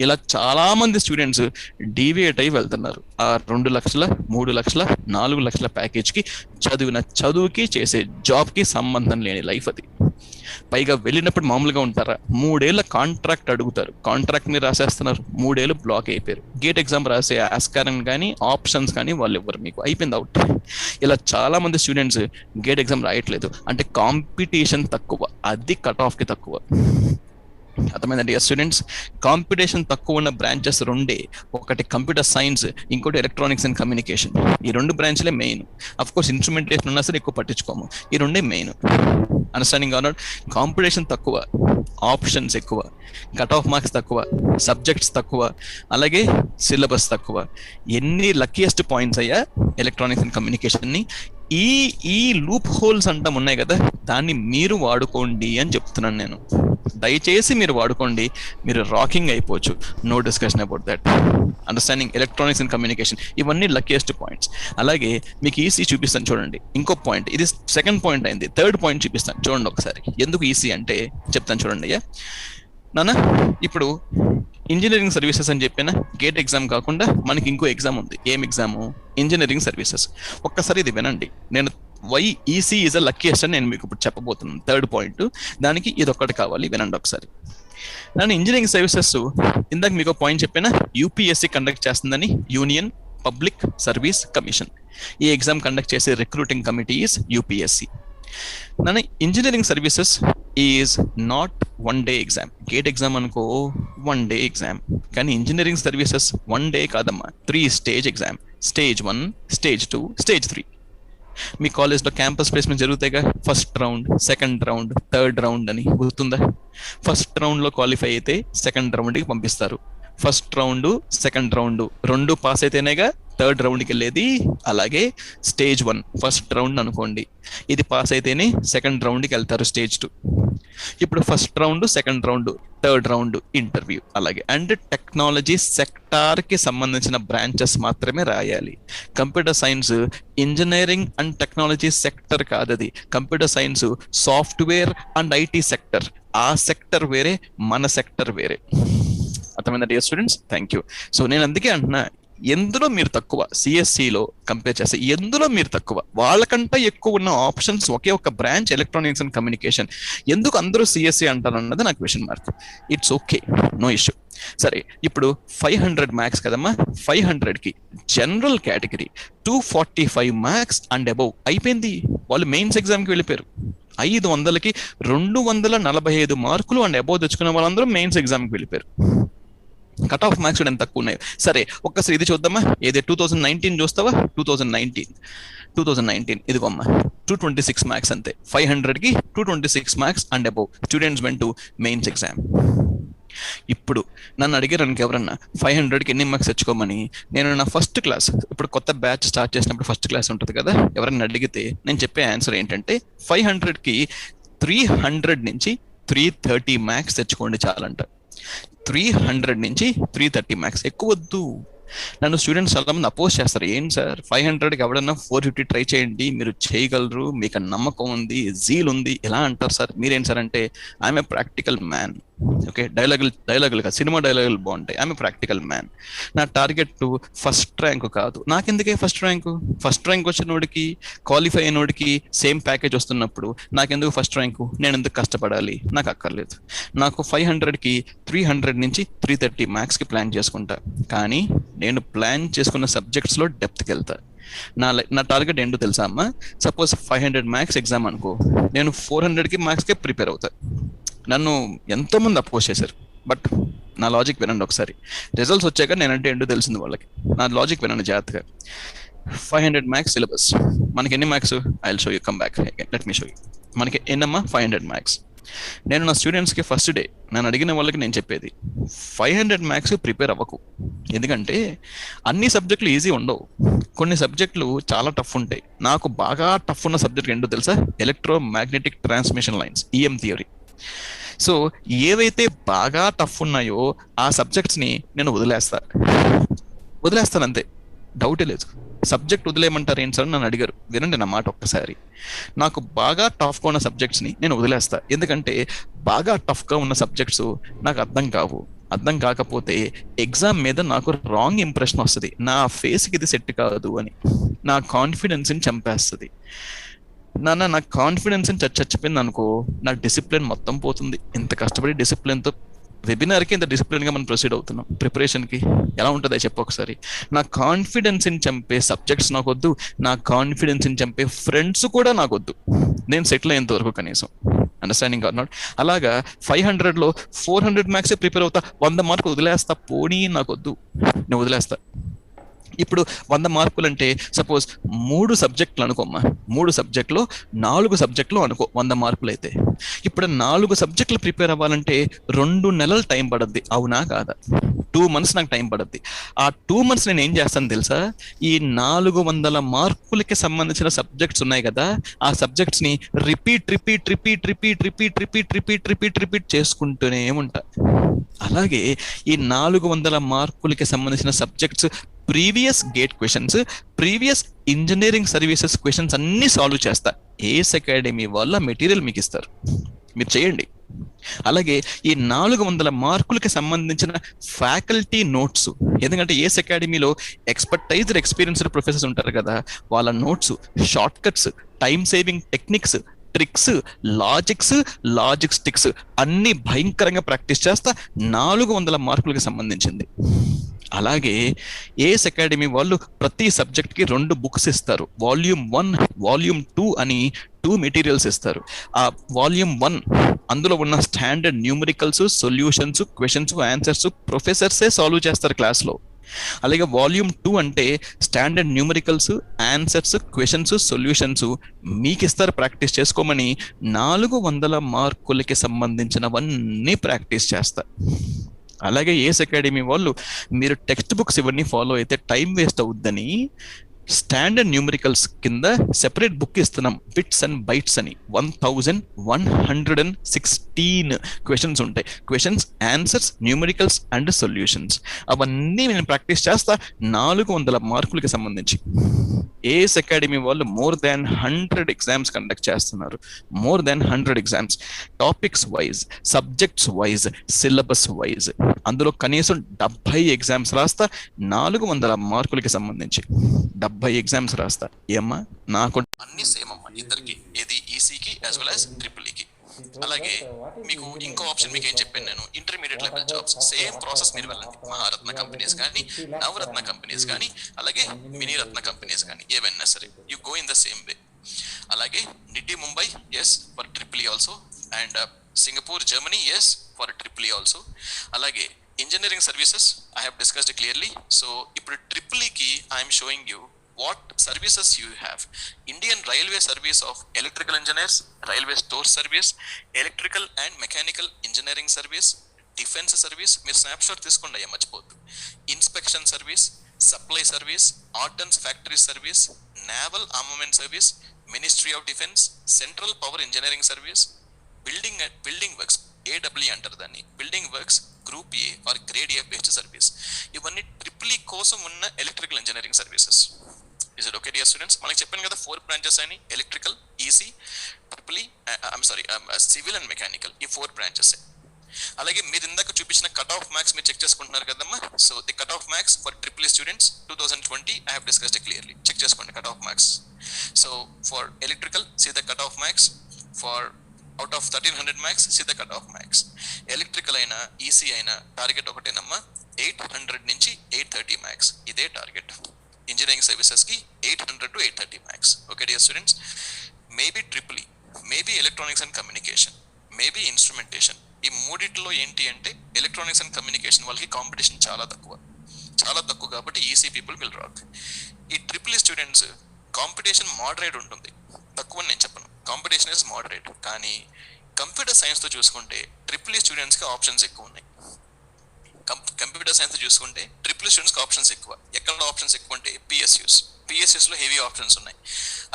ఇలా చాలా మంది స్టూడెంట్స్ డీవియేట్ అయి వెళ్తున్నారు. ఆ 2 లక్షల, 3 లక్షల, 4 లక్షల ప్యాకేజ్కి చదివిన చదువుకి చేసే జాబ్కి సంబంధం లేని లైఫ్ అది. పైగా వెళ్ళినప్పుడు మామూలుగా ఉంటారా? 3 ఏళ్ల కాంట్రాక్ట్ అడుగుతారు. కాంట్రాక్ట్ ని రాసేస్తున్నారు, 3 ఏళ్ళు బ్లాక్ అయిపోయారు. గేట్ ఎగ్జామ్ రాసే ఆస్కారం కానీ ఆప్షన్స్ కానీ వాళ్ళు ఇవ్వరు, మీకు అయిపోయింది అవుట్. ఇలా చాలా మంది స్టూడెంట్స్ గేట్ ఎగ్జామ్ రాయట్లేదు అంటే కాంపిటీషన్ తక్కువ, అది కట్ ఆఫ్ కి తక్కువ. అర్థమైందండి స్టూడెంట్స్? కాంపిటీషన్ తక్కువ ఉన్న బ్రాంచెస్ 2, ఒకటి కంప్యూటర్ సైన్స్, ఇంకోటి ఎలక్ట్రానిక్స్ అండ్ కమ్యూనికేషన్. ఈ 2 బ్రాంచ్లే మెయిన్. అఫ్ కోర్స్ ఇన్స్ట్రుమెంటేషన్ ఉన్నా సరే ఎక్కువ పట్టించుకోము. ఈ 2 main. Understanding or not? Competition తక్కువ, ఆప్షన్స్ ఎక్కువ, కట్ ఆఫ్ మార్క్స్ తక్కువ, సబ్జెక్ట్స్ తక్కువ, అలాగే సిలబస్ తక్కువ. ఎన్ని లక్కీయెస్ట్ పాయింట్స్ అయ్యా ఎలక్ట్రానిక్స్ అండ్ కమ్యూనికేషన్ని. ఈ లూప్ హోల్స్ అంటాం ఉన్నాయి కదా, దాన్ని మీరు వాడుకోండి అని చెప్తున్నాను నేను. దయచేసి మీరు వాడుకోండి, మీరు రాకింగ్ అయిపోవచ్చు. No discussion about that. Understanding electronics and communication, ఇవన్నీ లక్కీయెస్ట్ పాయింట్స్. అలాగే మీకు ఈసీ చూపిస్తాను చూడండి. ఇంకో పాయింట్, ఇది సెకండ్ పాయింట్ అయింది, థర్డ్ పాయింట్ చూపిస్తాను చూడండి ఒకసారి. ఎందుకు ఈసీ అంటే చెప్తాను చూడండి అయ్యా. నాన్న ఇప్పుడు ఇంజనీరింగ్ సర్వీసెస్ అని చెప్పిన గేట్ ఎగ్జామ్ కాకుండా మనకి ఇంకో ఎగ్జామ్ ఉంది. ఏం ఎగ్జాము? Engineering services. ఒక్కసారి ఇది వినండి. నేను why EC is a luckiest అని నేను మీకు ఇప్పుడు చెప్పబోతున్నాను. థర్డ్ పాయింట్, దానికి ఇది ఒక్కటి కావాలి, వినండి ఒకసారి. నేను ఇంజనీరింగ్ సర్వీసెస్ ఇందాక మీకు పాయింట్ చెప్పిన యూపీఎస్సీ కండక్ట్ చేస్తుందని, యూనియన్ పబ్లిక్ సర్వీస్ కమిషన్. ఈ ఎగ్జామ్ కండక్ట్ చేసే రిక్రూటింగ్ కమిటీ ఈజ్ యూపీఎస్సీ. నన్ను engineering services is not 1 day exam. GATE exam అనుకో 1 day ఎగ్జామ్, కానీ ఇంజనీరింగ్ సర్వీసెస్ 1 day కాదమ్మా, 3 stage exam. Stage 1, stage 2, stage 3. మీ కాలేజ్లో క్యాంపస్ ప్లేస్మెంట్ జరుగుతాయిగా, first round, second round, third round అని గుర్తుందా? ఫస్ట్ రౌండ్లో క్వాలిఫై అయితే సెకండ్ రౌండ్కి పంపిస్తారు. First round, second round 2 pass అయితేనేగా third రౌండ్కి వెళ్ళేది. అలాగే స్టేజ్ 1 ఫస్ట్ రౌండ్ అనుకోండి, ఇది పాస్ అయితేనే సెకండ్ రౌండ్కి వెళ్తారు, స్టేజ్ 2. ఇప్పుడు first round, second round, third round interview. అలాగే అండ్ టెక్నాలజీ సెక్టార్కి సంబంధించిన బ్రాంచెస్ మాత్రమే రాయాలి. Computer science engineering and technology sector కాదు, అది computer science software and IT sector. ఆ సెక్టర్ వేరే, మన సెక్టర్ వేరే. అర్థమైందా dear students? Thank you. So నేను అందుకే అంటున్నా, ఎందులో మీరు తక్కువ, సిఎస్సిలో కంపేర్ చేస్తే ఎందులో మీరు తక్కువ, వాళ్ళకంటే ఎక్కువ ఉన్న ఆప్షన్స్ ఒకే ఒక బ్రాంచ్ ఎలక్ట్రానిక్స్ అండ్ కమ్యూనికేషన్. ఎందుకు అందరూ సిఎస్సి అంటారు అన్నది నాకు question mark. It's okay, no issue. సరే, ఇప్పుడు 500 మార్క్స్ కదమ్మా, 500కి general category 245 marks and above అయిపోయింది. వాళ్ళు మెయిన్స్ ఎగ్జామ్కి వెళ్ళిపోయారు. 500కి 245 మార్కులు అండ్ అబౌవ్ తెచ్చుకున్న వాళ్ళందరూ మెయిన్స్ ఎగ్జామ్కి వెళ్ళిపోయారు. కట్ ఆఫ్ మార్క్స్ ఎంత తక్కువ ఉన్నాయి. సరే ఒక్కసారి ఇది చూద్దామా, ఏది 2019 చూస్తావా, 2019 ఇదిగోమ్మా 226 మార్క్స్ అంతే. 500కి 226 marks and above students went to mains exam. ఇప్పుడు నన్ను అడిగారు ఎవరన్నా 500కి ఎన్ని మార్క్స్ తెచ్చుకోమని, నేను నా ఫస్ట్ క్లాస్, ఇప్పుడు కొత్త బ్యాచ్ స్టార్ట్ చేసినప్పుడు ఫస్ట్ క్లాస్ ఉంటుంది కదా, ఎవరైనా అడిగితే నేను చెప్పే ఆన్సర్ ఏంటంటే 500కి 300 నుంచి 330 మార్క్స్ తెచ్చుకోండి చాలంట. 300 నుంచి 330 మార్క్స్, ఎక్కువ వద్దు. నన్ను స్టూడెంట్స్ చాలా మంది అపోజ్ చేస్తారు, ఏం సార్ 500కి ఎవడన్నా 450 ట్రై చేయండి, మీరు చేయగలరు, మీకు నమ్మకం ఉంది, జీల్ ఉంది, ఎలా అంటారు సార్, మీరేం సార్ అంటే I'm a practical man. Okay, డైలాగులు కాదు, సినిమా డైలాగులు బాగుంటాయి. I'm a practical man. నా టార్గెట్ ఫస్ట్ ర్యాంక్ కాదు. నాకెందుకే ఫస్ట్ ర్యాంక్ వచ్చినోడికి, క్వాలిఫై అయినోడికి సేమ్ ప్యాకేజ్ వస్తున్నప్పుడు నాకెందుకు ఫస్ట్ ర్యాంకు, నేను ఎందుకు కష్టపడాలి, నాకు అక్కర్లేదు. నాకు 500కి 300 నుంచి 330 మార్క్స్కి ప్లాన్ చేసుకుంటా. కానీ నేను ప్లాన్ చేసుకున్న సబ్జెక్ట్స్లో డెప్త్కి వెళ్తా. నా టార్గెట్ ఏంటో తెలుసా అమ్మా, సపోజ్ 500 మార్క్స్ ఎగ్జామ్ అనుకో, నేను 400కి మార్క్స్కే ప్రిపేర్ అవుతా. నన్ను ఎంతోమంది అపోజ్ చేశారు, బట్ నా లాజిక్ వినండి ఒకసారి. రిజల్ట్స్ వచ్చాక నేనంటే ఏంటో తెలిసింది వాళ్ళకి. నా లాజిక్ వినండి జాగ్రత్తగా. 500 మార్క్స్ సిలబస్, మనకి ఎన్ని marks, I will show you, come back again, let me show you. మనకి ఎన్నమ్మా 500 మార్క్స్. నేను నా స్టూడెంట్స్కి ఫస్ట్ డే నేను అడిగిన వాళ్ళకి నేను చెప్పేది 500 మార్క్స్ ప్రిపేర్ అవ్వకు. ఎందుకంటే అన్ని సబ్జెక్టులు ఈజీ ఉండవు, కొన్ని సబ్జెక్టులు చాలా టఫ్ ఉంటాయి. నాకు బాగా టఫ్ ఉన్న సబ్జెక్ట్ ఏంటో తెలుసా, electro magnetic transmission lines, EM theory. So ఏవైతే బాగా టఫ్ ఉన్నాయో ఆ సబ్జెక్ట్స్ని నేను వదిలేస్తాను అంతే, డౌటే లేదు. సబ్జెక్ట్ వదిలేయమంటారు ఏంటి సార్ నన్ను అడిగారు, వినండి నా మాట ఒక్కసారి. నాకు బాగా టఫ్గా ఉన్న సబ్జెక్ట్స్ని నేను వదిలేస్తా. ఎందుకంటే బాగా టఫ్గా ఉన్న సబ్జెక్ట్స్ నాకు అర్థం కాకపోతే ఎగ్జామ్ మీద నాకు రాంగ్ ఇంప్రెషన్ వస్తుంది, నా ఫేస్కి ఇది సెట్ కాదు అని, నా కాన్ఫిడెన్స్ని చంపేస్తుంది. నా కాన్ఫిడెన్స్ని చచ్చిపోయింది అనుకో, నా డిసిప్లిన్ మొత్తం పోతుంది. ఇంత కష్టపడి డిసిప్లిన్తో వెబినార్కి ఇంత డిసిప్లిన్గా మనం ప్రొసీడ్ అవుతున్నాం, ప్రిపరేషన్కి ఎలా ఉంటుందో చెప్పు ఒకసారి. నా కాన్ఫిడెన్స్ని చంపే సబ్జెక్ట్స్ నాకొద్దు, నా కాన్ఫిడెన్స్ని చంపే ఫ్రెండ్స్ కూడా నాకొద్దు. నేను సెటిల్ అయ్యేంత వరకు కనీసం, అండర్స్టాండింగ్ ఆర్ నాట్. అలాగా 500లో 400 మార్క్సే ప్రిపేర్ అవుతా, 100 మార్కులు వదిలేస్తా, పోనీ నాకొద్దు, నేను వదిలేస్తా. ఇప్పుడు 100 మార్కులు అంటే సపోజ్ 3 సబ్జెక్టులు అనుకోమ్మా, 3 సబ్జెక్టులో 4 సబ్జెక్టులు అనుకో 100 మార్కులు అయితే. ఇప్పుడు 4 సబ్జెక్టులు ప్రిపేర్ అవ్వాలంటే 2 నెలలు టైం పడద్ది, అవునా కాదా? 2 months నాకు టైం పడద్ది. ఆ 2 months నేను ఏం చేస్తాను తెలుసా, ఈ 400 మార్కులకి సంబంధించిన సబ్జెక్ట్స్ ఉన్నాయి కదా, ఆ సబ్జెక్ట్స్ ని రిపీట్ చేసుకుంటూనే ఉంటా. అలాగే ఈ 400 మార్కులకి సంబంధించిన subjects previous gate questions, previous engineering services questions అన్ని సాల్వ్ చేస్తా. ఏస్ అకాడమీ వాళ్ళ మెటీరియల్ మీకు ఇస్తారు, మీరు చేయండి. అలాగే ఈ 400 మార్కులకి సంబంధించిన ఫ్యాకల్టీ నోట్స్, ఎందుకంటే ఏస్ అకాడమీలో ఎక్స్పీరియన్స్డ్ ప్రొఫెసర్స్ ఉంటారు కదా, వాళ్ళ notes, short cuts, time saving techniques, tricks, logics tricks అన్ని భయంకరంగా ప్రాక్టీస్ చేస్తా, 400 మార్కులకి సంబంధించింది. అలాగే ఏఎస్ అకాడమీ వాళ్ళు ప్రతి సబ్జెక్ట్కి 2 బుక్స్ ఇస్తారు, వాల్యూమ్ 1, వాల్యూమ్ 2 అని 2 మెటీరియల్స్ ఇస్తారు. ఆ వాల్యూమ్ 1 అందులో ఉన్న standard numericals, solutions, questions, answers ప్రొఫెసర్సే సాల్వ్ చేస్తారు క్లాస్లో. అలాగే వాల్యూమ్ 2 అంటే standard numericals, answers, questions, solutions మీకు ఇస్తారు ప్రాక్టీస్ చేసుకోమని. 400 మార్కులకి సంబంధించినవన్నీ ప్రాక్టీస్ చేస్తా. అలాగే ఏఎస్ అకాడమీ వాళ్ళు మీరు టెక్స్ట్ బుక్స్ ఇవన్నీ ఫాలో అయితే టైం వేస్ట్ అవుద్దని స్టాండర్డ్ న్యూమరికల్స్ కింద సెపరేట్ బుక్ ఇస్తున్నాం, బిట్స్ అండ్ బైట్స్ అని. 1116 క్వశ్చన్స్ ఉంటాయి, questions, answers, numericals and solutions. అవన్నీ నేను ప్రాక్టీస్ చేస్తా 400 మార్కులకి సంబంధించి. ఏఎస్ అకాడమీ వాళ్ళు more than 100 ఎగ్జామ్స్ కండక్ట్ చేస్తున్నారు, more than 100 exams, topics wise, subjects wise, syllabus wise. అందులో కనీసం 70 ఎగ్జామ్స్ రాస్తా 400 మార్కులకి సంబంధించి. 70 ఎగ్జామ్స్ రాస్తా. ఏమ్మా నాకు అన్ని సేమ్ అమ్మా ఇద్దరికి, ఏది ఈసీకి యాజ్ వెల్ యాజ్ ట్రిపుల్ఈకి. అలాగే మీకు ఇంకో ఆప్షన్ మీకు ఏం చెప్పాను నేను, intermediate level jobs same process మీరు వెళ్ళండి. మహారత్న కంపెనీస్ కానీ, నవరత్న కంపెనీస్ కానీ, అలాగే మినీరత్న కంపెనీస్ కానీ, ఏవైనా సరే you go in the same way. అలాగే NITIE Mumbai yes for triple also, and Singapore Germany yes for triple also. అలాగే engineering services I have discussed clearly. So ఇప్పుడు ట్రిపుల్ఈకి I'm showing you what services you have. Indian Railway Service of Electrical Engineers, Railway Store Service, Electrical and Mechanical Engineering Service, Defense Service, మీరు స్నాప్షాట్ తీసుకోండి అయ్యా మర్చిపోద్దు. Inspection service, supply service, ordnance factory service, naval armament service, ministry of defence, central power engineering service, building works AW అంటారు దాన్ని, building works group A or grade A based service. ఇవన్నీ ట్రిపుల్ ఈ కోసం ఉన్న electrical engineering services. Is it okay, dear students? మనకి చెప్పాను కదా 4 బ్రాంచెస్ అని, electrical, EC, triple E, civil and mechanical, ఈ 4 బ్రాంచెస్. అలాగే మీరు ఇందాక చూపించిన కట్ ఆఫ్ మార్క్స్ మీరు చెక్ చేసుకుంటున్నారు కదమ్మా. So the cut off marks for triple E students 2020 I have discussed it clearly. Check చేసుకోండి cut off marks. So for electrical see the cut off marks, for out of 1300 marks see the cut off marks. Electrical అయినా ఈసీ అయినా టార్గెట్ ఒకటేనమ్మా, 800 నుంచి 830 మార్క్స్, ఇదే టార్గెట్. ఇంజనీరింగ్ సర్వీసెస్కి 800 to 830 marks. Okay dear students, maybe triple E, maybe electronics and communication, maybe instrumentation, ఈ మూడిట్లో ఏంటి అంటే ఎలక్ట్రానిక్స్ అండ్ కమ్యూనికేషన్ వాళ్ళకి కాంపిటీషన్ చాలా తక్కువ కాబట్టి ఈసీ పీపుల్ విల్ రాక్. ఈ triple E students competition moderate ఉంటుంది, తక్కువ నేను చెప్పను, కాంపిటీషన్ ఇస్ మోడరేట్. కానీ కంప్యూటర్ సైన్స్తో చూసుకుంటే ట్రిపుల్ ఈ స్టూడెంట్స్కి ఆప్షన్స్ ఎక్కువ ఉన్నాయి. కంప్యూటర్ సైన్స్ చూసుకుంటే ట్రిపుల్ స్టూడెంట్స్కి ఆప్షన్స్ ఎక్కువ. ఎక్కడ ఆప్షన్స్ ఎక్కువ అంటే పిఎస్యూస్లో హెవీ ఆప్షన్స్ ఉన్నాయి.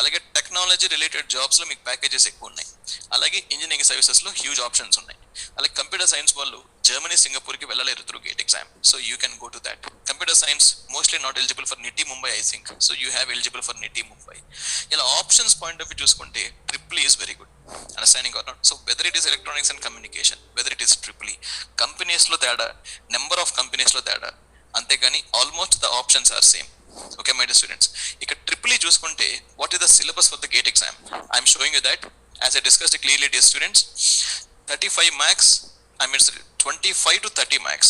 అలాగే టెక్నాలజీ రిలేటెడ్ జాబ్స్లో మీకు ప్యాకేజెస్ ఎక్కువ ఉన్నాయి. అలాగే ఇంజనీరింగ్ సర్వీసెస్లో హ్యూజ్ ఆప్షన్స్ ఉన్నాయి. అలాగే కంప్యూటర్ సైన్స్ వాళ్ళు జర్మనీ, సింగపూర్కి వెళ్ళలేరు through GATE exam. So you can go to that. Computer science mostly not eligible for NITIE Mumbai I think. So you have eligible for NITIE Mumbai. ఇలా ఆప్షన్స్ పాయింట్ ఆఫ్ వ్యూ చూసుకుంటే triple is very good. Understanding or not? So whether it is electronics and communication, whether it is triple E, కంపెనీస్లో తేడా, నెంబర్ ఆఫ్ కంపెనీస్లో తేడా, అంతేగాని almost the options are same. Okay my dear students, ఇక ట్రిపుల్ ఈ చూసుకుంటే what is the syllabus for the GATE exam? I'm showing you that as I discussed clearly, dear students, 35 marks, 25 to 30 marks,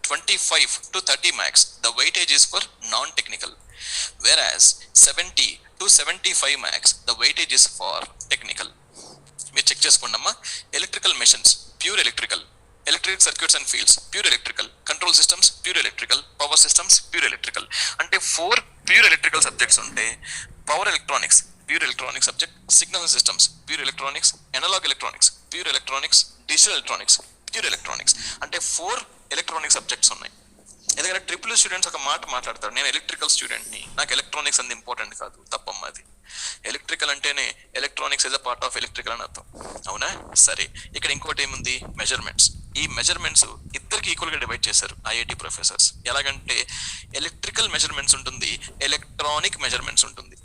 25 to 30 marks, the weightage is for non-technical, whereas 70 to 75 marks, the weightage is for technical. మీరు చెక్ చేసుకోండమ్మా. Electrical machines pure electrical, electric circuits and fields pure electrical, control systems pure electrical, power systems pure electrical. అంటే 4 ప్యూర్ ఎలక్ట్రికల్ సబ్జెక్ట్స్ ఉంటే power electronics pure electronic subject, signal systems pure electronics, analogue electronics pure electronics, digital electronics pure electronics. అంటే 4 ఎలక్ట్రానిక్ సబ్జెక్ట్స్ ఉన్నాయి. ఎందుకంటే ట్రిపుల్ స్టూడెంట్స్ ఒక మాట మాట్లాడతారు, నేను ఎలక్ట్రికల్ స్టూడెంట్ని, నాకు ఎలక్ట్రానిక్స్ అంత ఇంపార్టెంట్ కాదు. తప్పమ్మా అది. ఎలక్ట్రికల్ అంటేనే electronics is a part of electrical అని అర్థం, అవునా? సరే, ఇక్కడ ఇంకోటి ఏముంది? మెజర్మెంట్స్. ఈ మెజర్మెంట్స్ ఇద్దరికి ఈక్వల్ గా డివైడ్ చేశారు ఐఐటి ప్రొఫెసర్స్. ఎలాగంటే ఎలక్ట్రికల్ మెజర్మెంట్స్ ఉంటుంది, ఎలక్ట్రానిక్ మెజర్మెంట్స్ ఉంటుంది.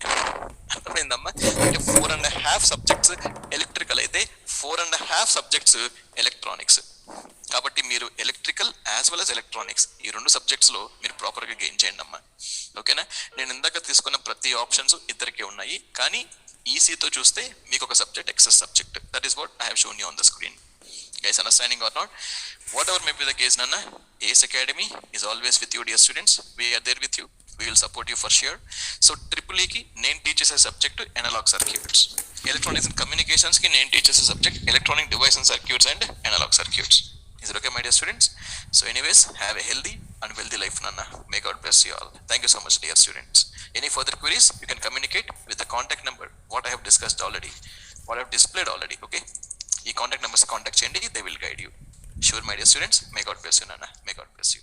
అర్థమైందమ్మా? అంటే 4.5 సబ్జెక్ట్స్ ఎలక్ట్రికల్ అయితే 4.5 సబ్జెక్ట్స్ ఎలక్ట్రానిక్స్. కాబట్టి మీరు electrical as well as electronics ఈ 2 సబ్జెక్ట్స్ లో మీరు ప్రాపర్ గా గెయిన్ చేయండి అమ్మా. ఓకేనా? నేను ఇందాక తీసుకున్న ప్రతి ఆప్షన్స్ ఇద్దరికే ఉన్నాయి, కానీ ఈసీతో చూస్తే మీకు ఒక subject excess subject. That is what I have shown you on the screen. Guys, understanding or not, whatever may be the case, Nana, ACE Academy is always with you, dear students. We are there with you. We will support you for sure. So triple E ki name teaches a subject to analog circuits. Electronics and communications ki name teaches a subject electronic device and circuits and analog circuits. Is it okay, my dear students? So anyways, have a healthy and wealthy life, Nana. May God bless you all. Thank you so much, dear students. Any further queries, you can communicate with the contact number what I have discussed already, what I have displayed already. Okay, ఈ కాంటాక్ట్ నెంబర్స్ కాంటాక్ట్ చేయండి, they will guide you. Sure my dear students, may God bless you నాన్న, మే గాడ్ బ్లెస్ యూ.